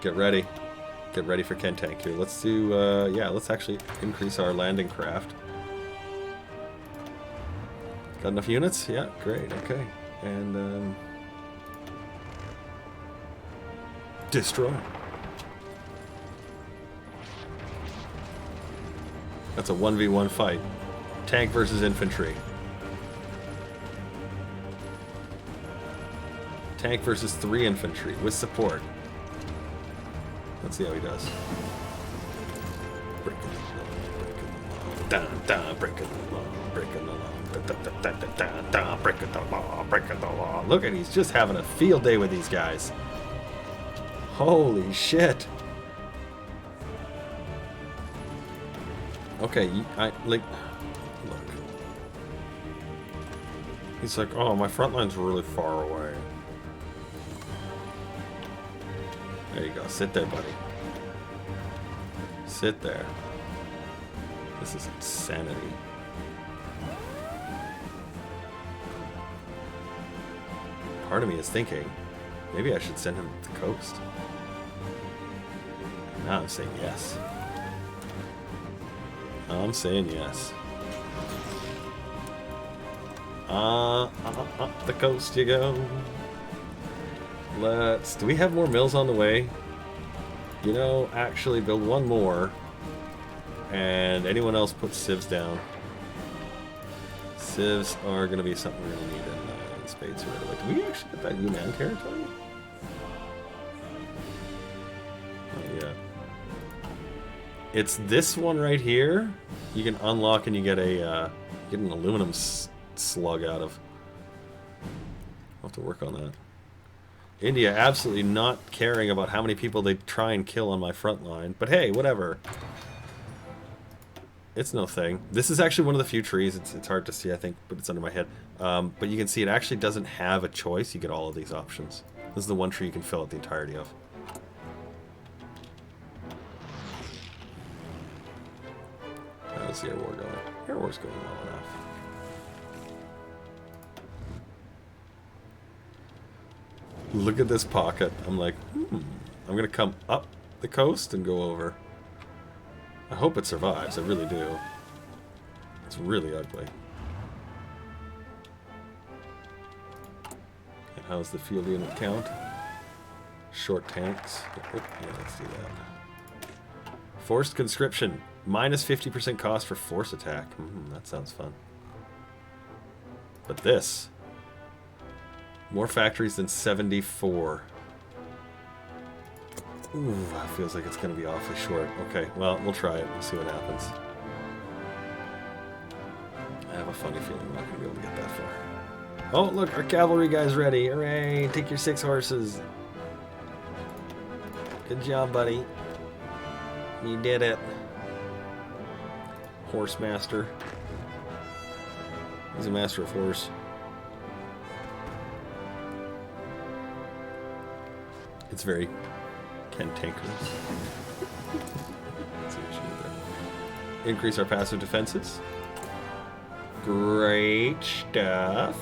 Speaker 1: Get ready. Get ready for Ken tank here. Let's do. Yeah, let's actually increase our landing craft. Got enough units? Yeah, great. Okay. And destroy. That's a 1v1 fight. Tank versus infantry. Tank versus 3 infantry with support. Let's see how he does. Breaking the law, breaking the law, breaking the law. Breaking the law. Look at, he's just having a field day with these guys. Holy shit. Okay, look. He's like, oh, my front line's really far away. There you go. Sit there, buddy. Sit there. This is insanity. Part of me is thinking, maybe I should send him to the coast. Now I'm saying yes. I'm saying yes. Up the coast you go. Do we have more mills on the way? You know, actually build one more. And anyone else put civs down. Civs are going to be something we're going to need in spades here. Like, do we actually get that Yunnan territory? Oh, yeah. It's this one right here. You can unlock and you get get an aluminum slug out of. I'll have to work on that. India absolutely not caring about how many people they try and kill on my front line. But hey, whatever. It's no thing. This is actually one of the few trees. It's hard to see, I think, but it's under my head. But you can see it actually doesn't have a choice. You get all of these options. This is the one tree you can fill out the entirety of. How's the air war going? Air war's going well enough. Look at this pocket. I'm like, I'm going to come up the coast and go over. I hope it survives. I really do. It's really ugly. And how's the field unit count? Short tanks. Oh, yeah, let's do that. Forced conscription. Minus 50% cost for force attack. That sounds fun. But this. More factories than 74. Ooh, that feels like it's going to be awfully short. Okay, well, we'll try it. We'll see what happens. I have a funny feeling we're not going to be able to get that far. Oh, look, our cavalry guy's ready. Hooray, take your 6 horses. Good job, buddy. You did it. Horse master. He's a master of horse. It's very cantankerous. Let's see what she did there. Increase our passive defenses. Great stuff.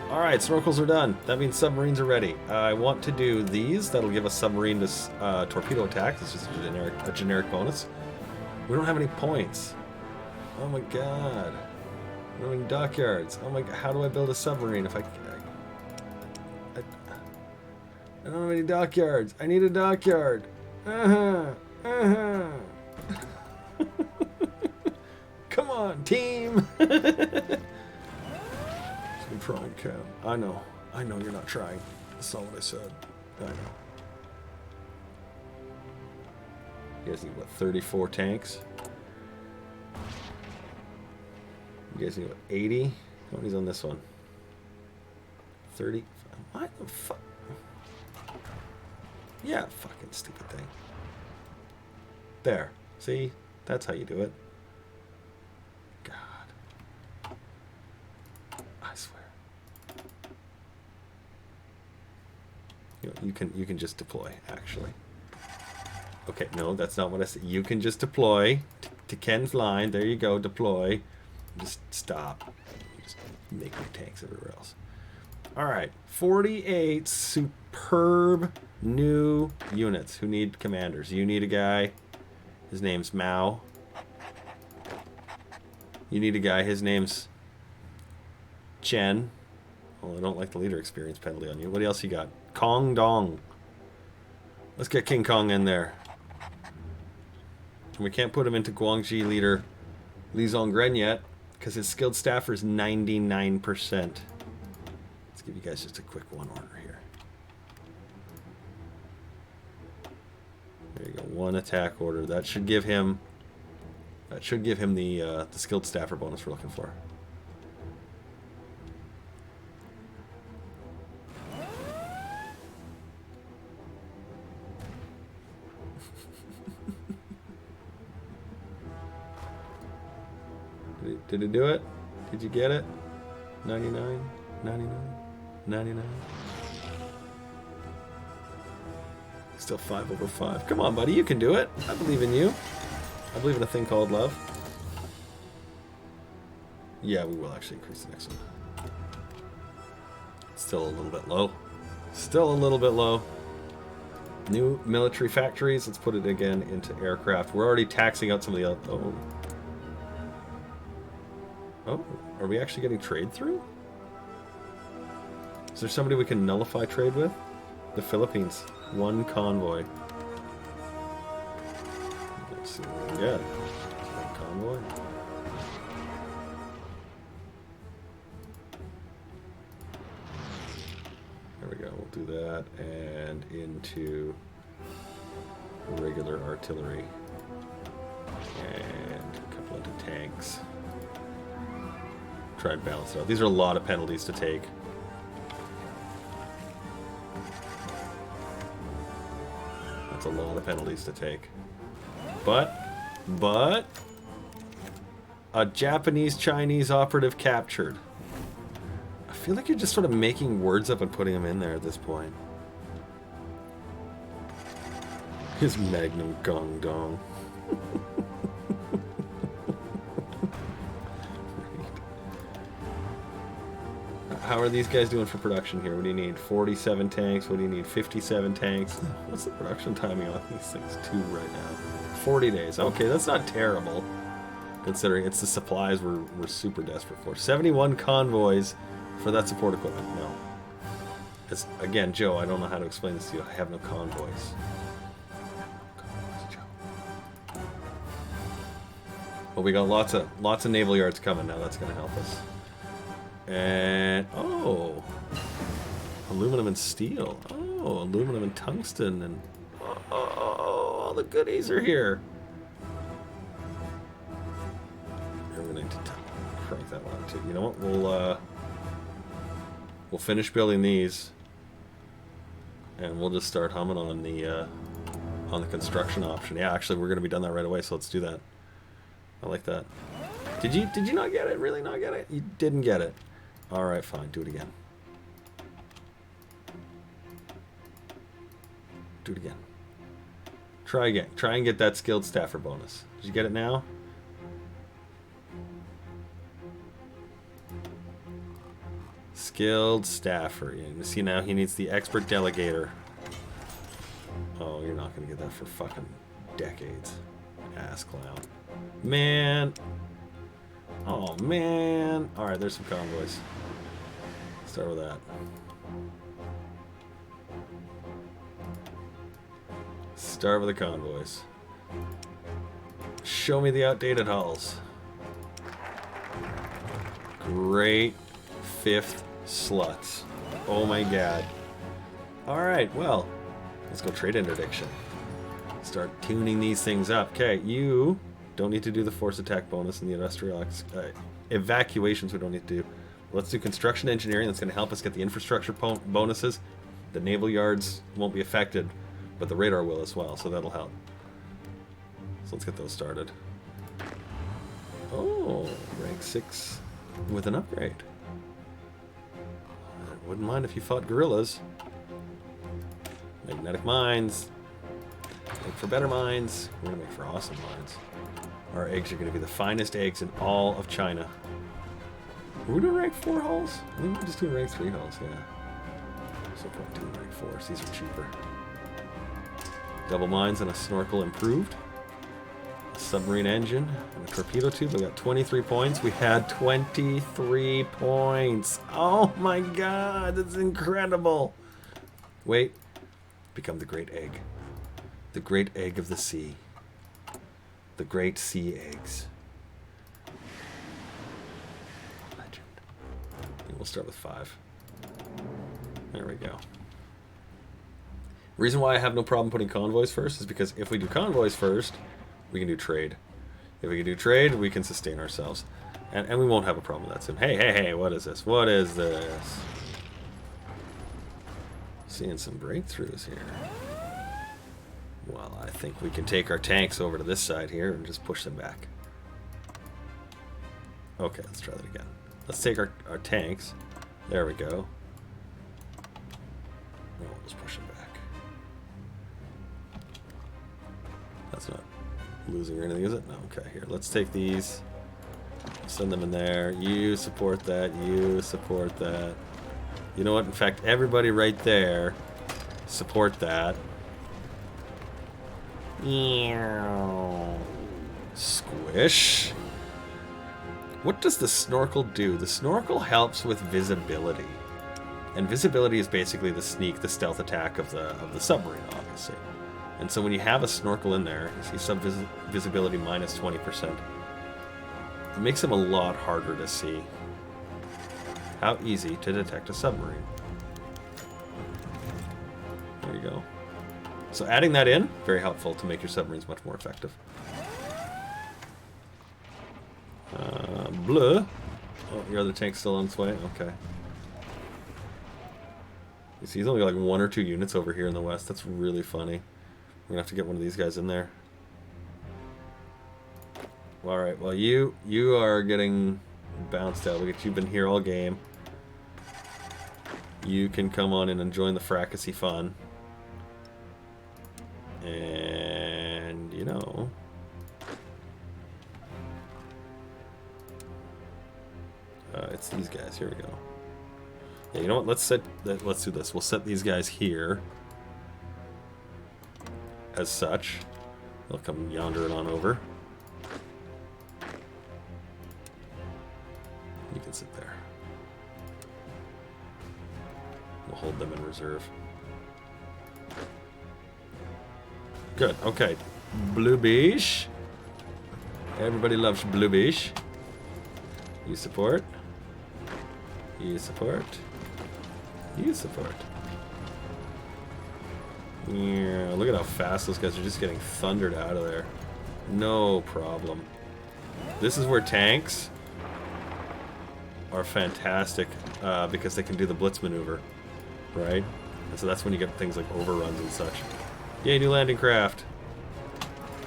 Speaker 1: Alright, snorkels are done. That means submarines are ready. I want to do these. That'll give us submarine to torpedo attack. It's just a generic bonus. We don't have any points. Oh my god. We don't have any dockyards. Oh my god. How do I build a submarine if I don't have any dockyards. I need a dockyard. Come on, team. I'm trying, Cam. I know you're not trying. That's not what I said. I know. You guys need, what, 34 tanks? You guys need, what, 80? How many's on this one? 30? What the fuck? Yeah, fucking stupid thing. There. See? That's how you do it. God. I swear. You can just deploy, actually. Okay, no, that's not what I said. You can just deploy to Ken's line. There you go, deploy. Just stop. Just make your tanks everywhere else. Alright, 48 superb new units who need commanders. You need a guy. His name's Mao. You need a guy. His name's Chen. Well, I don't like the leader experience penalty on you. What else you got? Kong Dong. Let's get King Kong in there. And we can't put him into Guangxi leader Li Zongren yet because his skilled staffer is 99%. Let's give you guys just a quick one order here. There you go, one attack order. That should give him the skilled staffer bonus we're looking for. Did it do it? Did you get it? 99? 99? 99? Still 5 over 5. Come on, buddy, you can do it. I believe in you. I believe in a thing called love. Yeah, we will actually increase the next one. Still a little bit low. Still a little bit low. New military factories. Let's put it again into aircraft. We're already taxing out some of the other... Oh. Oh, are we actually getting trade through? Is there somebody we can nullify trade with? The Philippines. One convoy. Let's see what we can get. One convoy. There we go. We'll do that. And into regular artillery. And a couple into tanks. Try and balance it out. These are a lot of penalties to take. That's a lot of penalties to take. But, a Japanese-Chinese operative captured. I feel like you're just sort of making words up and putting them in there at this point. His Magnum Gong Dong. How are these guys doing for production here? What do you need? 47 tanks? What do you need? 57 tanks? What's the production timing on these things? 2 right now. 40 days. Okay, that's not terrible, considering it's the supplies we're super desperate for. 71 convoys for that support equipment. No. It's, again, Joe, I don't know how to explain this to you. I have no convoys. Well, we got lots of naval yards coming now. That's going to help us. And oh, aluminum and steel. Oh, aluminum and tungsten, and all the goodies are here. We're going to crank that one up too. You know what? We'll finish building these, and we'll just start humming on the construction option. Yeah, actually, we're going to be done that right away. So let's do that. I like that. Did you not get it? Really not get it? You didn't get it. Alright, fine. Do it again. Do it again. Try again. Try and get that skilled staffer bonus. Did you get it now? Skilled staffer. You see now he needs the expert delegator. Oh, you're not going to get that for fucking decades. Ass clown. Man. Oh, man. Alright, there's some convoys. Start with that. Start with the convoys. Show me the outdated hulls. Great 5th sluts. Oh my god. Alright, well, let's go trade interdiction. Start tuning these things up. Okay, you don't need to do the force attack bonus and the industrial evacuations we don't need to do. Let's do construction engineering. That's going to help us get the infrastructure bonuses. The naval yards won't be affected, but the radar will as well, so that'll help. So let's get those started. Oh, rank 6 with an upgrade. I wouldn't mind if you fought gorillas. Magnetic mines. Make for better mines. We're going to make for awesome mines. Our eggs are going to be the finest eggs in all of China. Are we doing rank 4 hulls? I think we're just doing rank 3 hulls, yeah. So probably doing rank 4s. These are cheaper. Double mines and a snorkel improved. A submarine engine and a torpedo tube. We got 23 points. We had 23 points. Oh my god, that's incredible. Wait. Become the great egg. The great egg of the sea. The great sea eggs. Legend. And we'll start with 5. There we go. Reason why I have no problem putting convoys first is because if we do convoys first, we can do trade. If we can do trade, we can sustain ourselves. And we won't have a problem with that soon. Hey, what is this? What is this? Seeing some breakthroughs here. Well, I think we can take our tanks over to this side here and just push them back. Okay, let's try that again. Let's take our tanks. There we go. Oh, we'll just push them back. That's not losing or anything, is it? No, okay, here. Let's take these. Send them in there. You support that. You support that. You know what? In fact, everybody right there, support that. Squish. What does the snorkel do? The snorkel helps with visibility. And visibility is basically the sneak, the stealth attack of the submarine, obviously. And so when you have a snorkel in there, you see sub visibility minus 20%. It makes him a lot harder to see. How easy to detect a submarine. There you go. So adding that in, very helpful to make your submarines much more effective. Bleu. Oh, your other tank's still on its way? Okay. You see, he's only got like 1 or 2 units over here in the west. That's really funny. We're gonna have to get one of these guys in there. All right. Well, you are getting bounced out. Look at you've been here all game. You can come on in and join the fracassy fun. And you know, it's these guys. Here we go. Yeah, you know what? Let's do this. We'll set these guys here. As such, they'll come yonder and on over. You can sit there. We'll hold them in reserve. Good. Okay. Blue beige. Everybody loves blue beige. You support. You support. You support. Yeah, look at how fast those guys are just getting thundered out of there. No problem. This is where tanks are fantastic because they can do the blitz maneuver, right? And so that's when you get things like overruns and such. Yay, new landing craft.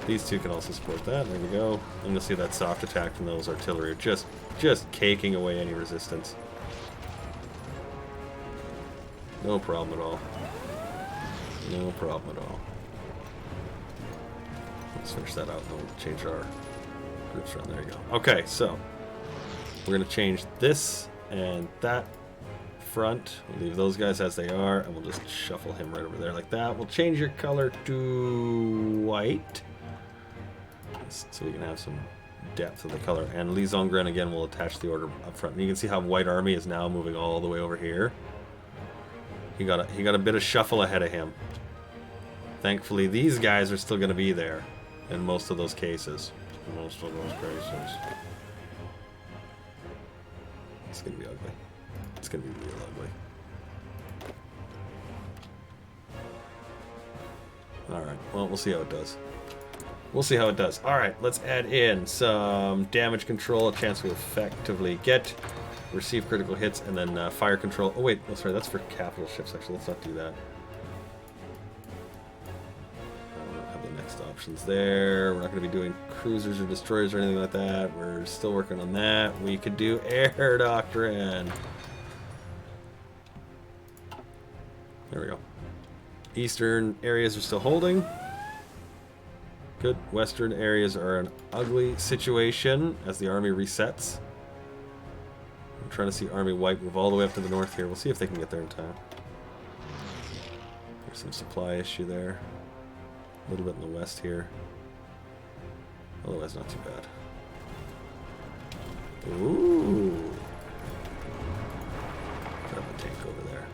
Speaker 1: These two can also support that. There we go. And you'll see that soft attack from those artillery just caking away any resistance. No problem at all. No problem at all. Let's finish that out and we'll change our groups around. There you go. Okay, so we're going to change this and that front. We'll leave those guys as they are, and we'll just shuffle him right over there like that. We'll change your color to white so we can have some depth of the color. And Lee Zongren again will attach the order up front. And you can see how White Army is now moving all the way over here. He got a bit of shuffle ahead of him. Thankfully, these guys are still going to be there in most of those cases. Most of those cases. It's going to be ugly. It's going to be real ugly. Alright, well, we'll see how it does. We'll see how it does. Alright, let's add in some damage control, a chance to effectively get, receive critical hits, and then fire control. Oh, wait, oh, sorry, that's for capital ships, actually. Let's not do that. I don't have the next options there. We're not going to be doing cruisers or destroyers or anything like that. We're still working on that. We could do air doctrine. There we go. Eastern areas are still holding. Good. Western areas are an ugly situation as the army resets. I'm trying to see Army White move all the way up to the north here. We'll see if they can get there in time. There's some supply issue there. A little bit in the west here. Otherwise, not too bad. Ooh. Grab a tank over there.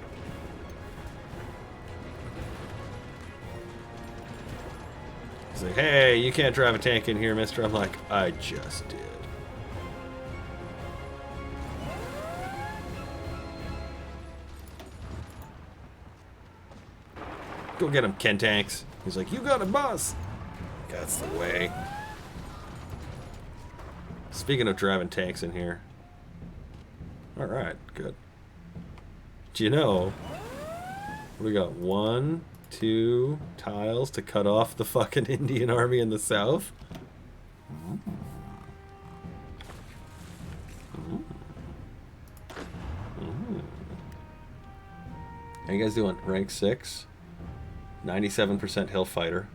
Speaker 1: He's like, hey, you can't drive a tank in here, mister. I'm like, I just did. Go get him, Ken Tanks. He's like, you got a bus. That's the way. Speaking of driving tanks in here. Alright, good. Do you know, we got 1, 2 tiles to cut off the fucking Indian army in the south? How you guys doing? Rank 6? 97% hill fighter.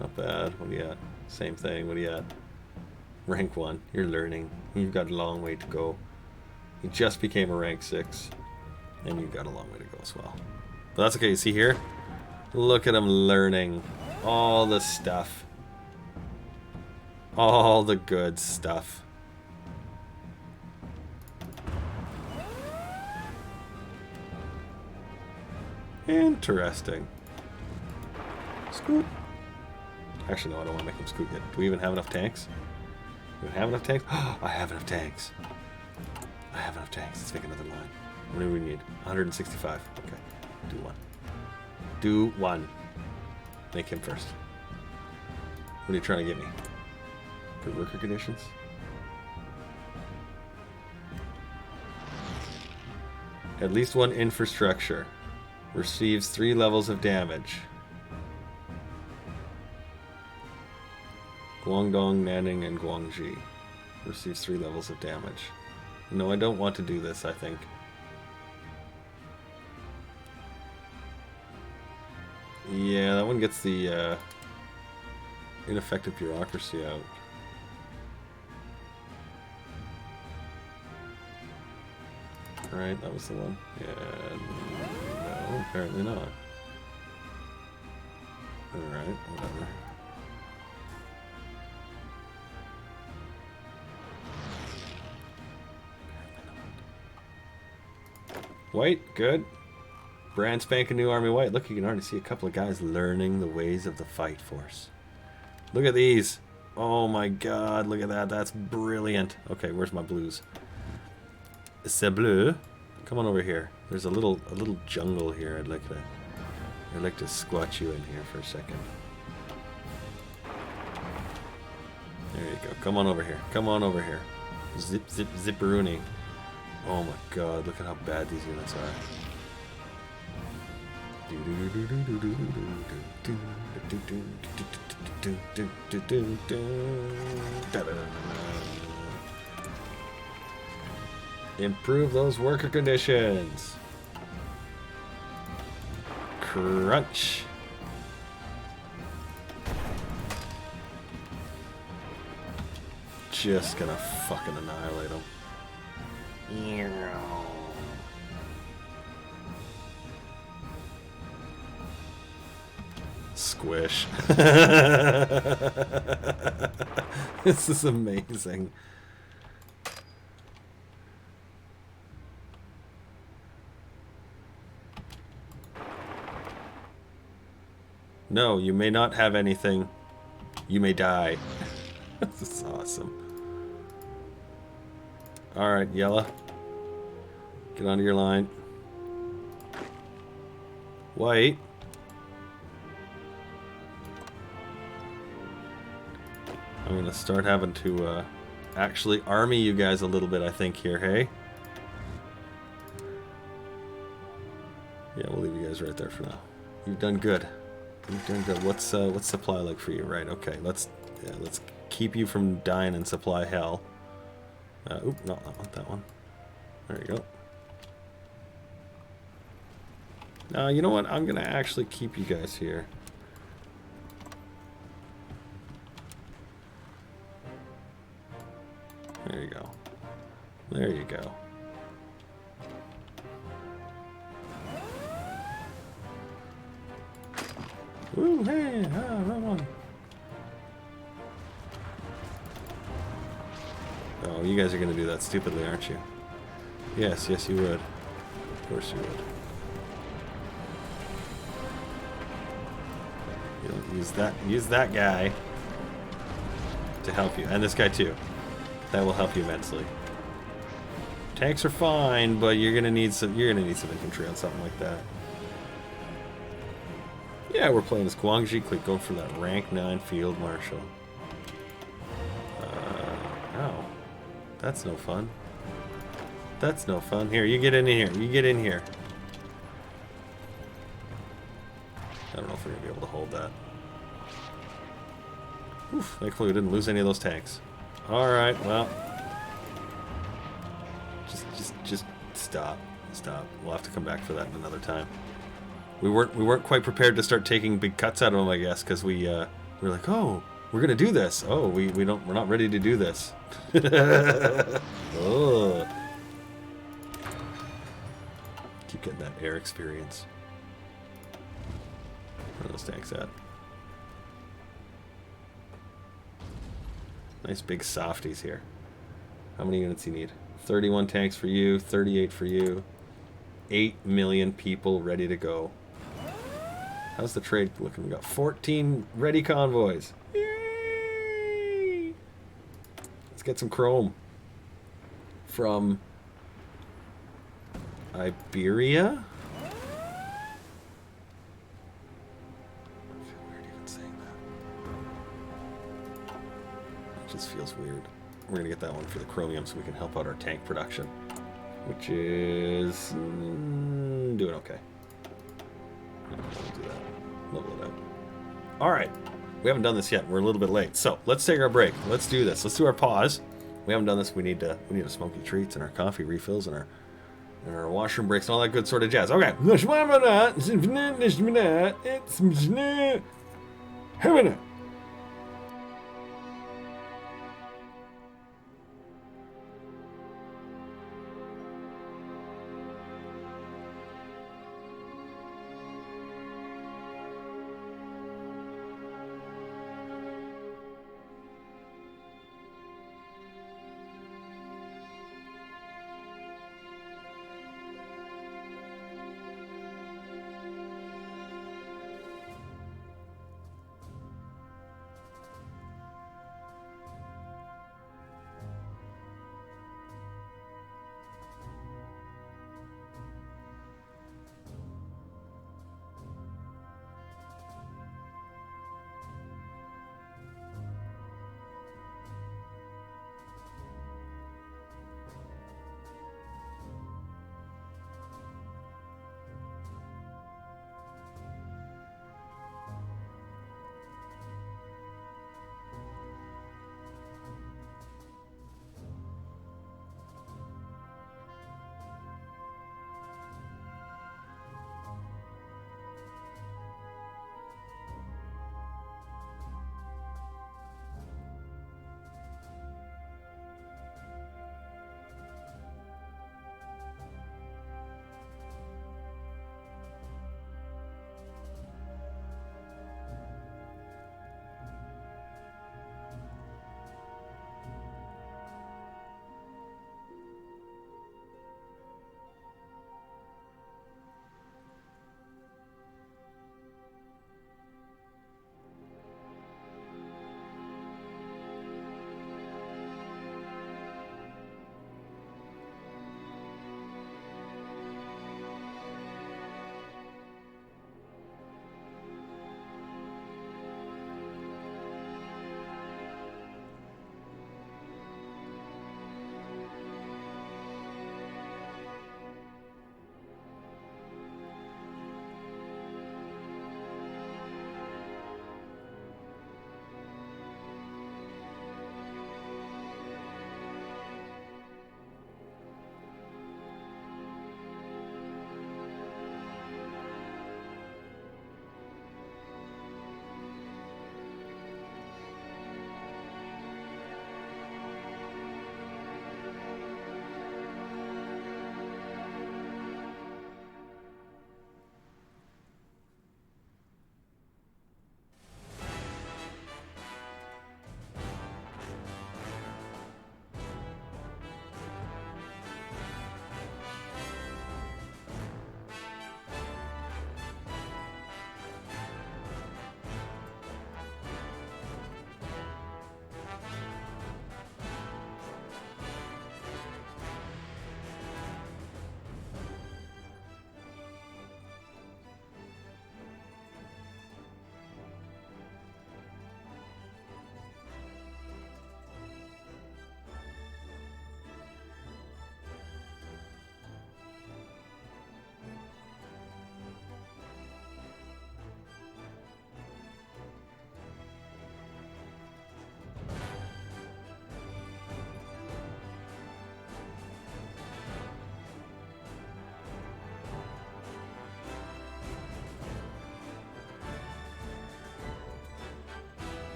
Speaker 1: Not bad. What are you at? Same thing. What are you at? Rank 1. You're learning. You've got a long way to go. You just became a rank 6. And you've got a long way to go as well. But that's okay. You see here? Look at him learning all the stuff. All the good stuff. Interesting. Scoot. Actually, no, I don't want to make him scoot yet. Do we even have enough tanks? Do we have enough tanks? I have enough tanks. I have enough tanks. Let's make another line. What do we need? 165. Okay. Do one. Do one. Make him first. What are you trying to get me? Good worker conditions? At least one infrastructure. Receives 3 levels of damage. Guangdong, Nanning, and Guangxi. Receives 3 levels of damage. No, I don't want to do this, I think. Yeah, that one gets the ineffective bureaucracy out. Right, that was the one. Yeah, no, apparently not. Alright, whatever. White, good. Brand spanking new army white. Look, you can already see a couple of guys learning the ways of the fight force. Look at these. Oh my god, look at that. That's brilliant. Okay, where's my blues? C'est bleu. Come on over here. There's a little jungle here. I'd like to squat you in here for a second. There you go. Come on over here. Come on over here. Zip, zip, zipperoonie. Oh my god, look at how bad these units are. Improve those worker conditions. Crunch. Just gonna fucking annihilate them. Squish. This is amazing. No, you may not have anything. You may die. This is awesome. Alright, Yella. Get onto your line. White. I'm gonna start having to actually army you guys a little bit, I think, here, hey? Yeah, we'll leave you guys right there for now. You've done good. You've done good. What's supply like for you? Right, okay. Let's keep you from dying in supply hell. Oop, no, I want that one. There you go. You know what? I'm gonna actually keep you guys here. There you go. There you go. Woo, hey, that one. Oh, you guys are gonna do that stupidly, aren't you? Yes, yes you would. Of course you would. You don't use that guy to help you. And this guy too. That will help you immensely. Tanks are fine, but you're gonna need some infantry on something like that. Yeah, we're playing as Guangxi Clique, going for that rank 9 field marshal. Ow. That's no fun. That's no fun. Here, you get in here. You get in here. I don't know if we're gonna be able to hold that. Oof, thankfully we didn't lose any of those tanks. Alright, well. Just stop. Stop. We'll have to come back for that another time. We weren't quite prepared to start taking big cuts out of them, I guess, because we were like, oh, we're gonna do this. Oh, we're not ready to do this. Oh. Keep getting that air experience. those tanks at? Nice big softies here. How many units do you need? 31 tanks for you, 38 for you. 8 million people ready to go. How's the trade looking? We got 14 ready convoys. Yay! Let's get some chrome. From Iberia? I feel weird even saying that. It just feels weird. We're gonna get that one for the chromium so we can help out our tank production, which is doing okay. We'll do that. Level it out. All right, we haven't done this yet. We're a little bit late, so let's take our break. Let's do this. Let's do our pause. We haven't done this. We need a smoky treats and our coffee refills and our washroom breaks and all that good sort of jazz. Okay.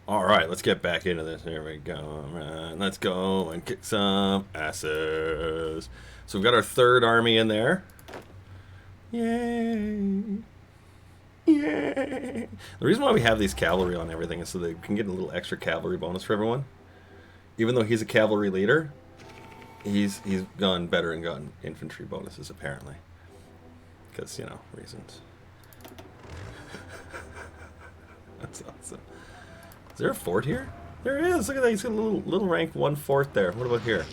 Speaker 1: All right, let's get back into this. Here we go. All right, let's go and kick some asses. So we've got our third army in there. Yay! Yay! The reason why we have these cavalry on everything is so they can get a little extra cavalry bonus for everyone. Even though he's a cavalry leader, he's gone better and gotten infantry bonuses apparently, because you know reasons. That's awesome. Is there a fort here? There is. Look at that. He's got a little rank 1 fort there. What about here?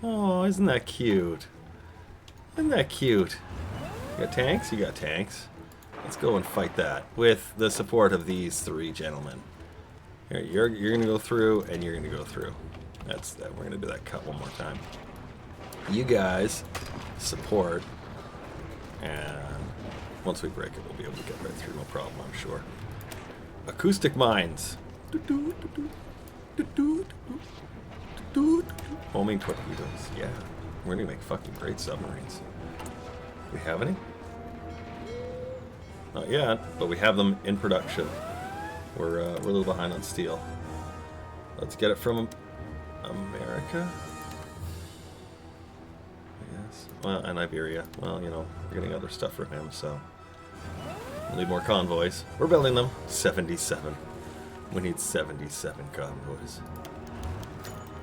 Speaker 1: Oh, isn't that cute? Isn't that cute? You got tanks? You got tanks. Let's go and fight that with the support of these 3 gentlemen. Here, you're gonna go through, and you're gonna go through. That's that. We're gonna do that cut one more time. You guys support, and once we break it, we'll be able to get right through, no problem, I'm sure. Acoustic mines. Homing torpedoes. Yeah, we're gonna make fucking great submarines. We have any? Not yet, but we have them in production. We're a little behind on steel. Let's get it from America. I guess. Well, and Iberia. Well, you know, we're getting other stuff from him, so we'll need more convoys. We're building them. 77. We need 77 convoys.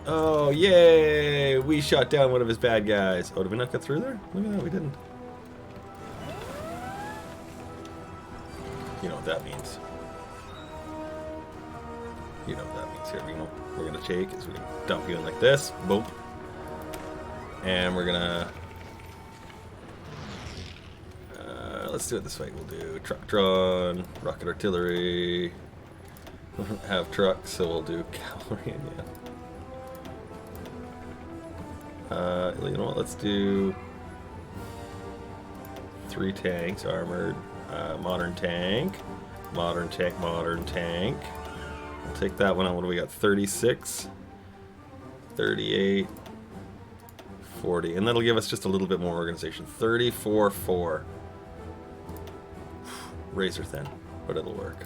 Speaker 1: Oh, yay! We shot down one of his bad guys. Oh, did we not get through there? Look at that, we didn't. You know what that means. You know what that means here. You know what we're going to take is we're going to dump you in like this. Boom. And we're going to... let's do it this way. We'll do truck drawn, rocket artillery. We don't have trucks, so we'll do cavalry again. You know what? Let's do 3 tanks, armored, modern tank, modern tank, modern tank. We'll take that one out. What do we got? 36, 38, 40, and that'll give us just a little bit more organization. 34-4. Razor thin, but it'll work.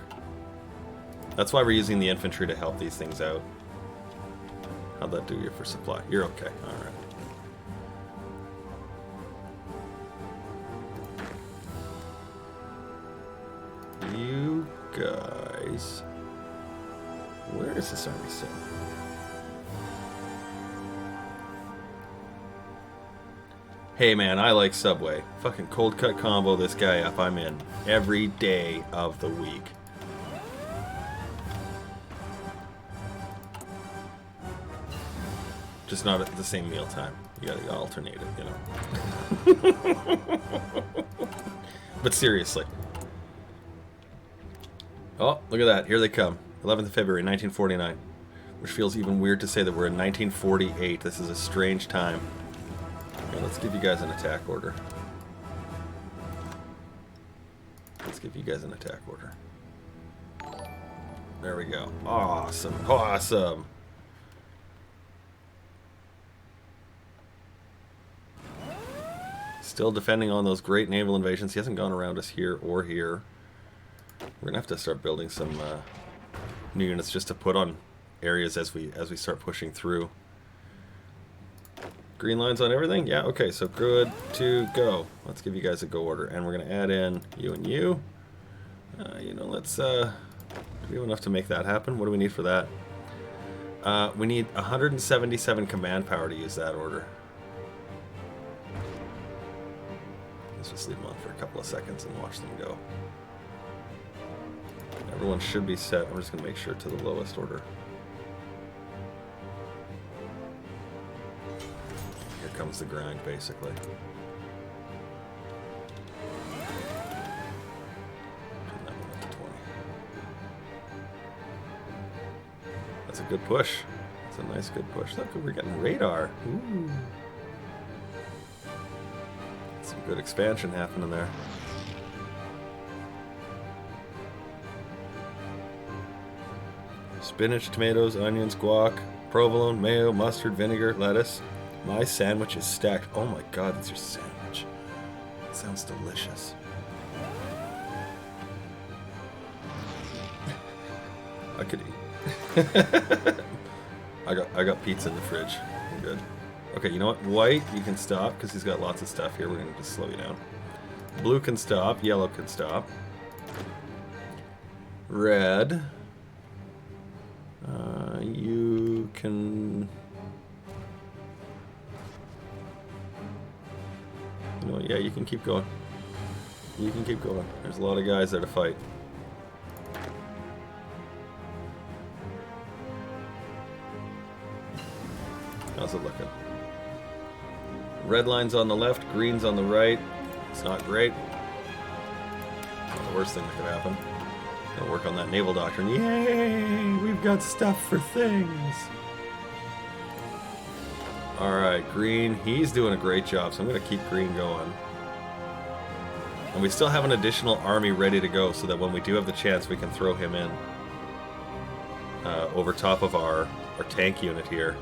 Speaker 1: That's why we're using the infantry to help these things out. How'd that do you for supply? You're okay. All right. You guys... Where is this army sitting? Hey man, I like Subway. Fucking cold cut combo this guy up. I'm in. Every day of the week. Just not at the same meal time. You gotta alternate it, you know. But seriously. Oh, look at that. Here they come. 11th of February, 1949. Which feels even weird to say that we're in 1948. This is a strange time. Okay, let's give you guys an attack order. Let's give you guys an attack order. There we go. Awesome. Awesome. Still defending on those great naval invasions. He hasn't gone around us here or here. We're gonna have to start building some new units just to put on areas as we start pushing through. Green lines on everything? Yeah, okay, so good to go. Let's give you guys a go order. And we're gonna add in you and you. You know, let's do we have enough to make that happen? What do we need for that? We need 177 command power to use that order. Let's just leave them on for a couple of seconds and watch them go. Everyone should be set. I'm just going to make sure to the lowest order. Here comes the grind, basically. Turn that one up to 20. That's a good push. That's a nice, good push. Look, we're getting radar. Ooh. Some good expansion happening there. Spinach, tomatoes, onions, guac, provolone, mayo, mustard, vinegar, lettuce. My sandwich is stacked. Oh my god, that's your sandwich. It sounds delicious. I could eat. I got pizza in the fridge. I'm good. Okay, you know what? White, you can stop because he's got lots of stuff here. We're gonna just slow you down. Blue can stop. Yellow can stop. Red. You can. You know, yeah, you can keep going. You can keep going. There's a lot of guys there to fight. How's it looking? Red line's on the left, green's on the right. It's not great. Not the worst thing that could happen. Gonna work on that naval doctrine. Yay! We've got stuff for things. Alright, green. He's doing a great job, so I'm gonna keep green going. And we still have an additional army ready to go so that when we do have the chance we can throw him in over top of our tank unit here.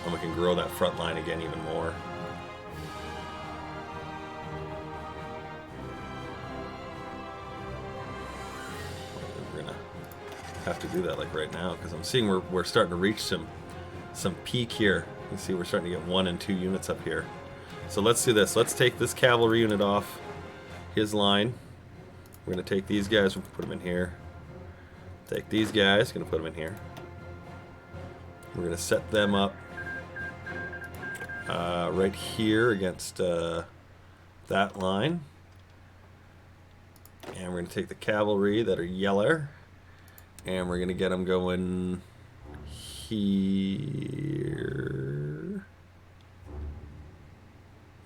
Speaker 1: And we can grow that front line again even more. We're gonna have to do that like right now because I'm seeing we're starting to reach some peak here. You see we're starting to get 1 and 2 units up here. So let's do this. Let's take this cavalry unit off his line. We're gonna take these guys, we'll put them in here. Take these guys, gonna put them in here. We're gonna set them up right here against that line. And we're going to take the cavalry that are yellow. And we're going to get them going here.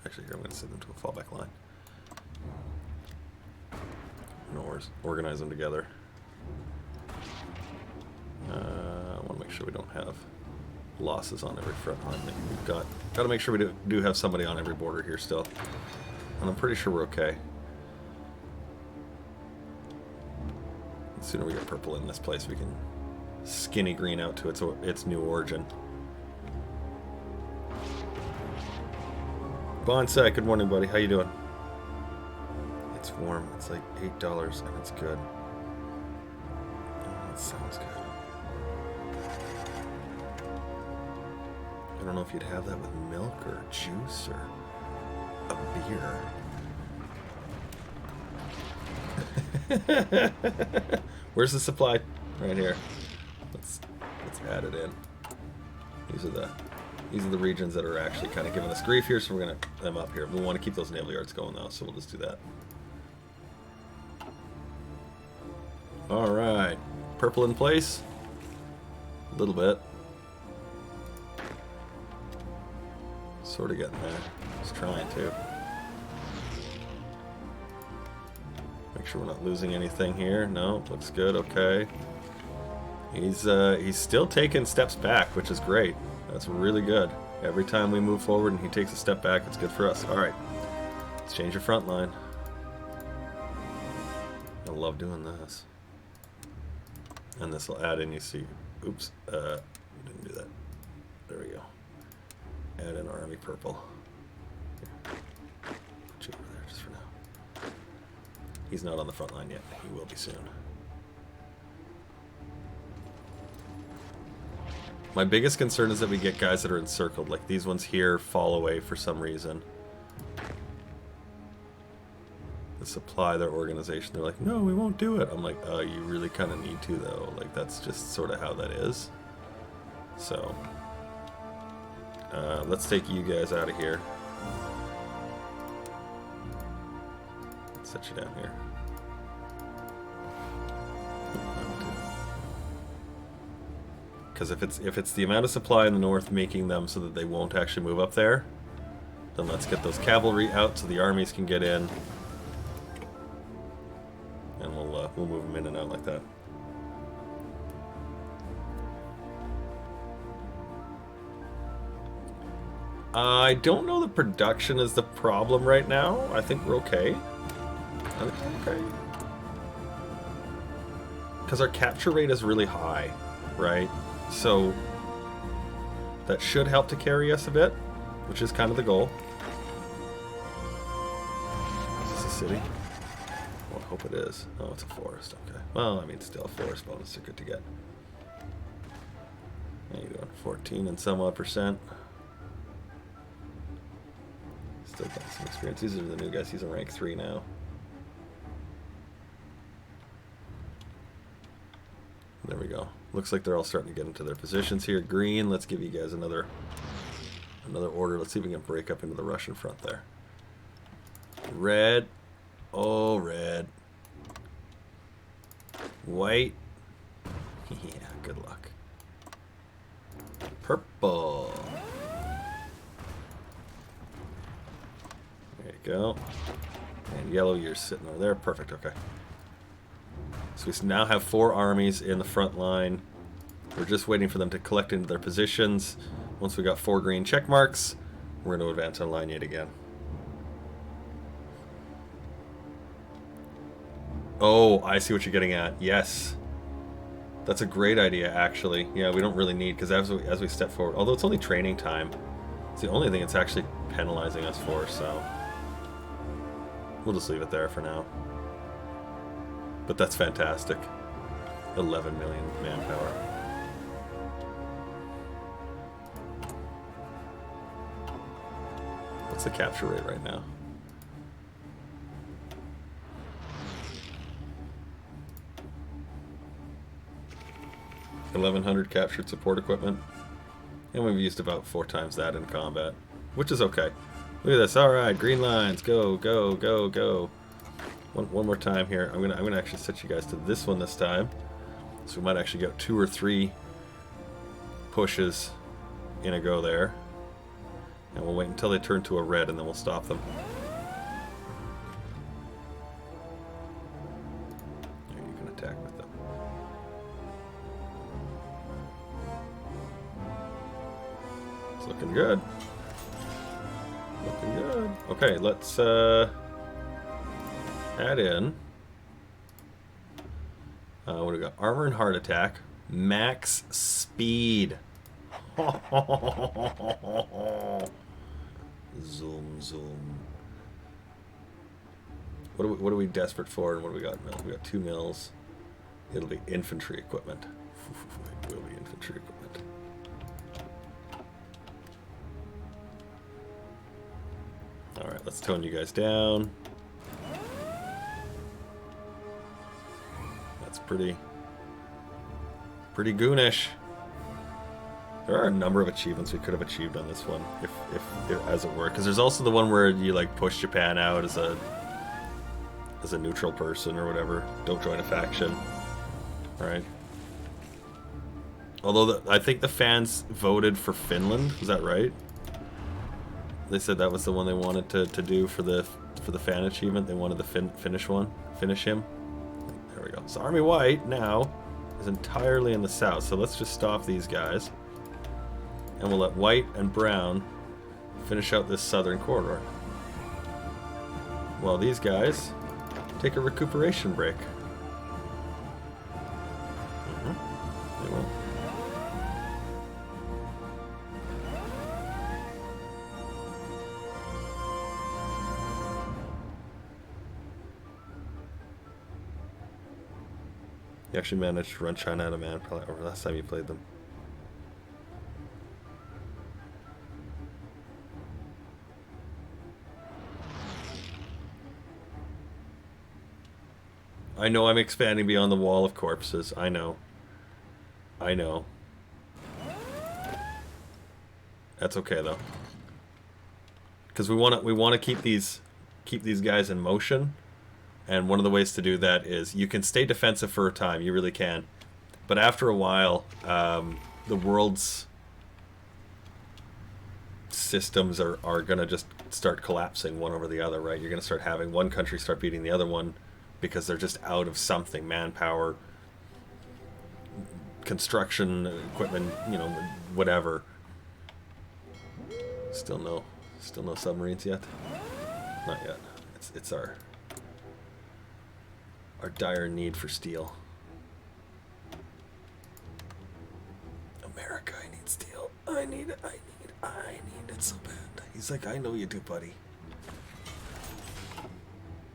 Speaker 1: Actually, here I'm going to send them to a fallback line. Organize them together. I want to make sure we don't have losses on every front line. We've got to make sure we do have somebody on every border here still. And I'm pretty sure we're okay. The sooner we get purple in this place, we can skinny green out to its new origin. Bonsai, good morning, buddy. How you doing? It's warm. It's like $8 and it's good. Oh, it sounds good. I don't know if you'd have that with milk or juice or a beer. Where's the supply? Right here. Let's add it in. These are the regions that are actually kind of giving us grief here, so we're gonna put them up here. We want to keep those naval yards going though, so we'll just do that. All right, purple in place. A little bit. Sort of getting there. Just trying to. Make sure we're not losing anything here. No, looks good. Okay. He's still taking steps back, which is great. That's really good. Every time we move forward and he takes a step back, it's good for us. All right. Let's change your front line. I love doing this. And this will add in, you see. Oops. Didn't do that. There we go. Add in Army Purple. Here. Put you over there just for now. He's not on the front line yet. He will be soon. My biggest concern is that we get guys that are encircled. Like these ones here fall away for some reason. The supply their organization. They're like, no, we won't do it. I'm like, you really kind of need to though. Like that's just sort of how that is. So... let's take you guys out of here. Let's set you down here. Because if it's the amount of supply in the north making them so that they won't actually move up there, then let's get those cavalry out so the armies can get in, and we'll move them in and out like that. I don't know that production is the problem right now. I think we're okay. I think we're okay. Because our capture rate is really high, right? So that should help to carry us a bit, which is kind of the goal. Is this a city? Well, I hope it is. Oh, it's a forest. Okay. Well, I mean, still, forest bonus are good to get. How you doing? 14 and some odd percent. Still got some experience. These are the new guys. He's in rank 3 now. There we go. Looks like they're all starting to get into their positions here. Green, let's give you guys another order. Let's see if we can break up into the Russian front there. Red. Oh, red. White. Yeah, good luck. Purple. There you go. And yellow, you're sitting over there. Perfect, okay. So we now have 4 armies in the front line. We're just waiting for them to collect into their positions. Once we got 4 green check marks, we're going to advance on line yet again. Oh, I see what you're getting at. Yes. That's a great idea, actually. Yeah, we don't really need, because as we step forward, although it's only training time, it's the only thing it's actually penalizing us for, so we'll just leave it there for now. But that's fantastic. 11 million manpower. What's the capture rate right now? $1,100 captured support equipment. And we've used about 4 times that in combat, which is okay. Look at this. All right, green lines. Go, go, go, go. One more time here. I'm gonna actually set you guys to this one this time. So we might actually get 2 or 3 pushes in a go there. And we'll wait until they turn to a red and then we'll stop them. There, you can attack with them. It's looking good. Looking good. Okay, let's add in. What do we got? Armor and heart attack. Max speed. Zoom, zoom. What are we desperate for? And what do we got? Mills. We got 2 mills. It'll be infantry equipment. It will be infantry equipment. All right, let's tone you guys down. That's pretty goonish. There are a number of achievements we could have achieved on this one, if as it were. Because there's also the one where you like push Japan out as a neutral person or whatever. Don't join a faction, right? Although I think the fans voted for Finland. Was that right? They said that was the one they wanted to do for the fan achievement. They wanted the finish one, finish him. There we go. So Army White now is entirely in the south. So let's just stop these guys. And we'll let White and Brown finish out this southern corridor. While these guys take a recuperation break. They will. You actually managed to run China out of manpower over last time you played them. I know I'm expanding beyond the wall of corpses. I know. I know. That's okay though, because we want to keep these guys in motion, and one of the ways to do that is you can stay defensive for a time. You really can, but after a while, the world's systems are gonna just start collapsing one over the other. Right? You're gonna start having one country start beating the other one, because they're just out of something, manpower, construction equipment, you know, whatever. Still no submarines yet. Not yet. It's our dire need for steel. America, I need steel. I need it so bad. He's like, I know you do, buddy.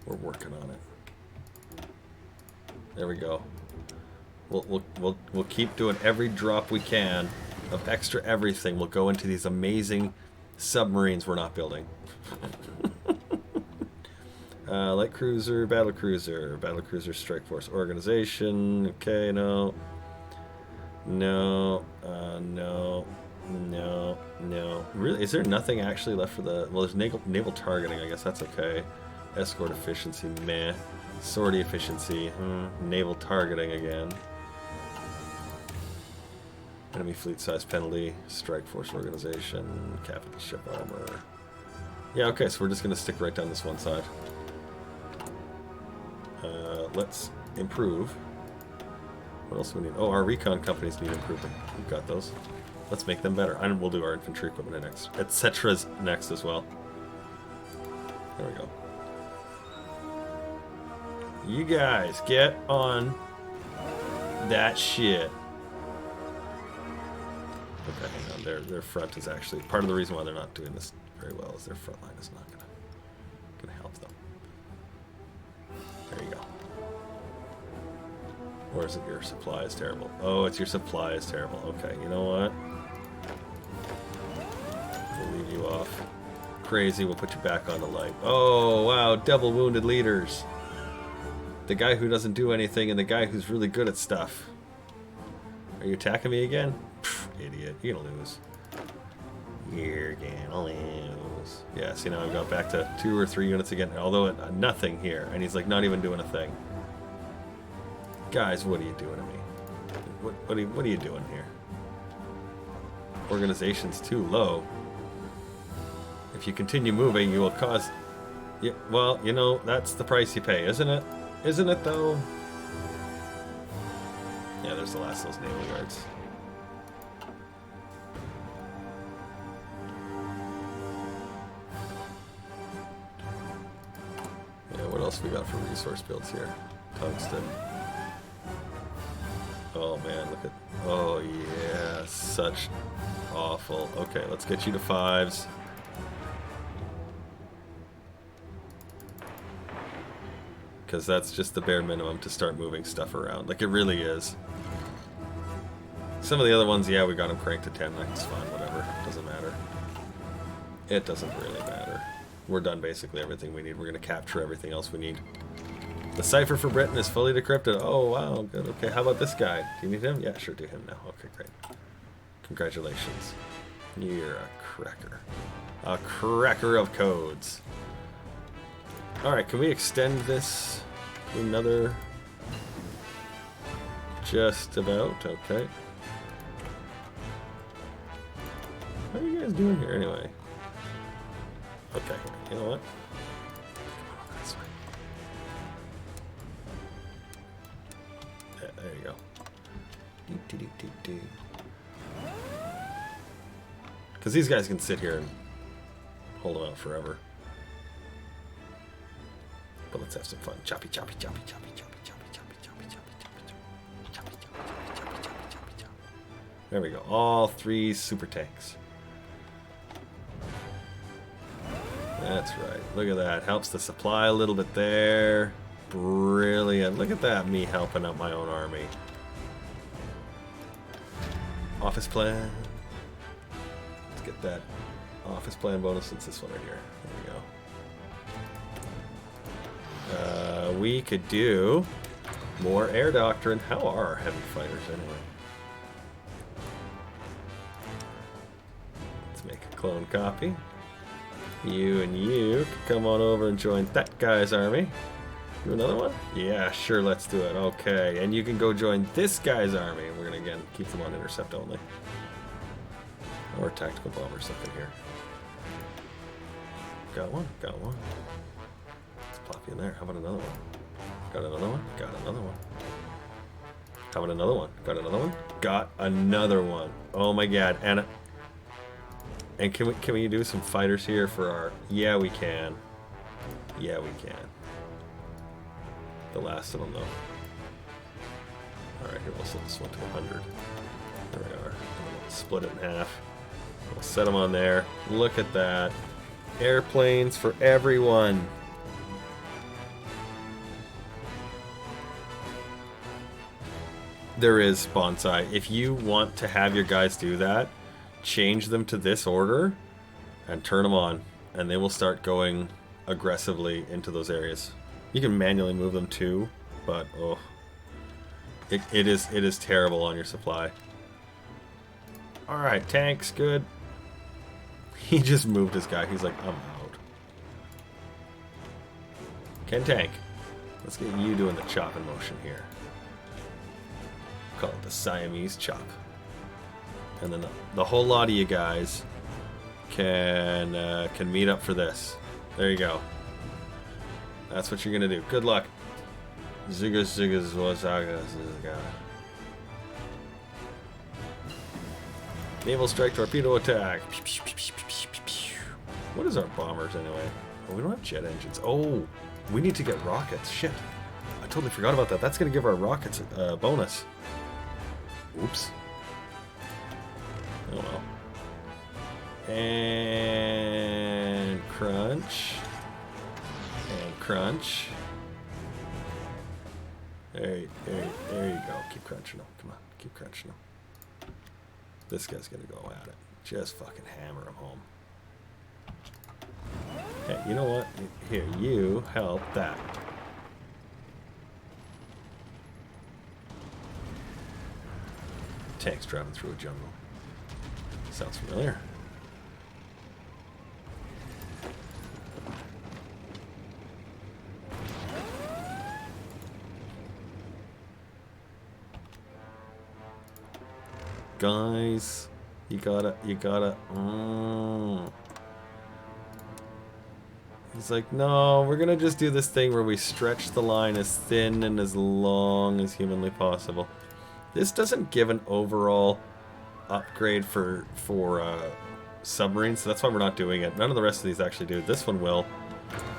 Speaker 1: We're working on it. There we go. We'll keep doing every drop we can of extra everything will go into these amazing submarines we're not building. Light cruiser, battle cruiser, strike force organization. Okay, no. No, no, no. Really, is there nothing actually left for the... Well, there's naval targeting, I guess that's okay. Escort efficiency, meh. Sortie efficiency, naval targeting again. Enemy fleet size penalty, strike force organization, capital ship armor. Yeah, okay, so we're just going to stick right down this one side. Let's improve. What else do we need? Oh, our recon companies need improving. We've got those. Let's make them better. And we'll do our infantry equipment next. Etc's next as well. There we go. You guys, get on that shit. Okay, hang on. Their front is actually... Part of the reason why they're not doing this very well is their front line is not gonna help them. There you go. Or is it your supply is terrible? Oh, it's your supply is terrible. Okay, you know what? We'll leave you off. Crazy, we'll put you back on the light. Oh, wow, double wounded leaders. The guy who doesn't do anything and the guy who's really good at stuff. Are you attacking me again? Pfft, idiot, you're gonna lose. You're gonna lose. Yeah, see now I've got back to 2 or 3 units again, although nothing here, and he's like not even doing a thing. Guys, what are you doing to me? What are you doing here? Organization's too low. If you continue moving, you will cause... Yeah, well, you know, that's the price you pay, isn't it? Isn't it, though? Yeah, there's the last of those naval yards. Yeah, what else we got for resource builds here? Tungsten. Oh man, look at... Oh yeah, such awful. Okay, let's get you to 5s. Because that's just the bare minimum to start moving stuff around. Like, it really is. Some of the other ones, yeah, we got them cranked to 10. That's fine, whatever. Doesn't matter. It doesn't really matter. We're done basically everything we need. We're going to capture everything else we need. The cipher for Britain is fully decrypted. Oh, wow, good. Okay, how about this guy? Do you need him? Yeah, sure, do him now. Okay, great. Congratulations. You're a cracker. A cracker of codes. Alright, can we extend this to another... Just about, okay. How are you guys doing here anyway? Okay, you know what? There you go. Because these guys can sit here and hold them out forever. But let's have some fun. Choppy, choppy, choppy, choppy, choppy, choppy, choppy, choppy, choppy, choppy, choppy, choppy, choppy, choppy, choppy, choppy. There we go. All 3 super tanks. That's right. Look at that. Helps the supply a little bit there. Brilliant. Look at that, me helping out my own army. Office plan. Let's get that office plan bonus. It's this one right here. There we go. We could do more air doctrine. How are our heavy fighters anyway? Let's make a clone copy. You and you can come on over and join that guy's army. Do another one? Yeah, sure, let's do it. Okay, and you can go join this guy's army. We're gonna again keep them on intercept only. Or tactical bomber something here. Got one, got one. Let's plop you in there. How about another one? Got another one? Got another one. How about another one? Got another one? Got another one. Oh my god. And can we do some fighters here for our... Yeah, we can. Yeah, we can. The last of them, though. Alright, here, we'll set this one to 100. There we are. We'll split it in half. We'll set them on there. Look at that. Airplanes for everyone. There is bonsai. If you want to have your guys do that, change them to this order and turn them on, and they will start going aggressively into those areas. You can manually move them too, but oh, it is terrible on your supply. All right, tanks, good. He just moved his guy. He's like, I'm out. Ken Tank, let's get you doing the chopping motion here. Call it the Siamese chop. And then the whole lot of you guys can meet up for this. There you go. That's what you're gonna do. Good luck. Ziga ziga zaga ziga. Naval strike torpedo attack. What is our bombers anyway? Oh, we don't have jet engines. Oh, we need to get rockets. Shit. I totally forgot about that. That's gonna give our rockets a bonus. Oops. Oh well. And crunch. And crunch. There you go. Keep crunching them. Come on. Keep crunching them. This guy's gonna go at it. Just fucking hammer him home. Hey, you know what? Here, you help that. Tanks driving through a jungle. Sounds familiar. Guys, you gotta. He's like, no, we're gonna just do this thing where we stretch the line as thin and as long as humanly possible. This doesn't give an overall upgrade for submarines, so that's why we're not doing it. None of the rest of these actually do. This one will,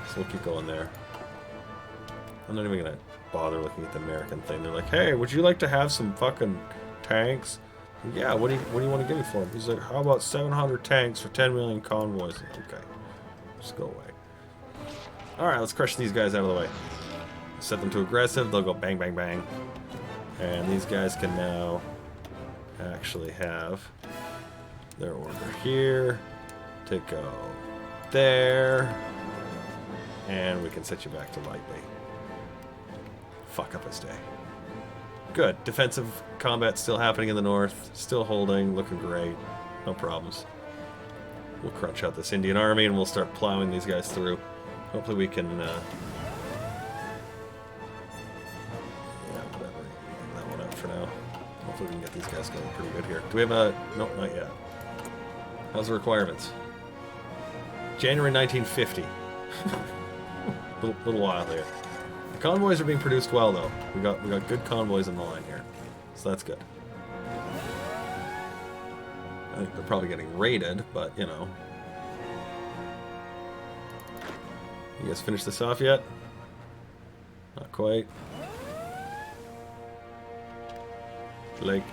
Speaker 1: so we'll keep going there. I'm not even gonna bother looking at the American thing. They're like, hey, would you like to have some fucking tanks? Yeah, what do you want to give me for them? He's like, how about 700 tanks for 10 million convoys? Okay, just go away. Alright, let's crush these guys out of the way. Set them to aggressive, they'll go bang, bang, bang. And these guys can now actually have their order here to go there. And we can set you back to lightly. Fuck up his day. Good. Defensive combat still happening in the north. Still holding. Looking great. No problems. We'll crunch out this Indian army and we'll start plowing these guys through. Hopefully we can... yeah, whatever. Leave that one out for now. Hopefully we can get these guys going pretty good here. Do we have a... Nope, not yet. How's the requirements? January 1950. little while there. Convoys are being produced well, though. We got good convoys in the line here, so that's good. I think they're probably getting raided, but you know. You guys finished this off yet? Not quite. Like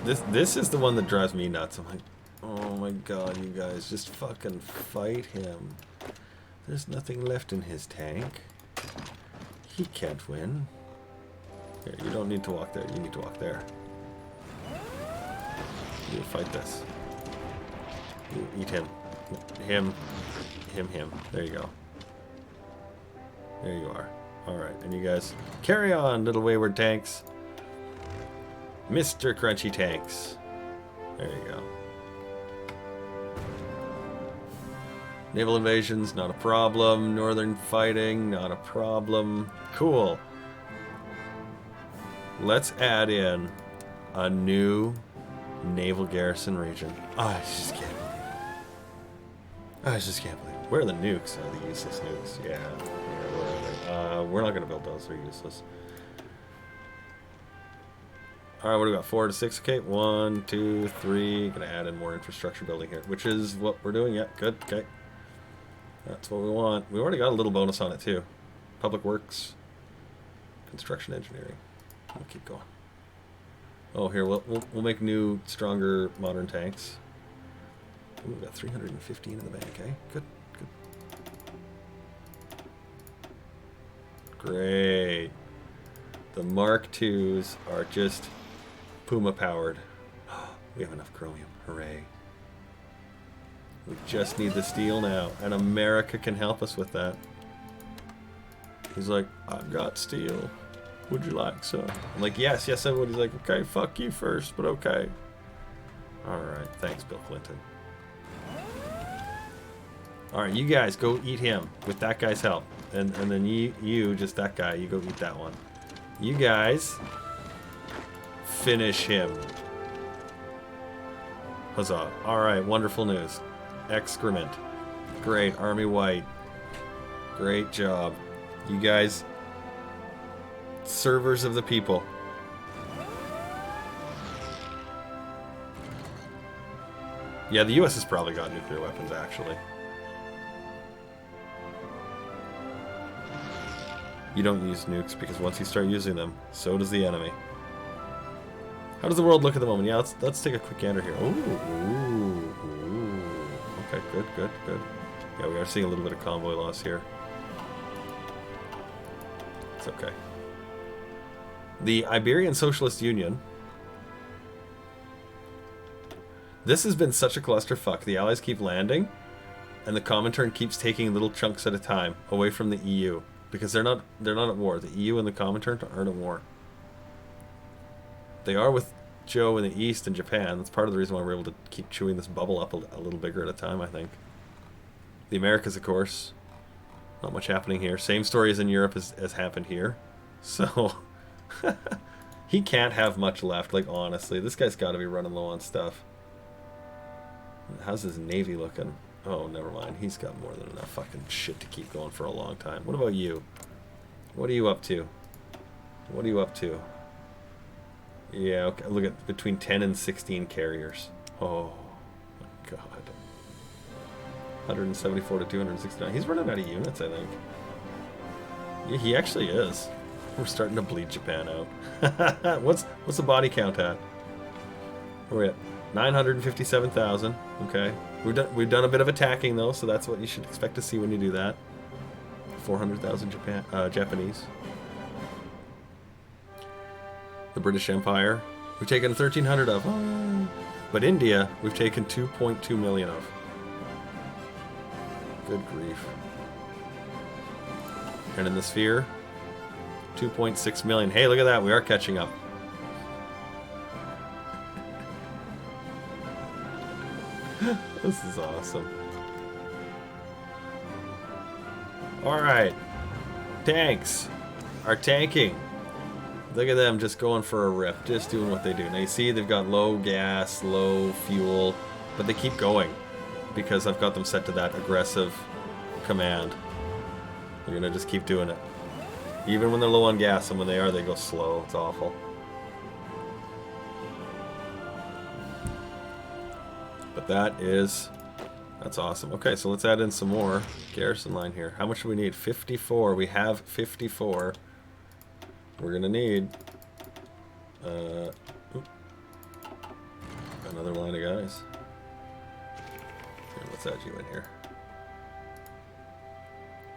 Speaker 1: this is the one that drives me nuts. I'm like, oh my god, you guys, just fucking fight him. There's nothing left in his tank. He can't win. Here, you don't need to walk there. You need to walk there. You fight this. You eat him. Him. There you go. There you are. Alright, and you guys carry on, little wayward tanks. Mr. Crunchy Tanks. There you go. Naval invasions, not a problem. Northern fighting, not a problem. Cool. Let's add in a new naval garrison region. Oh, I just can't believe it. I just can't believe it. Where are the nukes? Oh, the useless nukes. Yeah. Where are they? We're not going to build those. They're useless. Alright, what do we got? 4 to 6. Okay, 1, 2, 3. Gonna add in more infrastructure building here, which is what we're doing. Yeah, good. Okay. That's what we want. We already got a little bonus on it too. Public Works, Construction Engineering. We'll keep going. Oh, here we'll make new, stronger, modern tanks. Ooh, we've got 315 in the bank. Okay, good. Great. The Mark IIs are just Puma powered. We have enough chromium. Hooray. We just need the steel now, and America can help us with that. He's like, I've got steel. Would you like some? I'm like, yes, yes, I would. He's like, okay, fuck you first, but okay. Alright, thanks, Bill Clinton. Alright, you guys go eat him with that guy's help. And then you, just that guy, you go eat that one. You guys finish him. Huzzah. Alright, wonderful news. Excrement. Great, Army White. Great job. You guys, servers of the people. Yeah, the US has probably got nuclear weapons, actually. You don't use nukes, because once you start using them, so does the enemy. How does the world look at the moment? Yeah, let's take a quick gander here. Ooh. Okay, good. Yeah, we are seeing a little bit of convoy loss here. It's okay. The Iberian Socialist Union. This has been such a clusterfuck. The Allies keep landing, and the Comintern keeps taking little chunks at a time away from the EU. Because they're not at war. The EU and the Comintern aren't at war. They are with Joe in the East and Japan. That's part of the reason why we're able to keep chewing this bubble up a little bigger at a time, I think. The Americas, of course. Not much happening here. Same story as in Europe as happened here. So, he can't have much left, like, honestly. This guy's got to be running low on stuff. How's his navy looking? Oh, never mind. He's got more than enough fucking shit to keep going for a long time. What about you? What are you up to? What are you up to? Yeah, okay. Look at between 10 and 16 carriers. Oh, my God. 174 to 269. He's running out of units, I think. Yeah, he actually is. We're starting to bleed Japan out. What's the body count at? Where are we at? 957,000. Okay. We've done a bit of attacking though, so that's what you should expect to see when you do that. 400,000 Japanese. The British Empire, we've taken 1,300 of. But India, we've taken 2.2 million of. Good grief. And in the sphere, 2.6 million. Hey, look at that. We are catching up. This is awesome. Alright. Tanks are tanking. Look at them just going for a rip. Just doing what they do. Now you see they've got low gas, low fuel, but they keep going because I've got them set to that aggressive command. They're going to just keep doing it. Even when they're low on gas, and when they are, they go slow. It's awful. But that's awesome. Okay, so let's add in some more garrison line here. How much do we need? 54. We have 54. We're gonna need another line of guys. Here, let's add you in here.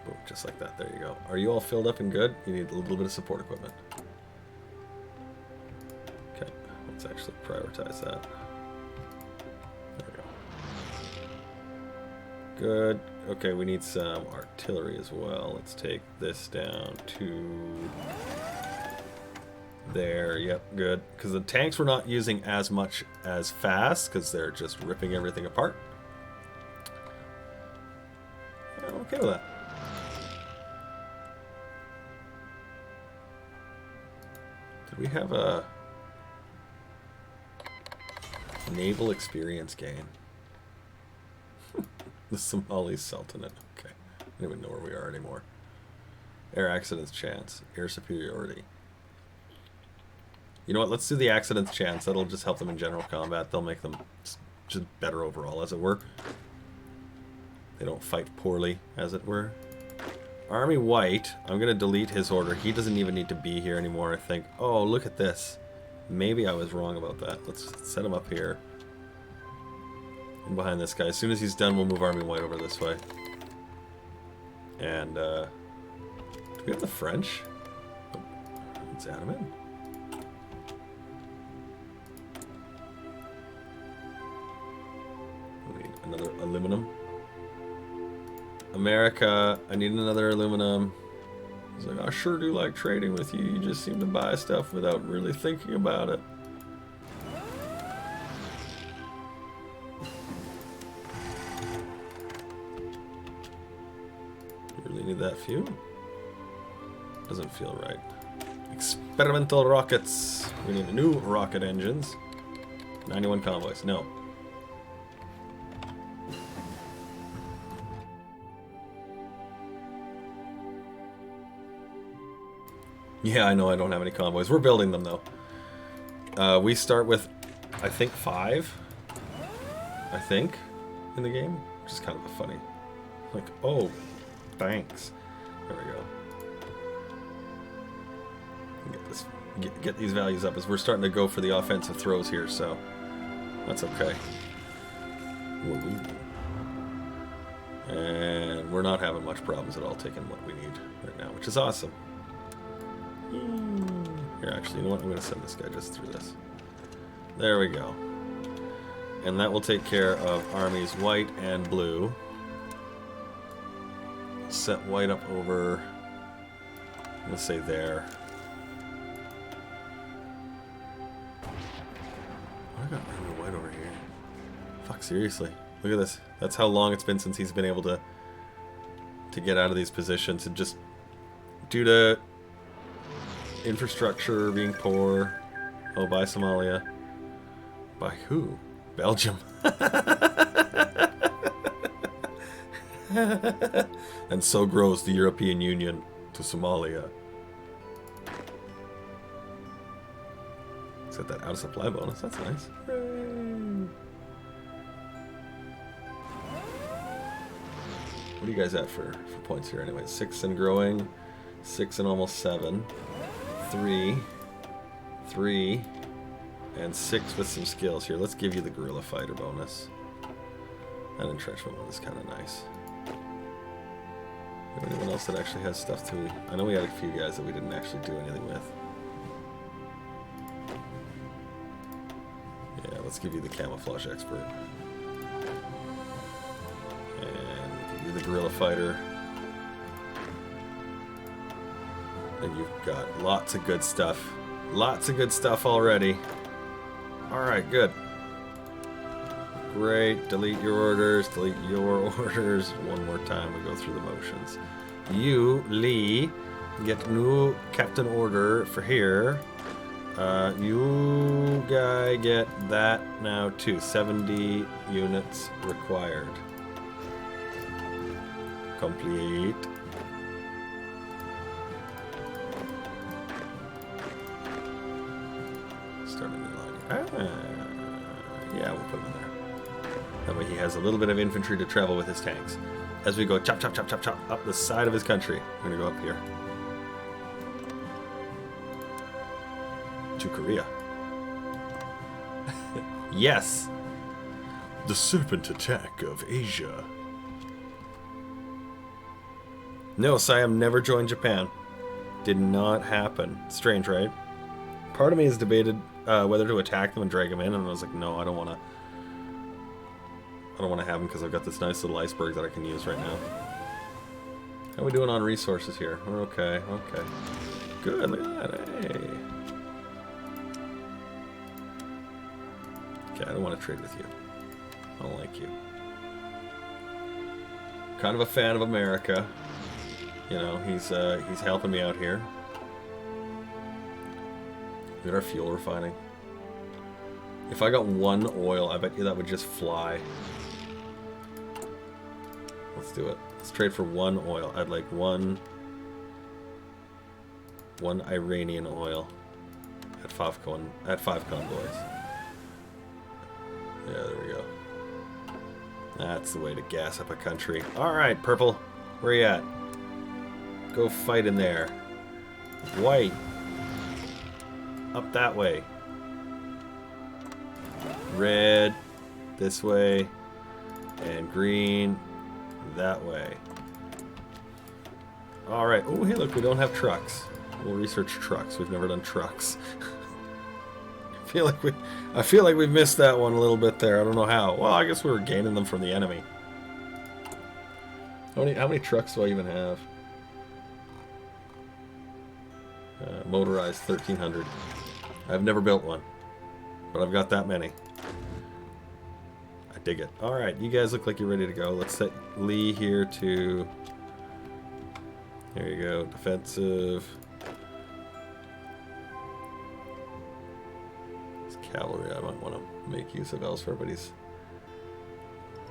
Speaker 1: Boom, just like that. There you go. Are you all filled up and good? You need a little bit of support equipment. Okay, let's actually prioritize that. Good. Okay, we need some artillery as well. Let's take this down to there. Yep, good. Because the tanks we're not using as much as fast because they're just ripping everything apart. I'm okay with that. Did we have a naval experience gain? The Somali Sultanate. Okay. I don't even know where we are anymore. Air accidents chance. Air superiority. You know what? Let's do the accidents chance. That'll just help them in general combat. They'll make them just better overall, as it were. They don't fight poorly, as it were. Army White. I'm going to delete his order. He doesn't even need to be here anymore, I think. Oh, look at this. Maybe I was wrong about that. Let's set him up here. And behind this guy. As soon as he's done, we'll move Army White over this way. And, do we have the French? Let's add them in. We need another aluminum. America, I need another aluminum. He's like, I sure do like trading with you. You just seem to buy stuff without really thinking about it. You really need that fuel? Doesn't feel right. Experimental rockets. We need new rocket engines. 91 convoys. No. Yeah, I know I don't have any convoys. We're building them, though. We start with, I think, 5. I think, in the game. Which is kind of funny. Like, oh, thanks. There we go. Get this, get these values up as we're starting to go for the offensive throws here, so that's okay. And we're not having much problems at all taking what we need right now, which is awesome. Here, actually, you know what? I'm going to send this guy just through this. There we go. And that will take care of armies white and blue. Set white up over, let's say there. I got army white over here. Fuck, seriously. Look at this. That's how long it's been since he's been able to get out of these positions, and just due to infrastructure being poor. Oh, by Somalia. By who? Belgium. And so grows the European Union to Somalia. Let's get that out of supply bonus. That's nice. Hooray. What are you guys at for points here anyway? 6 and growing. 6 and almost 7. 3, 3, and 6 with some skills here. Let's give you the guerrilla fighter bonus. That entrenchment one is kind of nice. Anyone else that actually has stuff to... I know we had a few guys that we didn't actually do anything with. Yeah, let's give you the camouflage expert. And we can do the guerrilla fighter. And you've got lots of good stuff. Lots of good stuff already. Alright, good. Great. Delete your orders. Delete your orders. One more time we go through the motions. You, Lee, get new captain order for here. You guy get that now too. 70 units required. Complete. Yeah, we'll put him in there. That way he has a little bit of infantry to travel with his tanks. As we go chop, chop, chop, chop, chop up the side of his country. We're going to go up here. To Korea. Yes! The serpent attack of Asia. No, Siam never joined Japan. Did not happen. Strange, right? Part of me has debated whether to attack them and drag them in, and I was like, no, I don't want to have them because I've got this nice little iceberg that I can use right now. How are we doing on resources here? We're okay, okay. Good, look at that, hey. Okay, I don't want to trade with you. I don't like you. Kind of a fan of America. You know, he's helping me out here. Look at our fuel refining. If I got 1 oil, I bet you that would just fly. Let's do it. Let's trade for 1 oil. I'd like one Iranian oil at 5 convoys. Yeah, there we go. That's the way to gas up a country. Alright, purple. Where you at? Go fight in there. White. Up that way. Red. This way. And green. That way. Alright. Oh, hey, look, we don't have trucks. We'll research trucks. We've never done trucks. I feel like we missed that one a little bit there. I don't know how. Well, I guess we were gaining them from the enemy. How many trucks do I even have? Motorized 1,300. I've never built one, but I've got that many. I dig it. All right, you guys look like you're ready to go. Let's set Lee here to. There you go, defensive. Cavalry I might want to make use of elsewhere, but he's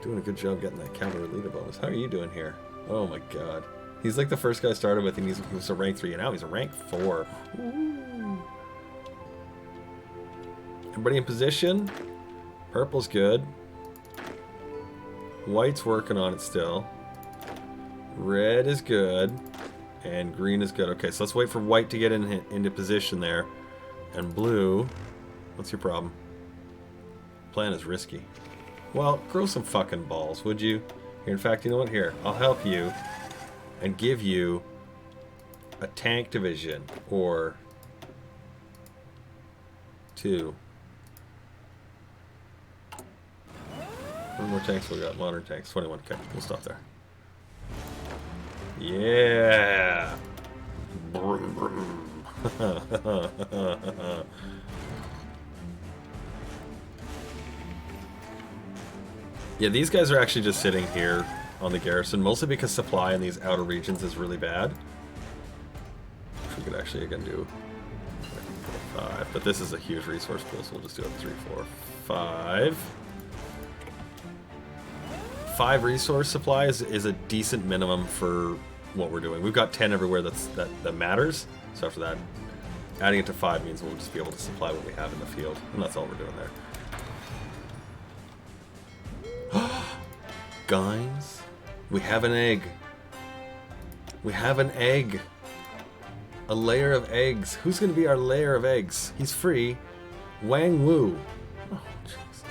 Speaker 1: doing a good job getting that cavalry leader bonus. How are you doing here? Oh my god. He's like the first guy I started with, and he was a rank 3, and now he's a rank 4. Ooh. Everybody in position? Purple's good. White's working on it still. Red is good. And green is good. Okay, so let's wait for white to get into position there. And blue... What's your problem? Plan is risky. Well, grow some fucking balls, would you? Here, in fact, you know what? Here, I'll help you and give you a tank division or 2. How many more tanks we got? Modern tanks, 21. Okay, we'll stop there. Yeah. Brum, brum. Yeah, these guys are actually just sitting here on the garrison, mostly because supply in these outer regions is really bad. Which we could actually, again, do 5, but this is a huge resource pool, so we'll just do it 3, 4, 5. 5 resource supply is a decent minimum for what we're doing. We've got 10 everywhere that matters, so after that, adding it to 5 means we'll just be able to supply what we have in the field, and that's all we're doing there. Guys, we have an egg. We have an egg. A layer of eggs. Who's going to be our layer of eggs? He's free. Wang Wu. Oh, Jesus.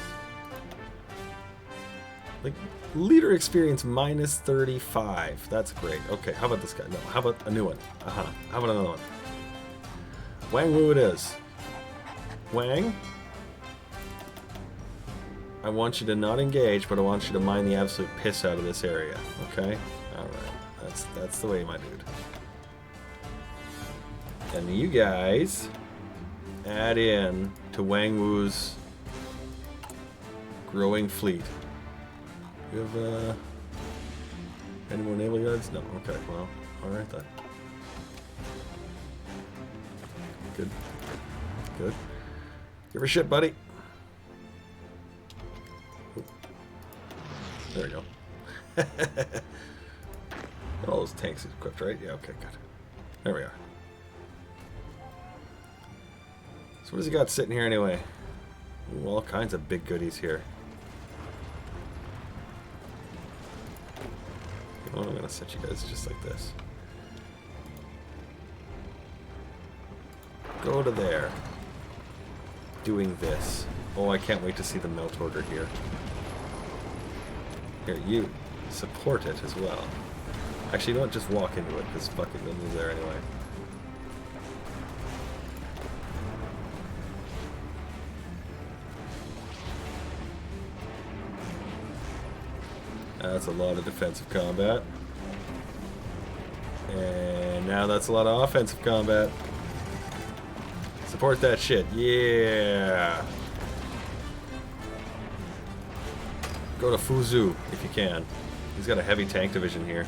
Speaker 1: Like, leader experience minus 35. That's great. Okay, how about this guy? No, how about a new one? How about another one? Wang Wu it is. Wang? I want you to not engage, but I want you to mine the absolute piss out of this area. Okay? Alright. That's the way, my dude. And you guys add in to Wang Wu's growing fleet. You have any more naval yards? No. Okay, well, alright then. Good. Good. Give her shit, buddy. There we go. All those tanks equipped, right? Yeah, okay, good. There we are. So what does he got sitting here anyway? Ooh, all kinds of big goodies here. You know what, I'm going to set you guys just like this. Go to there. Doing this. Oh, I can't wait to see the melt order here. Here, you support it as well. Actually, you don't just walk into it, because fucking Linda's there anyway. That's a lot of defensive combat. And now that's a lot of offensive combat. Support that shit, yeah! Go to Fuzhou, if you can. He's got a heavy tank division here.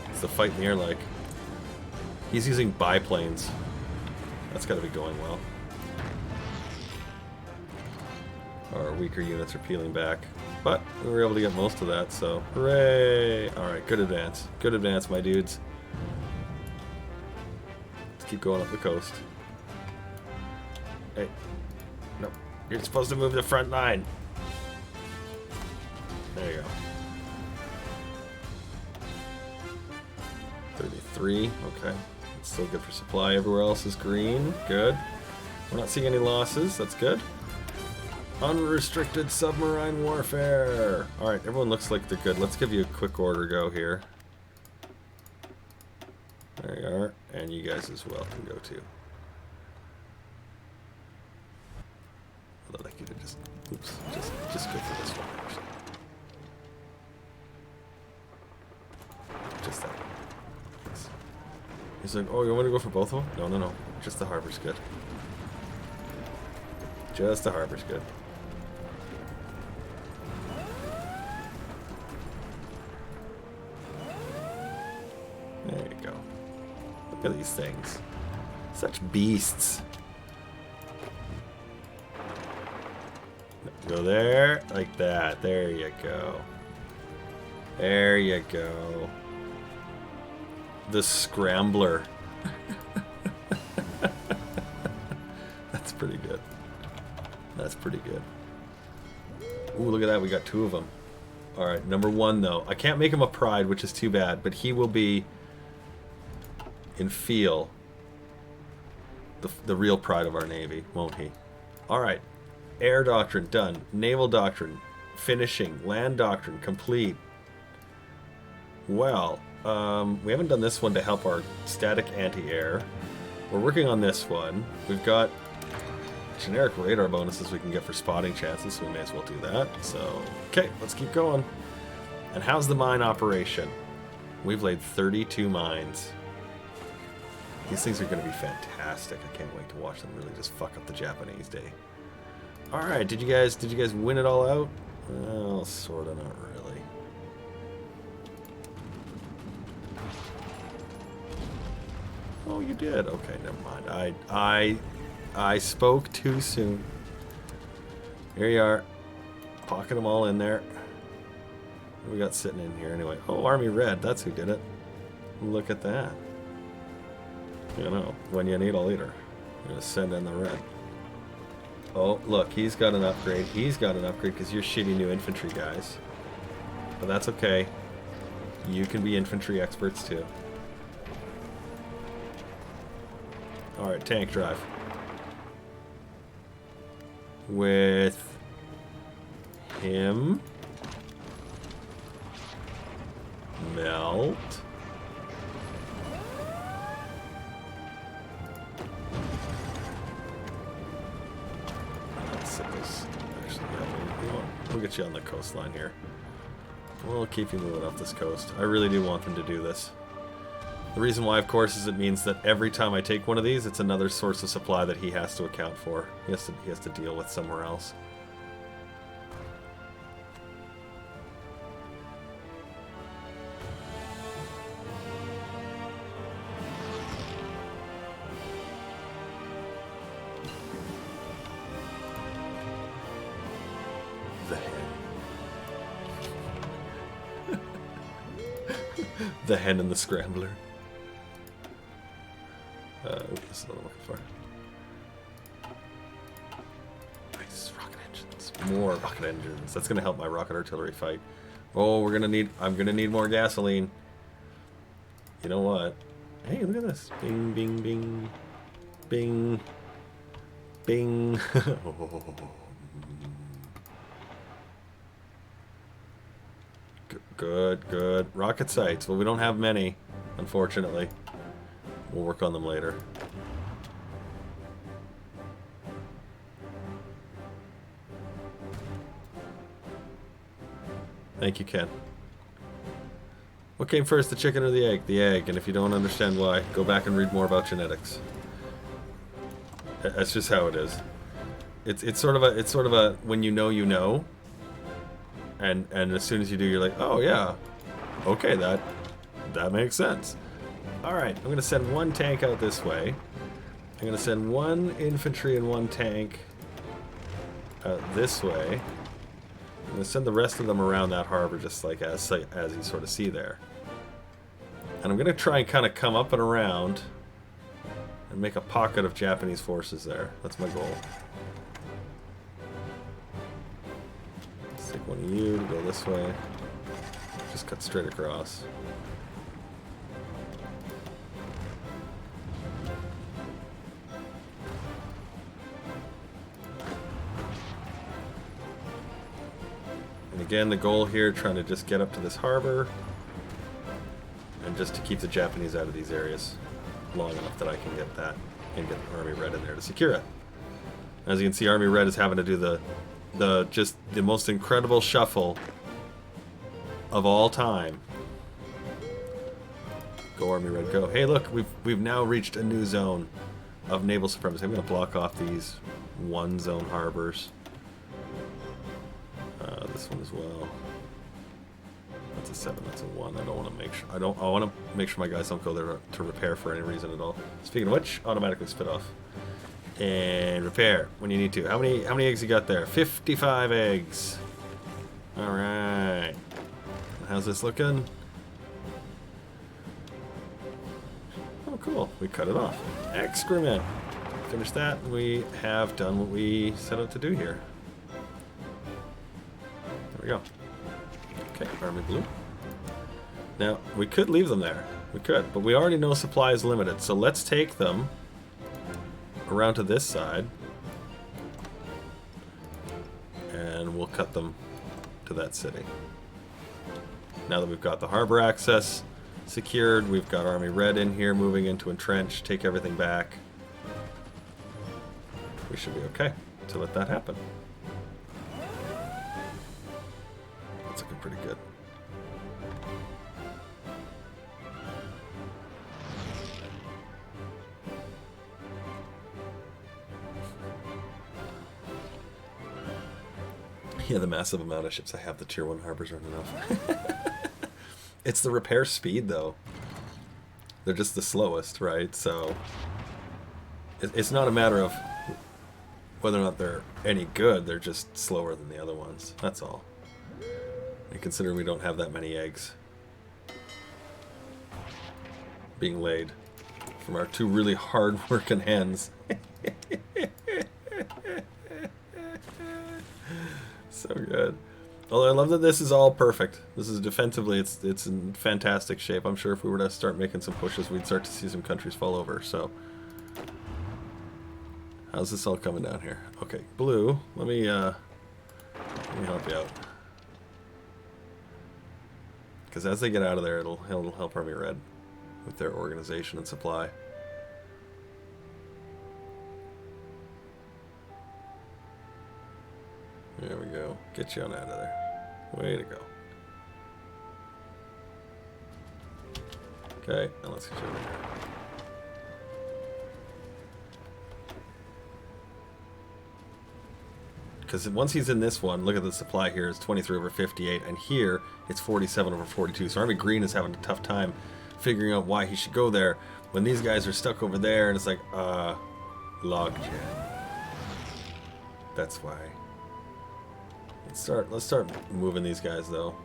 Speaker 1: It's the fight in the air like. He's using biplanes. That's gotta be going well. Our weaker units are peeling back. But we were able to get most of that, so hooray! Alright, good advance. Good advance, my dudes. Let's keep going up the coast. Hey. Nope. You're supposed to move the front line. There you go. 33. Okay. It's still good for supply. Everywhere else is green. Good. We're not seeing any losses. That's good. Unrestricted submarine warfare. Alright, everyone looks like they're good. Let's give you a quick order go here. There you are. And you guys as well can go too. I'd like you to just, oops, just go for this one, actually. Just that. Yes. He's like, oh, you want to go for both of them? No, no, no. Just the harbor's good. Just the harbor's good. There you go. Look at these things. Such beasts. Go there, like that. There you go. There you go. The Scrambler. That's pretty good. That's pretty good. Ooh, look at that. We got 2 of them. Alright, number 1, though. I can't make him a pride, which is too bad, but he will be in feel the real pride of our Navy, won't he? Alright. Air Doctrine, done. Naval Doctrine, finishing. Land Doctrine, complete. Well, we haven't done this one to help our static anti-air. We're working on this one. We've got generic radar bonuses we can get for spotting chances, so we may as well do that. So, okay, let's keep going. And how's the mine operation? We've laid 32 mines. These things are going to be fantastic. I can't wait to watch them really just fuck up the Japanese day. Alright, did you guys win it all out? Well, sorta, not really. Oh, you did? Okay, never mind. I spoke too soon. Here you are. Pocket them all in there. What do we got sitting in here anyway? Oh, Army Red. That's who did it. Look at that. You know, when you need a leader, you're going to send in the red. Oh, look, he's got an upgrade. He's got an upgrade because you're shitty new infantry guys. But that's okay. You can be infantry experts too. Alright, tank drive. With him. Melt. We'll get you on the coastline here. We'll keep you moving up this coast. I really do want them to do this. The reason why, of course, is it means that every time I take one of these, it's another source of supply that he has to account for. He has to deal with somewhere else. The hen and the scrambler. This is what I'm looking for. Nice rocket engines. More rocket engines. That's gonna help my rocket artillery fight. Oh, I'm gonna need more gasoline. You know what? Hey, look at this. Bing, bing, bing, bing, bing. Oh. Good, good. Rocket sites. Well, we don't have many, unfortunately. We'll work on them later. Thank you, Ken. What came first, the chicken or the egg? The egg, and if you don't understand why, go back and read more about genetics. That's just how it is. It's sort of a when you know. And as soon as you do, you're like, oh yeah, okay, that makes sense. All right, I'm gonna send one tank out this way. I'm gonna send one infantry and one tank out this way. I'm gonna send the rest of them around that harbor, just like as you sort of see there. And I'm gonna try and kind of come up and around and make a pocket of Japanese forces there. That's my goal. Take one of you to go this way. Just cut straight across. And again, the goal here, trying to just get up to this harbor and just to keep the Japanese out of these areas long enough that I can get that and get Army Red in there to secure it. As you can see, Army Red is having to do the most incredible shuffle of all time. Go Army Red, go. Hey, look, we've now reached a new zone of naval supremacy. I'm going to block off these one zone harbors. This one as well. That's a 7. That's a 1. I don't want to make sure. I want to make sure my guys don't go there to repair for any reason at all. Speaking of which, automatically spit off and repair when you need to. How many eggs you got there? 55 eggs. All right. How's this looking? Oh, cool. We cut it off. Excrement. Finish that. We have done what we set out to do here. There we go. Okay, Army Blue. Now, we could leave them there. We could, but we already know supply is limited, so let's take them around to this side. And we'll cut them to that city. Now that we've got the harbor access secured, we've got Army Red in here moving in to entrench, take everything back. We should be okay to let that happen. That's looking pretty good. Yeah, the massive amount of ships I have, the tier 1 harbors aren't enough. It's the repair speed, though. They're just the slowest, right? So it's not a matter of whether or not they're any good, they're just slower than the other ones. That's all. And considering we don't have that many eggs being laid from our 2 really hard-working hens. So good. Although I love that this is all perfect. This is defensively, it's in fantastic shape. I'm sure if we were to start making some pushes, we'd start to see some countries fall over. So, how's this all coming down here? Okay, Blue. Let me help you out. Because as they get out of there, it'll help Army Red with their organization and supply. There we go. Get you on out of there. Way to go. Okay, now let's get you over here. Because once he's in this one, look at the supply here, it's 23 over 58, and here it's 47 over 42. So Army Green is having a tough time figuring out why he should go there when these guys are stuck over there, and it's like, logjam. That's why. Let's start moving these guys, though.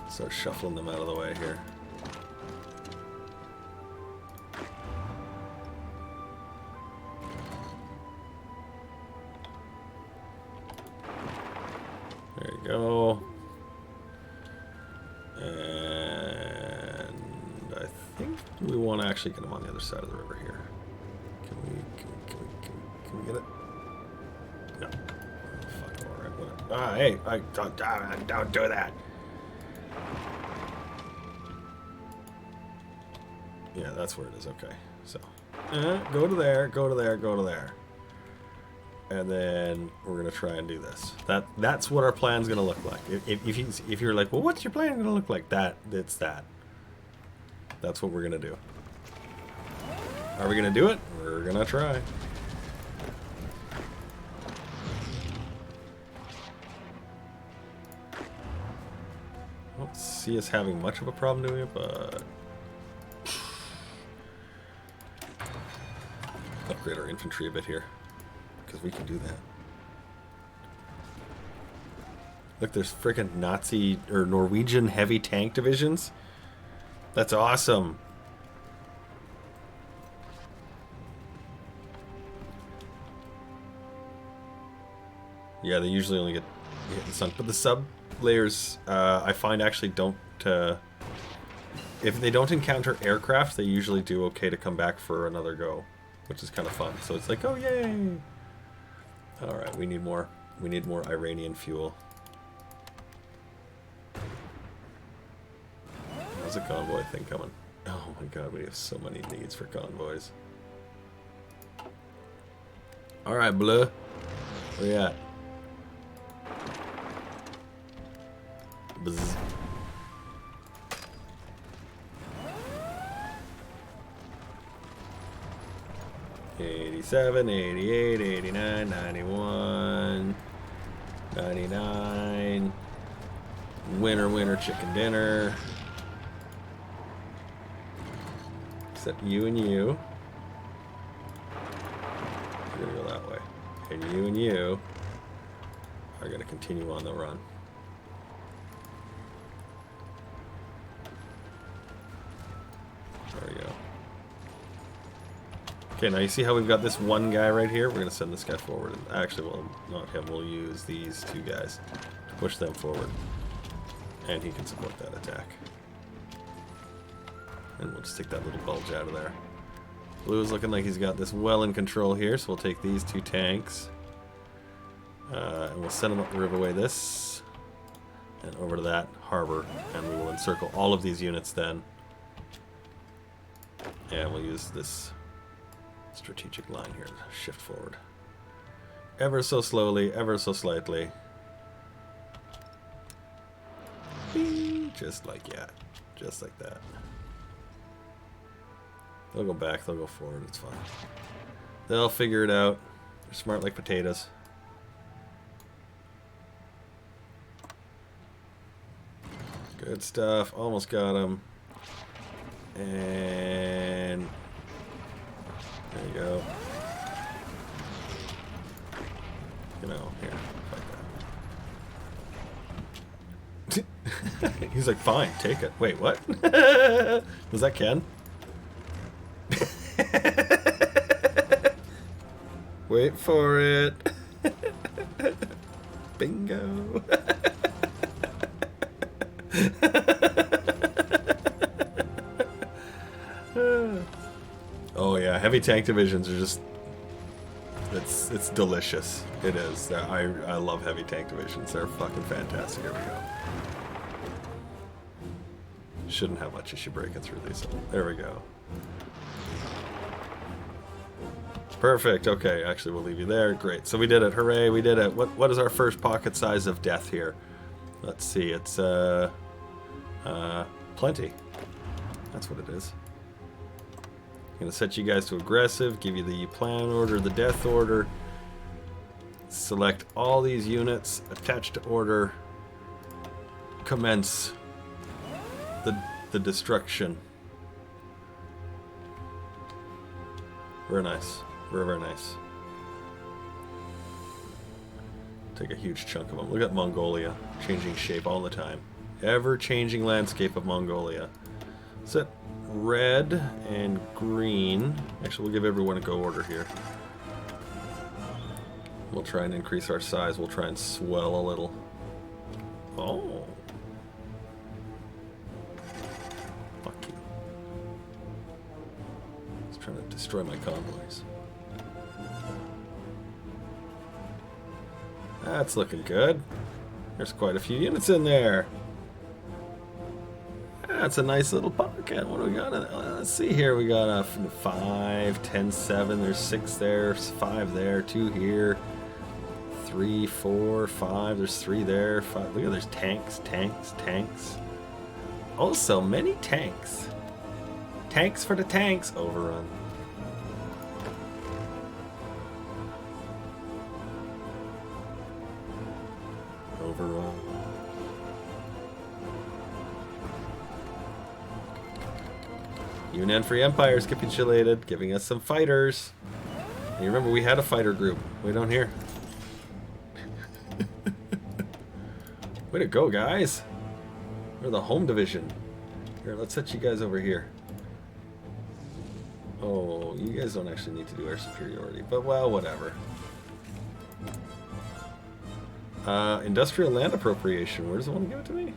Speaker 1: Start shuffling them out of the way here. There you go. And I think we want to actually get them on the other side of the river here. Can we get it? No. Hey, don't do that. Yeah, that's where it is. Okay, so go to there, go to there, go to there, and then we're gonna try and do this. That's what our plan's gonna look like. If you're like, well, what's your plan gonna look like? It's that. That's what we're gonna do. Are we gonna do it? We're gonna try. I don't see us having much of a problem doing it, but upgrade our infantry a bit here, because we can do that. Look, there's freaking Nazi or Norwegian heavy tank divisions. That's awesome. Yeah, they usually only get sunk, but the sub layers, I find, actually don't. If they don't encounter aircraft, they usually do okay to come back for another go, which is kind of fun. So it's like, oh yay! All right, we need more. We need more Iranian fuel. there's a convoy thing coming. Oh my god, we have so many needs for convoys. Alright, Bleu. Where you at? Bzz. $87, $88, $89, $91, $99. Winner, winner, chicken dinner. Except you and you. We're gonna go that way. And you are gonna continue on the run. There we go. Okay, now you see how we've got this one guy right here? We're gonna send this guy forward. Actually, well, not him. We'll use these two guys to push them forward. And he can support that attack. And we'll just take that little bulge out of there. Blue is looking like he's got this well in control here, so we'll take these two tanks. And we'll send them up the riverway this. And over to that harbor. And we will encircle all of these units then. And we'll use this strategic line here to shift forward. Ever so slowly, ever so slightly. Bing, just like that. Just like that. They'll go back, they'll go forward, it's fine. They'll figure it out. They're smart like potatoes. Good stuff, almost got them. And there you go. You know, here, like that. He's like, fine, take it. Wait, what? Was that Ken? Wait for it. Bingo. Oh yeah, heavy tank divisions are just it's delicious. It is. I love heavy tank divisions. They're fucking fantastic. Here we go. Shouldn't have much issue breaking through these. There we go. Perfect. Okay, actually we'll leave you there. Great. So we did it. Hooray, we did it. What is our first pocket size of death here? Let's see. It's plenty. That's what it is. I'm gonna set you guys to aggressive, give you the plan order, the death order. Select all these units, attach to order, commence the destruction. Very nice. Very, very nice. Take a huge chunk of them. Look at Mongolia, changing shape all the time. Ever-changing landscape of Mongolia. Set red and green. Actually, we'll give everyone a go order here. We'll try and increase our size. We'll try and swell a little. Oh. Fuck you. He's trying to destroy my convoys. That's looking good. There's quite a few units in there. That's a nice little pocket. What do we got? Let's see here. We got a 5, 10, 7. There's 6 there, 5 there, 2 here, 3, 4, 5. There's 3 there. 5. Look at there's tanks, tanks, tanks. Oh, so many tanks. Tanks for the tanks. Overrun. Overrun. Yunnan Free Empire is capitulated, giving us some fighters. And you remember we had a fighter group. Way down here. Way to go, guys. We're the home division. Here, let's set you guys over here. Oh, you guys don't actually need to do air superiority, but well, whatever. Industrial land appropriation. Where does it want to give it to me?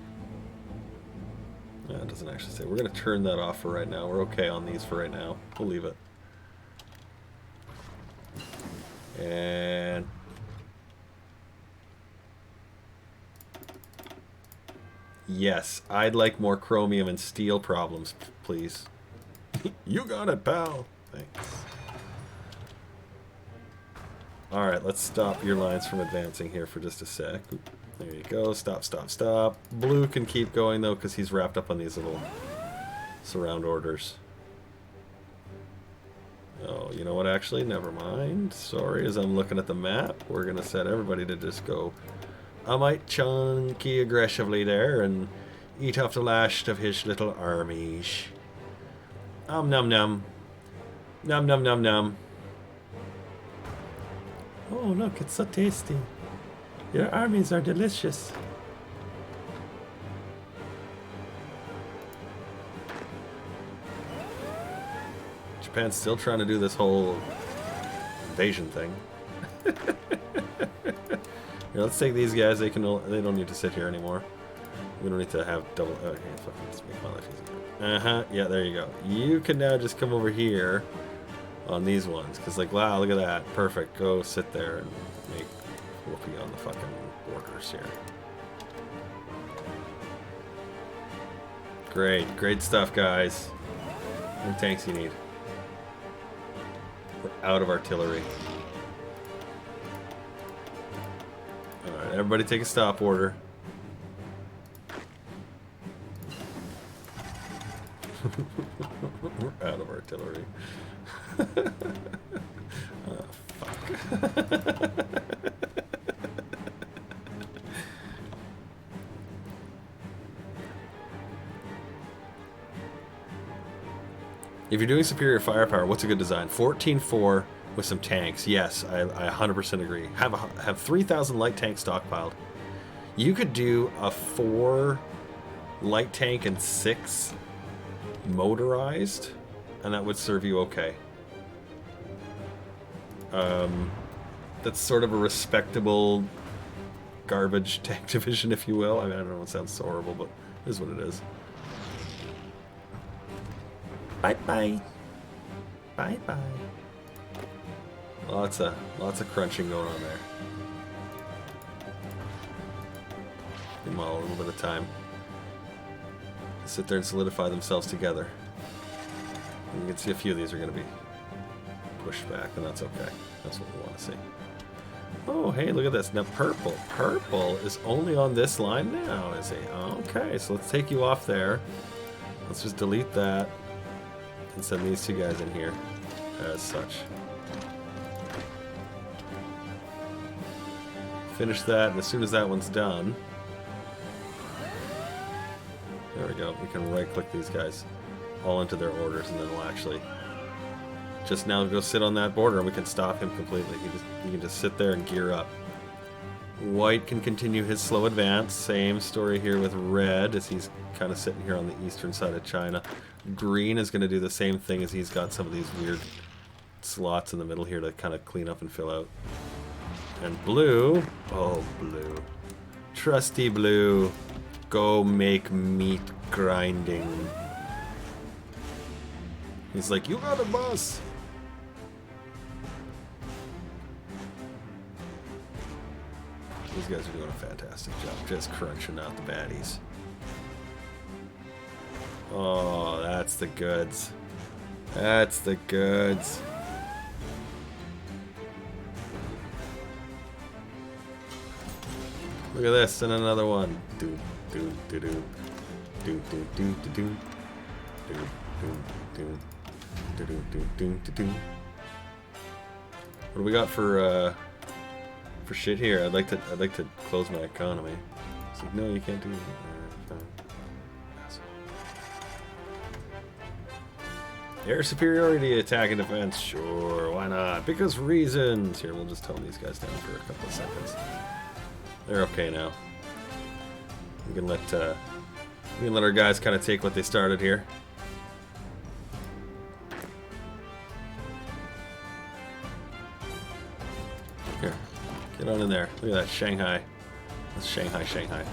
Speaker 1: It doesn't actually say. We're going to turn that off for right now. We're okay on these for right now. We'll leave it. And Yes, I'd like more chromium and steel problems, please. You got it, pal. Thanks. Alright, let's stop your lines from advancing here for just a sec. Oop, there you go. Stop, stop, stop. Blue can keep going, though, because he's wrapped up on these little surround orders. Oh, you know what, actually? Never mind. Sorry, as I'm looking at the map, we're going to set everybody to just go a mite chunky aggressively there and eat off the last of his little armies. Num num. Num num num num. Oh, look, it's so tasty. Your armies are delicious. Japan's still trying to do this whole invasion thing. Here, let's take these guys. They don't need to sit here anymore. We don't need to have double. Okay, fucking just make my life easier. Yeah, there you go. You can now just come over here on these ones, because like, wow, look at that, perfect. Go sit there and make whoopee on the fucking borders here. Great stuff, guys. How many tanks you need? We're out of artillery. Alright, everybody take a stop order. We're out of artillery. Oh, fuck. If you're doing superior firepower, what's a good design? 14-4 with some tanks. Yes, I 100% agree. Have 3,000 light tanks stockpiled. You could do a 4 light tank and 6 motorized, and that would serve you okay. That's sort of a respectable garbage tank division, if you will. I mean, I don't know, it sounds so horrible, but it is what it is. Bye-bye. Bye-bye. Lots of crunching going on there. Give them all a little bit of time. Sit there and solidify themselves together. And you can see a few of these are going to be pushed back, and that's okay. That's what we want to see. Oh, hey, look at this. Now, purple. Purple is only on this line now, is he? Okay, so let's take you off there. Let's just delete that and send these two guys in here as such. Finish that, and as soon as that one's done, there we go. We can right-click these guys all into their orders, and then we'll actually just now go sit on that border, and we can stop him completely. He can just sit there and gear up. White can continue his slow advance. Same story here with red, as he's kind of sitting here on the eastern side of China. Green is going to do the same thing, as he's got some of these weird slots in the middle here to kind of clean up and fill out. And blue, oh blue, trusty blue, go make meat grinding. He's like, you got it, boss. These guys are doing a fantastic job, just crunching out the baddies. Oh, that's the goods. That's the goods. Look at this, and another one. Do do do do do do do do do do do do do do do do. What do we got for shit here? I'd like to close my economy. It's like, no, you can't do that. Air superiority, attack and defense. Sure, why not? Because reasons. Here, we'll just tone these guys down for a couple of seconds. They're okay now. We can let our guys kind of take what they started here. Here, get on in there. Look at that, Shanghai. That's Shanghai, Shanghai.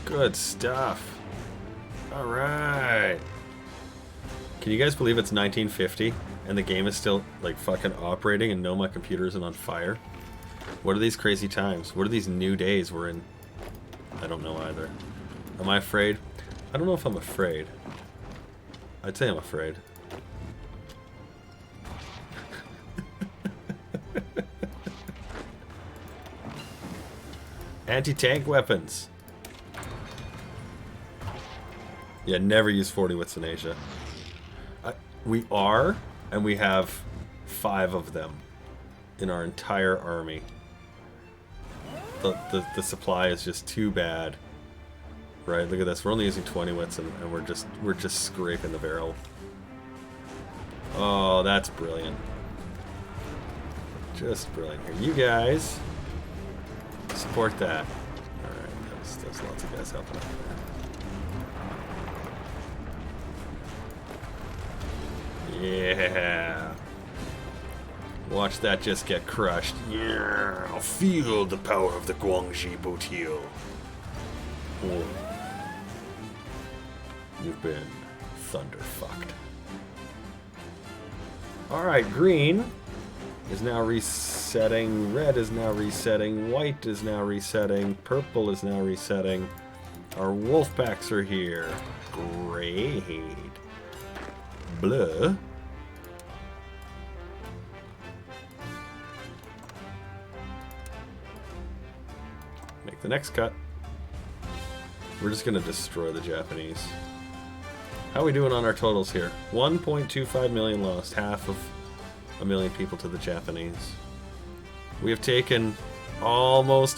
Speaker 1: Good stuff. All right. Can you guys believe it's 1950 and the game is still like fucking operating and no, my computer isn't on fire. What are these crazy times? What are these new days we're in? I don't know either. Am I afraid? I don't know if I'm afraid. I'd say I'm afraid. Anti-tank weapons. Yeah, never use 40 wits in Asia. We are, and we have 5 of them in our entire army. The supply is just too bad. Right, look at this. We're only using 20 wits and we're just scraping the barrel. Oh, that's brilliant. Just brilliant here. You guys support that. Alright, there's lots of guys helping out there. Yeah. Watch that just get crushed. Yeah. I'll feel the power of the Guangxi Boutil. Oh. You've been thunder-fucked. Alright, green is now resetting. Red is now resetting. White is now resetting. Purple is now resetting. Our wolf packs are here. Great. Blue. Make the next cut. We're just gonna destroy the Japanese. How are we doing on our totals here? 1.25 million lost, half of a million people to the Japanese. We have taken almost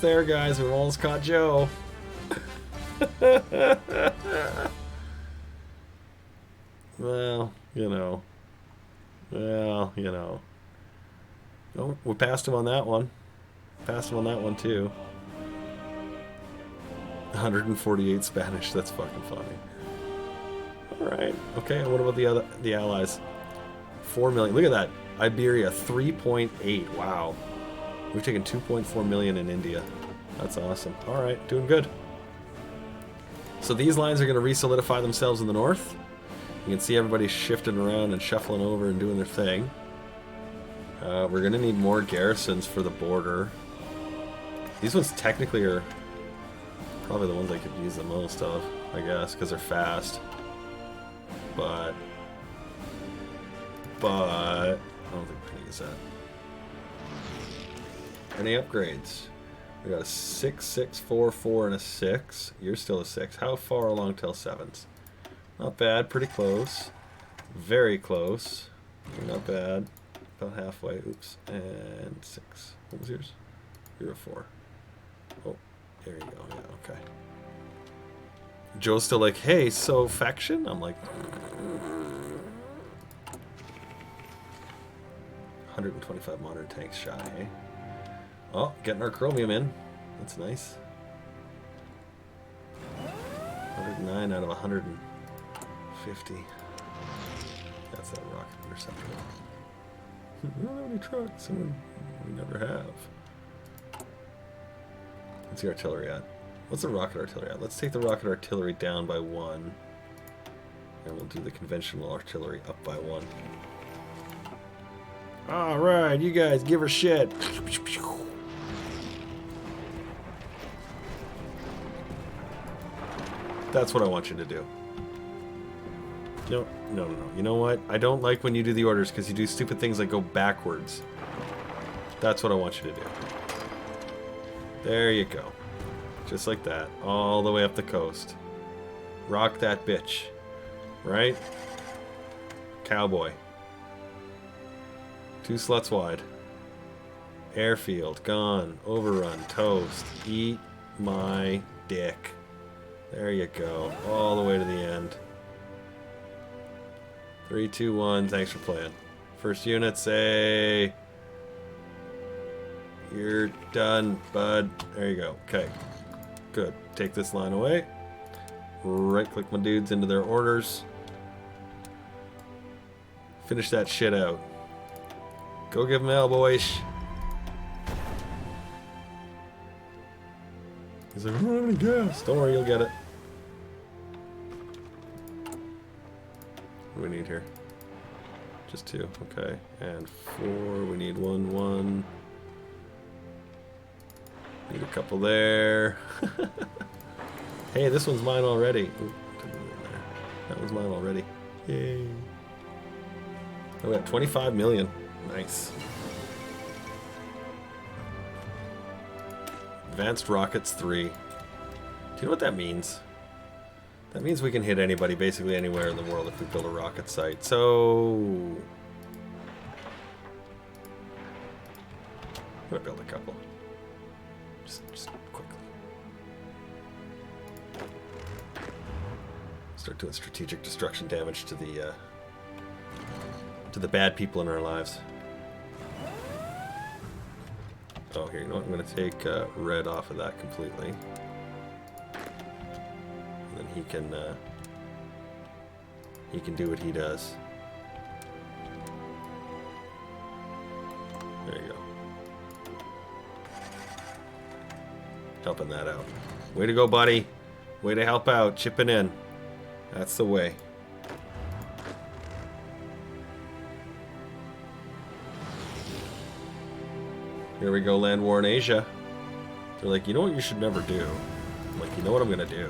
Speaker 1: there, guys. We've almost caught Joe. Well, you know. Well, you know. Oh, we passed him on that one. Passed him on that one too. 148 Spanish. That's fucking funny. All right. Okay. And what about the allies? 4 million. Look at that. Iberia 3.8. Wow. We've taken 2.4 million in India. That's awesome. All right. Doing good. So these lines are going to re-solidify themselves in the north. You can see everybody shifting around and shuffling over and doing their thing. We're going to need more garrisons for the border. These ones technically are probably the ones I could use the most of, I guess, because they're fast. But I don't think we can use that. Any upgrades? We got a 6, 6, 4, 4, and a 6. You're still a 6. How far along till 7s? Not bad. Pretty close. Very close. Not bad. About halfway. Oops. And 6. What was yours? You're a 4. Oh, there you go. Yeah, okay. Joe's still like, hey, so faction? I'm like... 125 modern tanks shy, eh? Oh, getting our chromium in. That's nice. 109 out of 150. That's that rocket interceptor. We don't have any trucks, and we never have. What's the artillery at? What's the rocket artillery at? Let's take the rocket artillery down by 1. And we'll do the conventional artillery up by 1. Alright, you guys, give her shit. That's what I want you to do. No. You know what? I don't like when you do the orders because you do stupid things like go backwards. That's what I want you to do. There you go. Just like that. All the way up the coast. Rock that bitch. Right? Cowboy. 2 sluts wide. Airfield. Gone. Overrun. Toast. Eat my dick. There you go. All the way to the end. 3, 2, 1. Thanks for playing. First unit, say... You're done, bud. There you go. Okay. Good. Take this line away. Right-click my dudes into their orders. Finish that shit out. Go give them hell, boys. He's like, I don't have any gas. Don't worry, you'll get it. What do we need here? Just 2, okay. And 4, we need 1, 1. Need a couple there. Hey, this one's mine already. Ooh, that one's mine already. Yay. Oh, we got 25 million. Nice. Advanced Rockets 3. Do you know what that means? That means we can hit anybody basically anywhere in the world if we build a rocket site. So... I'm gonna build a couple. Just quickly. Start doing strategic destruction damage to the bad people in our lives. Oh, here, you know what? I'm gonna take red off of that completely. And then he can do what he does. There you go. Helping that out. Way to go, buddy. Way to help out. Chipping in. That's the way. Here we go, land war in Asia. They're like, you know what you should never do? I'm like, you know what I'm gonna do?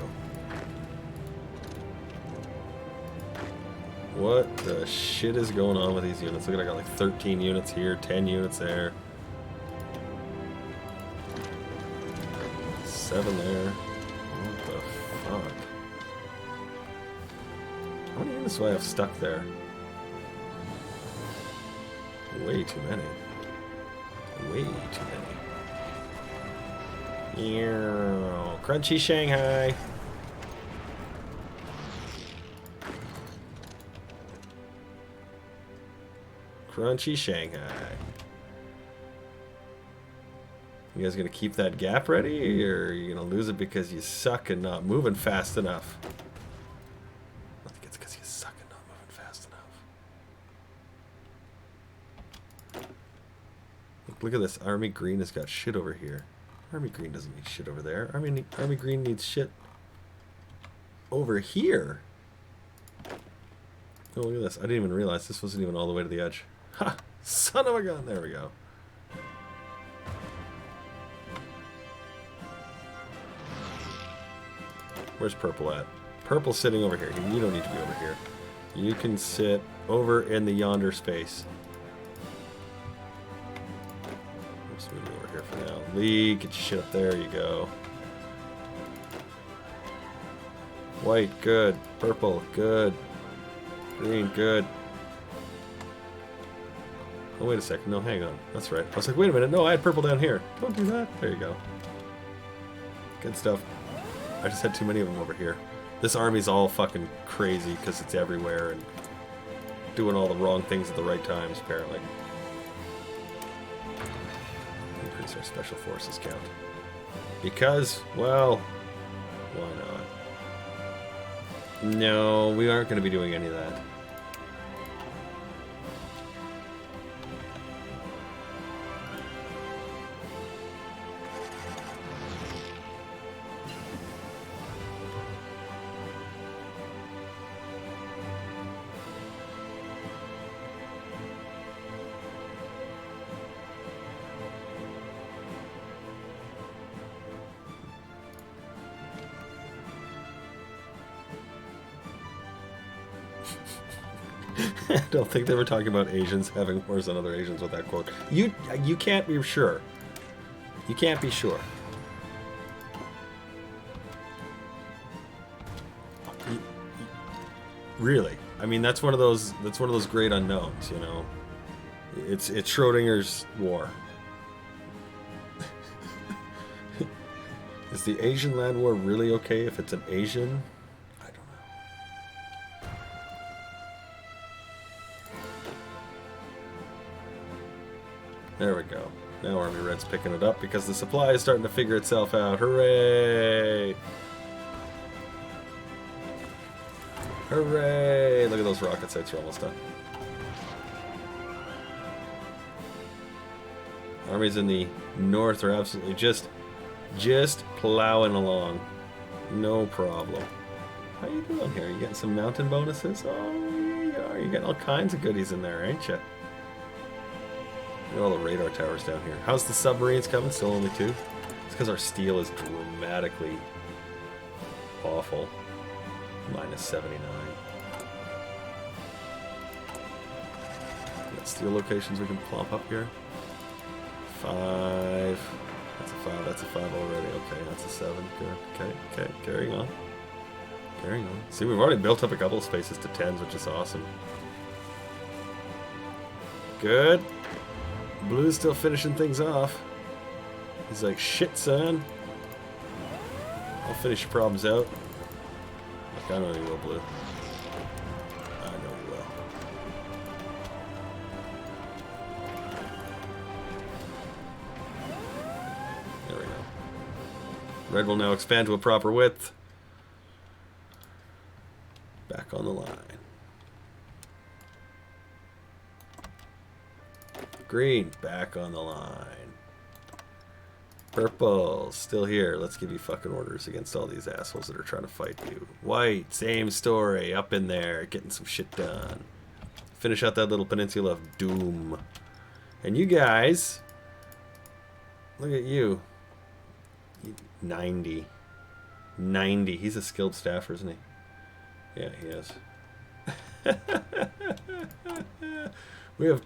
Speaker 1: What the shit is going on with these units? Look at, I got like 13 units here, 10 units there. 7 there. What the fuck? How many units do I have stuck there? Way too many. Way too many. Ew. Crunchy Shanghai. Crunchy Shanghai. You guys gonna keep that gap ready, or are you gonna lose it because you suck and not moving fast enough? I think it's because you suck and not moving fast enough. Look at this. Army Green has got shit over here. Army Green doesn't need shit over there. Army Green needs shit over here. Oh, look at this. I didn't even realize this wasn't even all the way to the edge. Ha! Son of a gun! There we go. Where's purple at? Purple's sitting over here. You don't need to be over here. You can sit over in the yonder space. Just move you over here for now. Lee, get your shit up there. You go. White, good. Purple, good. Green, good. Oh, wait a second. No, hang on. That's right. I was like, wait a minute. No, I had purple down here. Don't do that. There you go. Good stuff. I just had too many of them over here. This army's all fucking crazy because it's everywhere and doing all the wrong things at the right times, apparently. Increase our special forces count. Because, well, why not? No, we aren't going to be doing any of that. I don't think they were talking about Asians having wars on other Asians with that quote. You can't be sure. You can't be sure. Really, I mean, that's one of those great unknowns, you know. It's Schrodinger's war. Is the Asian land war really okay if it's an Asian? I don't know. There we go. Now Army Red's picking it up because the supply is starting to figure itself out. Hooray! Hooray! Look at those rocket sites are almost done. Armies in the north are absolutely just plowing along. No problem. How you doing here? You getting some mountain bonuses? Oh, yeah, are. You're getting all kinds of goodies in there, ain't you? Look at all the radar towers down here. How's the submarines coming? Still only 2? It's because our steel is dramatically awful. Minus 79. Got steel locations we can plump up here. 5. That's a 5. That's a 5 already. Okay, that's a 7. Good. Okay. Carrying on. See, we've already built up a couple of spaces to 10s, which is awesome. Good. Blue's still finishing things off. He's like, shit, son. I'll finish your problems out. Like, I know you will, Blue. I know you will. There we go. Red will now expand to a proper width. Back on the line. Green, back on the line. Purple, still here. Let's give you fucking orders against all these assholes that are trying to fight you. White, same story. Up in there, getting some shit done. Finish out that little peninsula of doom. And you guys, look at you. 90. 90. He's a skilled staffer, isn't he? Yeah, he is. We have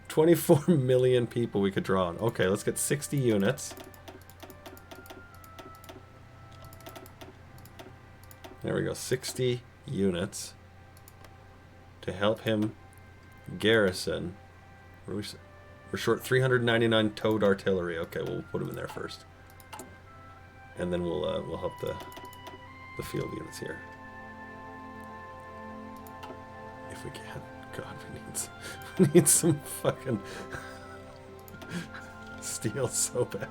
Speaker 1: 24 million people we could draw on. Okay, let's get 60 units. There we go, 60 units to help him garrison. We're short 399 towed artillery. Okay, we'll put him in there first, and then we'll help the field units here if we can. God, we need some fucking steel so bad.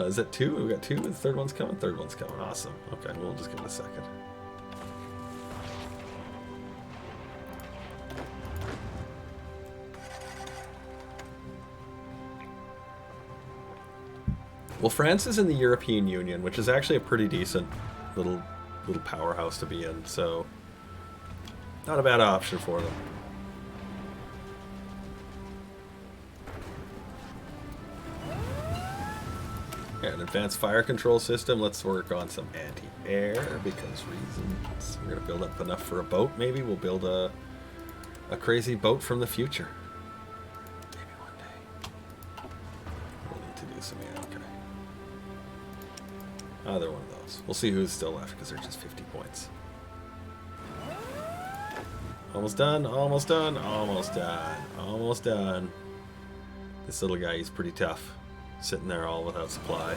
Speaker 1: Is that 2? We've got 2. The third one's coming. Third one's coming. Awesome. Okay, we'll just give it a second. Well, France is in the European Union, which is actually a pretty decent little powerhouse to be in. So, not a bad option for them. Yeah, an advanced fire control system. Let's work on some anti-air because reasons. We're going to build up enough for a boat, maybe. We'll build a crazy boat from the future. Maybe one day. We'll need to do some, yeah, okay. Oh, they're one of those. We'll see who's still left because they're just 50 points. Almost done, almost done, almost done, almost done. This little guy, he's pretty tough. Sitting there all without supply.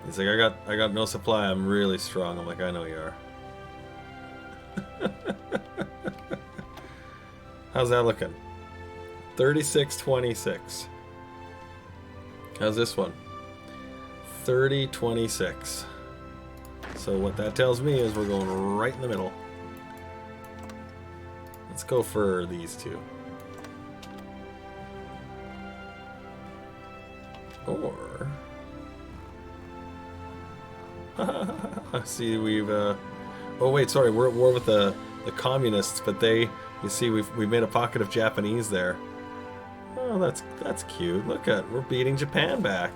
Speaker 1: He's like, I got no supply, I'm really strong. I'm like, I know you are. How's that looking? 36-26. How's this one? 30-26. So what that tells me is we're going right in the middle. Let's go for these two. Or see, we've oh wait, sorry, we're at war with the communists, but you see, we've made a pocket of Japanese there. Oh, that's cute. Look at, we're beating Japan back.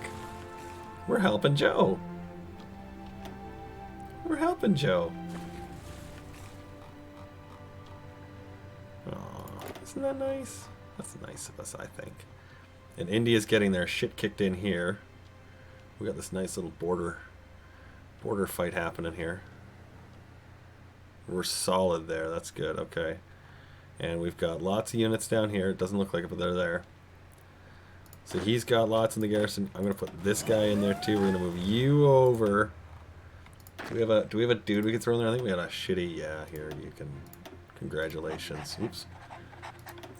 Speaker 1: We're helping Joe. We're helping Joe. Oh, isn't that nice? That's nice of us, I think. And India's getting their shit kicked in here. We got this nice little border fight happening here. We're solid there. That's good. Okay. And we've got lots of units down here. It doesn't look like it, but they're there. So he's got lots in the garrison. I'm gonna put this guy in there too. We're gonna move you over. Do we have a dude we can throw in there? I think we got a shitty. Yeah, here you can. Congratulations. Oops.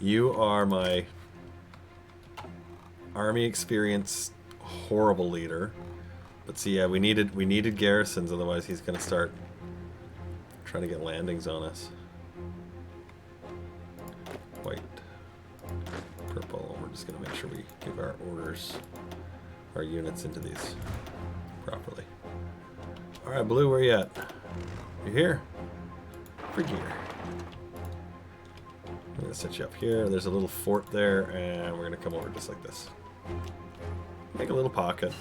Speaker 1: You are my army experience horrible leader. But see, yeah, we needed garrisons, otherwise he's gonna start trying to get landings on us. White, purple. We're just gonna make sure we give our orders, our units into these properly. All right, blue, where you at? You here? for gear. I'm going to set you up here. There's a little fort there, and we're going to come over just like this. Make a little pocket.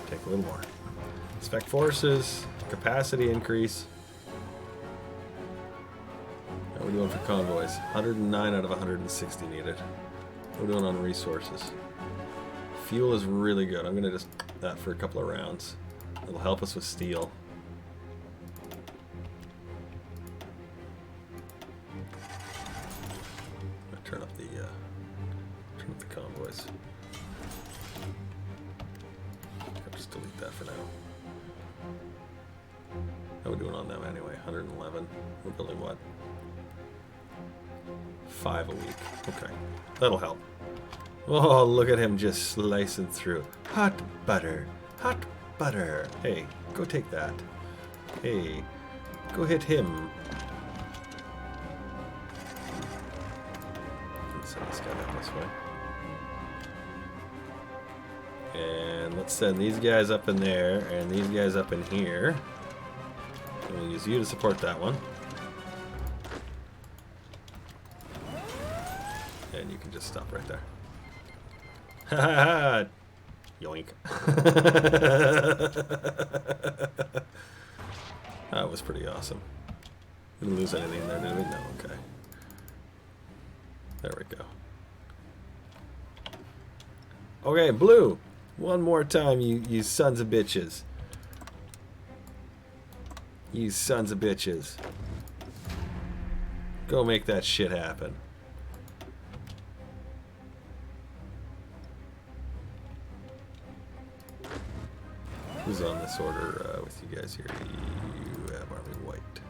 Speaker 1: Take a little more. Spec forces. Capacity increase. How are we doing for convoys? 109 out of 160 needed. What are we doing on resources? Fuel is really good. I'm going to just that for a couple of rounds. It'll help us with steel. Turn up the convoys. I'll just delete that for now. How are we doing on them anyway? 111. We're building what? 5 a week. Okay, that'll help. Oh, look at him just slicing through. Hot butter. Hot butter. Hey, go take that. Hey, go hit him. Let's send this guy down this way. And let's send these guys up in there and these guys up in here. And we'll use you to support that one. And you can just stop right there. Ha ha ha! Yoink. That was pretty awesome. Didn't lose anything there, did we? No, okay. There we go. Okay, blue! One more time, you sons of bitches. You sons of bitches. Go make that shit happen. Who's on this order with you guys here? You have Army White.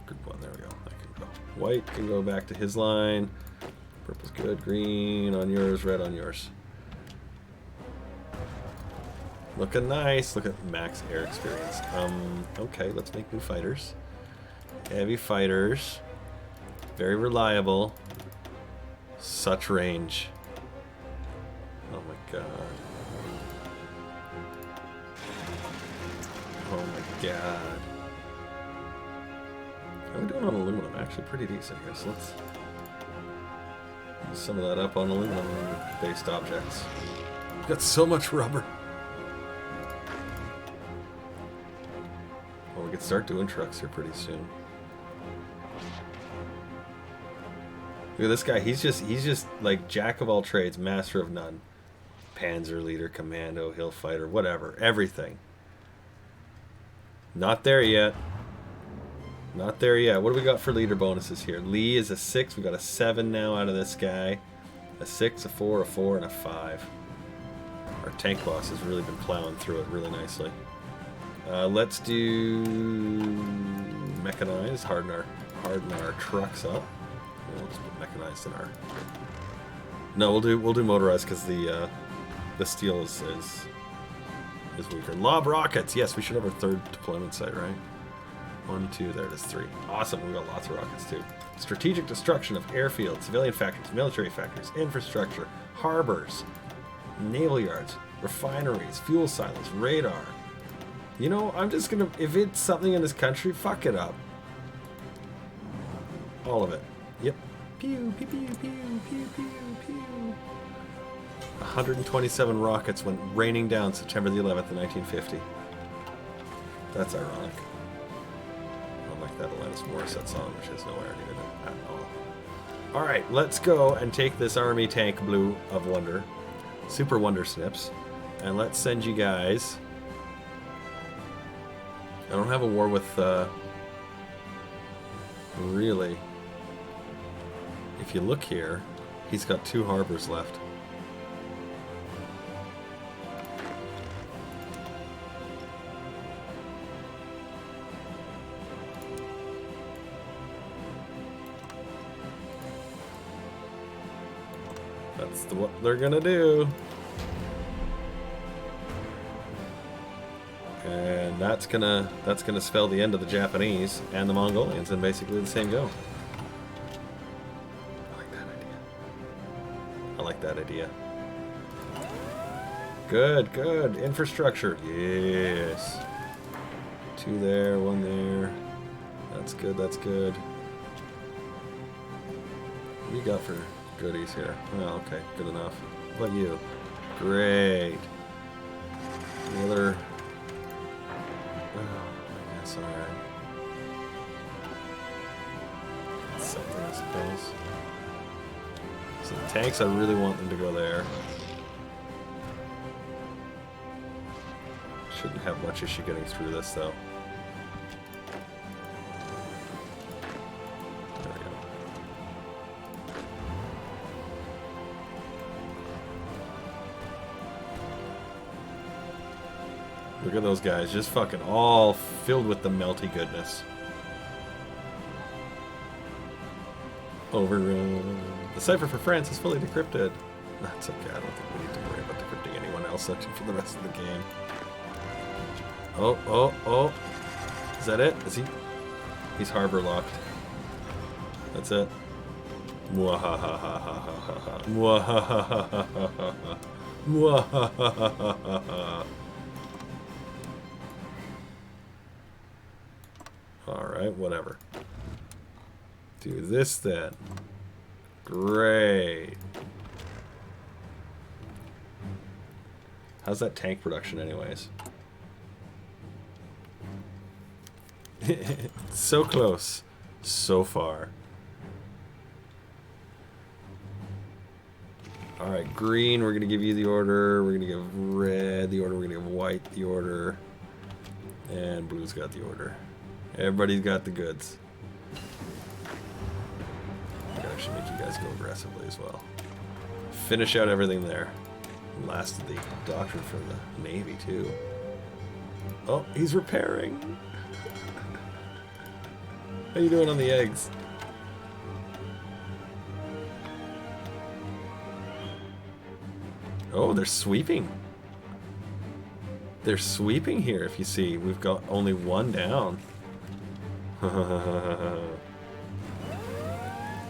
Speaker 1: Good one, there we go. That can go. White can go back to his line. Purple's good. Green on yours, red on yours. Looking nice. Look at max air experience. Okay, let's make new fighters. Heavy fighters. Very reliable. Such range. Oh my god. Oh my god. How are we doing on aluminum? Actually pretty decent here, so let's use some of that up on aluminum-based objects. We've got so much rubber. Well, we could start doing trucks here pretty soon. Look at this guy. He's just like jack of all trades, master of none. Panzer leader, commando, hill fighter, whatever, everything. Not there yet. Not there yet. What do we got for leader bonuses here? Lee is a 6. We got a 7 now out of this guy. A 6, a 4, a 4, and a 5. Our tank boss has really been plowing through it really nicely. Let's do mechanized. Harden our trucks up. We'll just put mechanized in our. No, we'll do motorized because the steel is weaker. Lob rockets. Yes, we should have our 3rd deployment site, right? 1, 2, there it is, 3. Awesome, we got lots of rockets too. Strategic destruction of airfields, civilian factories, military factories, infrastructure, harbors, naval yards, refineries, fuel silos, radar. You know, I'm just gonna, if it's something in this country, fuck it up. All of it. Yep. Pew, pew, pew, pew, pew, pew, pew. 127 rockets went raining down September the 11th, 1950. That's ironic. Unlike that Alanis Morissette song, which has no irony in it at all. Alright, let's go and take this army tank blue of wonder. Super Wonder Snips. And let's send you guys... I don't have a war with... Really. If you look here, he's got 2 harbors left. That's what they're gonna do. And that's gonna spell the end of the Japanese and the Mongolians in basically the same go. I like that idea. I like that idea. Good, good. Infrastructure. Yes. 2 there, 1 there. That's good, that's good. What do you got for goodies here? Oh, okay, good enough. How about you? Great. The other... Oh, I guess, alright. Something, I suppose. So the tanks, I really want them to go there. Shouldn't have much issue getting through this, though. There we go. Look at those guys, just fucking all filled with the melty goodness. Over. The cipher for France is fully decrypted. That's okay, I don't think we need to worry about decrypting anyone else for the rest of the game. Oh. Is that it? Is he? He's harbor locked. That's it. Mwahahahahaha. Mwahahahahaha. Mwahahahahaha. Alright, whatever. Do this then. Great. How's that tank production anyways? So close. So far. Alright, green, we're going to give you the order. We're going to give red the order. We're going to give white the order. And blue's got the order. Everybody's got the goods. I can actually make you guys go aggressively as well. Finish out everything there. Last of the doctrine for the Navy, too. Oh, he's repairing. How you doing on the eggs? Oh, they're sweeping. They're sweeping here, if you see. We've got only one down.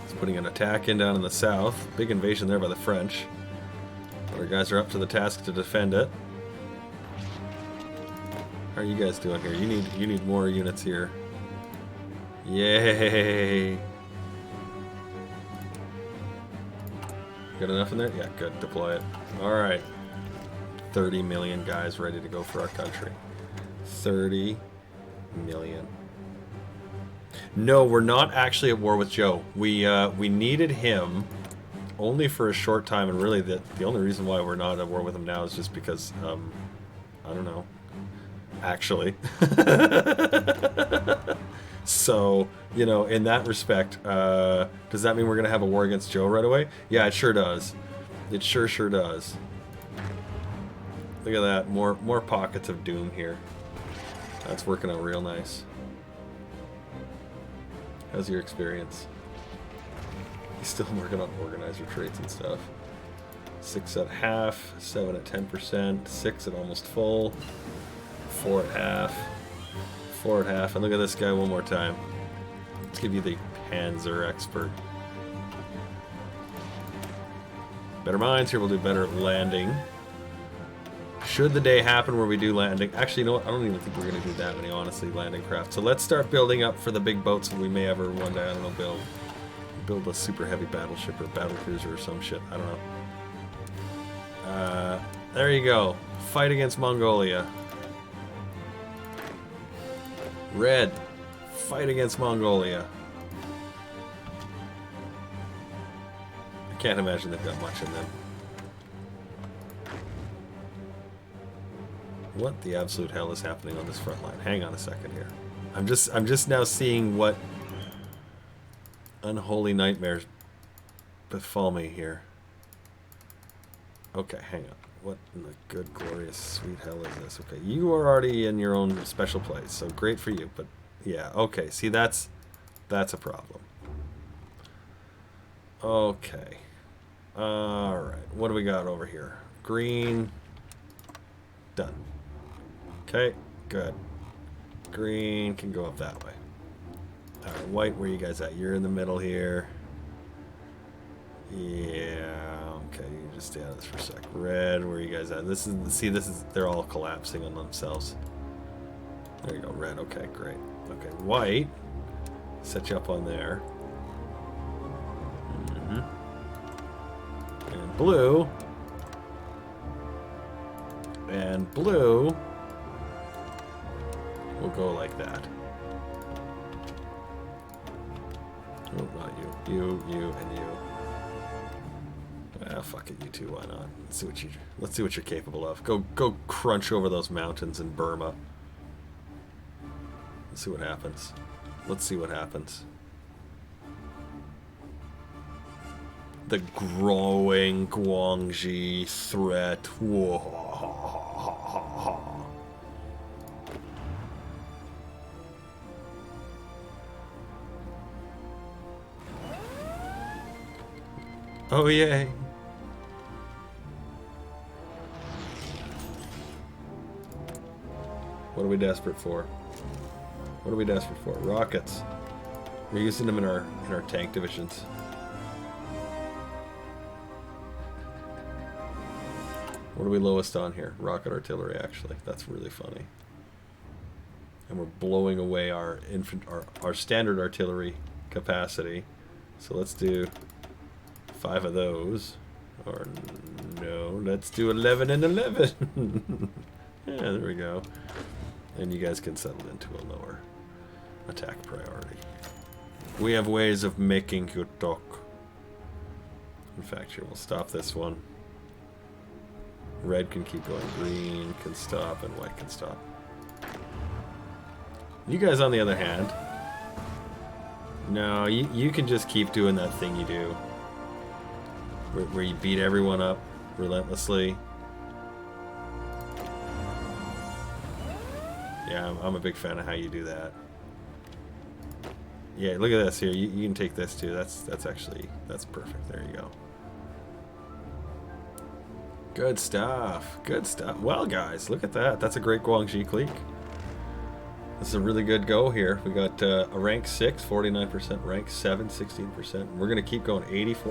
Speaker 1: It's putting an attack in down in the south. Big invasion there by the French. Our guys are up to the task to defend it. How are you guys doing here? You need more units here. Yay! Got enough in there? Yeah, good. Deploy it. Alright. 30 million guys ready to go for our country. 30 million. No, we're not actually at war with Joe. We needed him only for a short time, and really the only reason why we're not at war with him now is just because, I don't know. Actually. So, you know, in that respect, does that mean we're going to have a war against Joe right away? Yeah, it sure does. It sure does. Look at that. More pockets of doom here. That's working out real nice. How's your experience? He's still working on organizer traits and stuff. 6 at half, 7 at 10%, 6 at almost full, 4 at half. 4 at half, and look at this guy one more time. Let's give you the Panzer expert. Better minds here, we'll do better at landing. Should the day happen where we do landing, actually, you know what? I don't even think we're going to do that many, honestly, landing craft. So let's start building up for the big boats that we may ever one day, I don't know, build a super heavy battleship or battle cruiser or some shit. I don't know. There you go. Fight against Mongolia. Red, fight against Mongolia. I can't imagine they've got much in them. What the absolute hell is happening on this front line? Hang on a second here. I'm just now seeing what unholy nightmares befall me here. Okay, hang on. What in the good, glorious, sweet hell is this? Okay, you are already in your own special place, so great for you. But yeah, okay. See, that's a problem. Okay. All right. What do we got over here? Green. Done. Okay. Good. Green can go up that way. All right. White, where you guys at? You're in the middle here. Yeah. Okay, you just stay out of this for a sec. Red, where are you guys at? This is they're all collapsing on themselves. There you go, red. Okay, great. Okay, white. Set you up on there. And blue. And blue. We'll go like that. Oh, not you. You, and you. Ah, fuck it, you two. Why not? Let's see what you're capable of. Go crunch over those mountains in Burma. Let's see what happens. Let's see what happens. The growing Guangxi threat. Whoa. Oh, yay. What are we desperate for? What are we desperate for? Rockets. We're using them in our tank divisions. What are we lowest on here? Rocket artillery, actually. That's really funny. And we're blowing away our standard artillery capacity. So let's do 5 of those. Or no, let's do 11 and 11. Yeah, there we go. And you guys can settle into a lower attack priority. We have ways of making you talk. In fact, here, we'll stop this one. Red can keep going, green can stop, and white can stop. You guys, on the other hand, no, you can just keep doing that thing you do. Where you beat everyone up relentlessly. Yeah, I'm a big fan of how you do that. Yeah, look at this here. You can take this too. That's perfect. There you go. Good stuff. Good stuff. Well, guys, look at that. That's a great Guangxi clique. This is a really good go here. We got a rank 6, 49%, rank 7, 16%. We're going to keep going, 84%.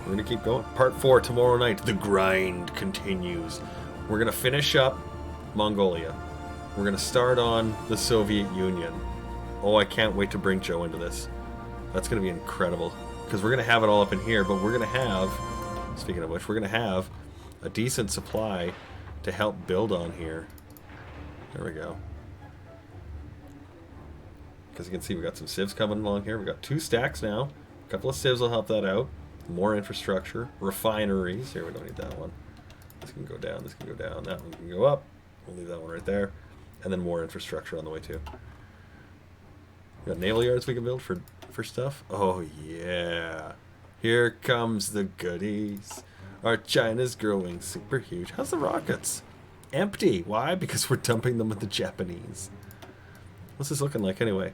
Speaker 1: We're going to keep going. Part 4 tomorrow night. The grind continues. We're going to finish up Mongolia. We're going to start on the Soviet Union. Oh, I can't wait to bring Joe into this. That's going to be incredible. Because we're going to have it all up in here, but we're going to have, speaking of which, we're going to have a decent supply to help build on here. There we go. Because you can see we got some civs coming along here. We got 2 stacks now. A couple of civs will help that out. More infrastructure. Refineries. Here, we don't need that one. This can go down. This can go down. That one can go up. We'll leave that one right there. And then more infrastructure on the way too. We got naval yards we can build for stuff. Oh yeah. Here comes the goodies. Our China's growing super huge. How's the rockets? Empty. Why? Because we're dumping them with the Japanese. What's this looking like anyway?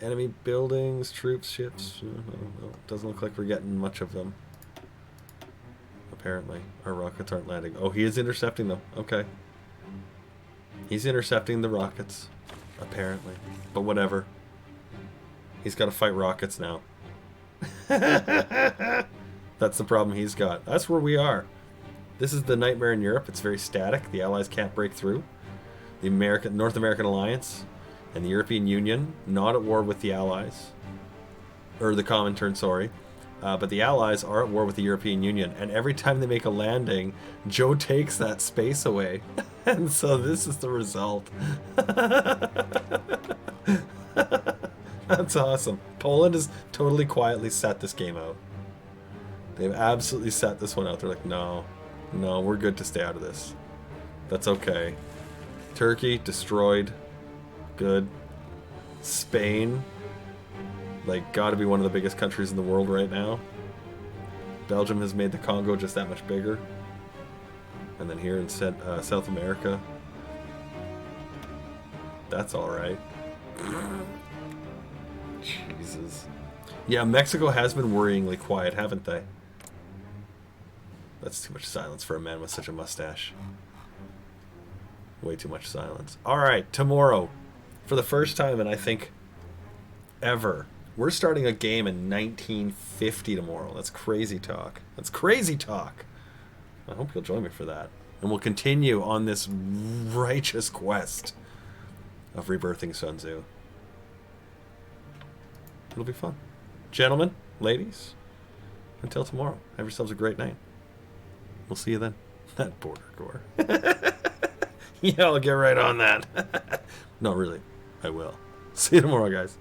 Speaker 1: Enemy buildings, troops, ships. No, doesn't look like we're getting much of them. Apparently. Our rockets aren't landing. Oh, he is intercepting them. Okay. He's intercepting the rockets. Apparently. But whatever. He's got to fight rockets now. That's the problem he's got. That's where we are. This is the nightmare in Europe. It's very static. The Allies can't break through. The North American Alliance and the European Union, not at war with the Allies. Or the Comintern, sorry. But the Allies are at war with the European Union. And every time they make a landing, Joe takes that space away. And so this is the result. That's awesome. Poland has totally quietly set this game out. They've absolutely set this one out. They're like, no, we're good to stay out of this. That's okay. Turkey, destroyed. Good. Spain, like, gotta be one of the biggest countries in the world right now. Belgium has made the Congo just that much bigger. And then here in South America, that's alright. Jesus. Yeah, Mexico has been worryingly quiet, haven't they? That's too much silence for a man with such a mustache. Way too much silence. Alright, tomorrow, for the first time in, I think, ever, we're starting a game in 1950 tomorrow. That's crazy talk. That's crazy talk. I hope you'll join me for that. And we'll continue on this righteous quest of rebirthing Sun Tzu. It'll be fun. Gentlemen, ladies, until tomorrow, have yourselves a great night. We'll see you then. That border gore. Yeah, I'll get right on that. No, really. I will. See you tomorrow, guys.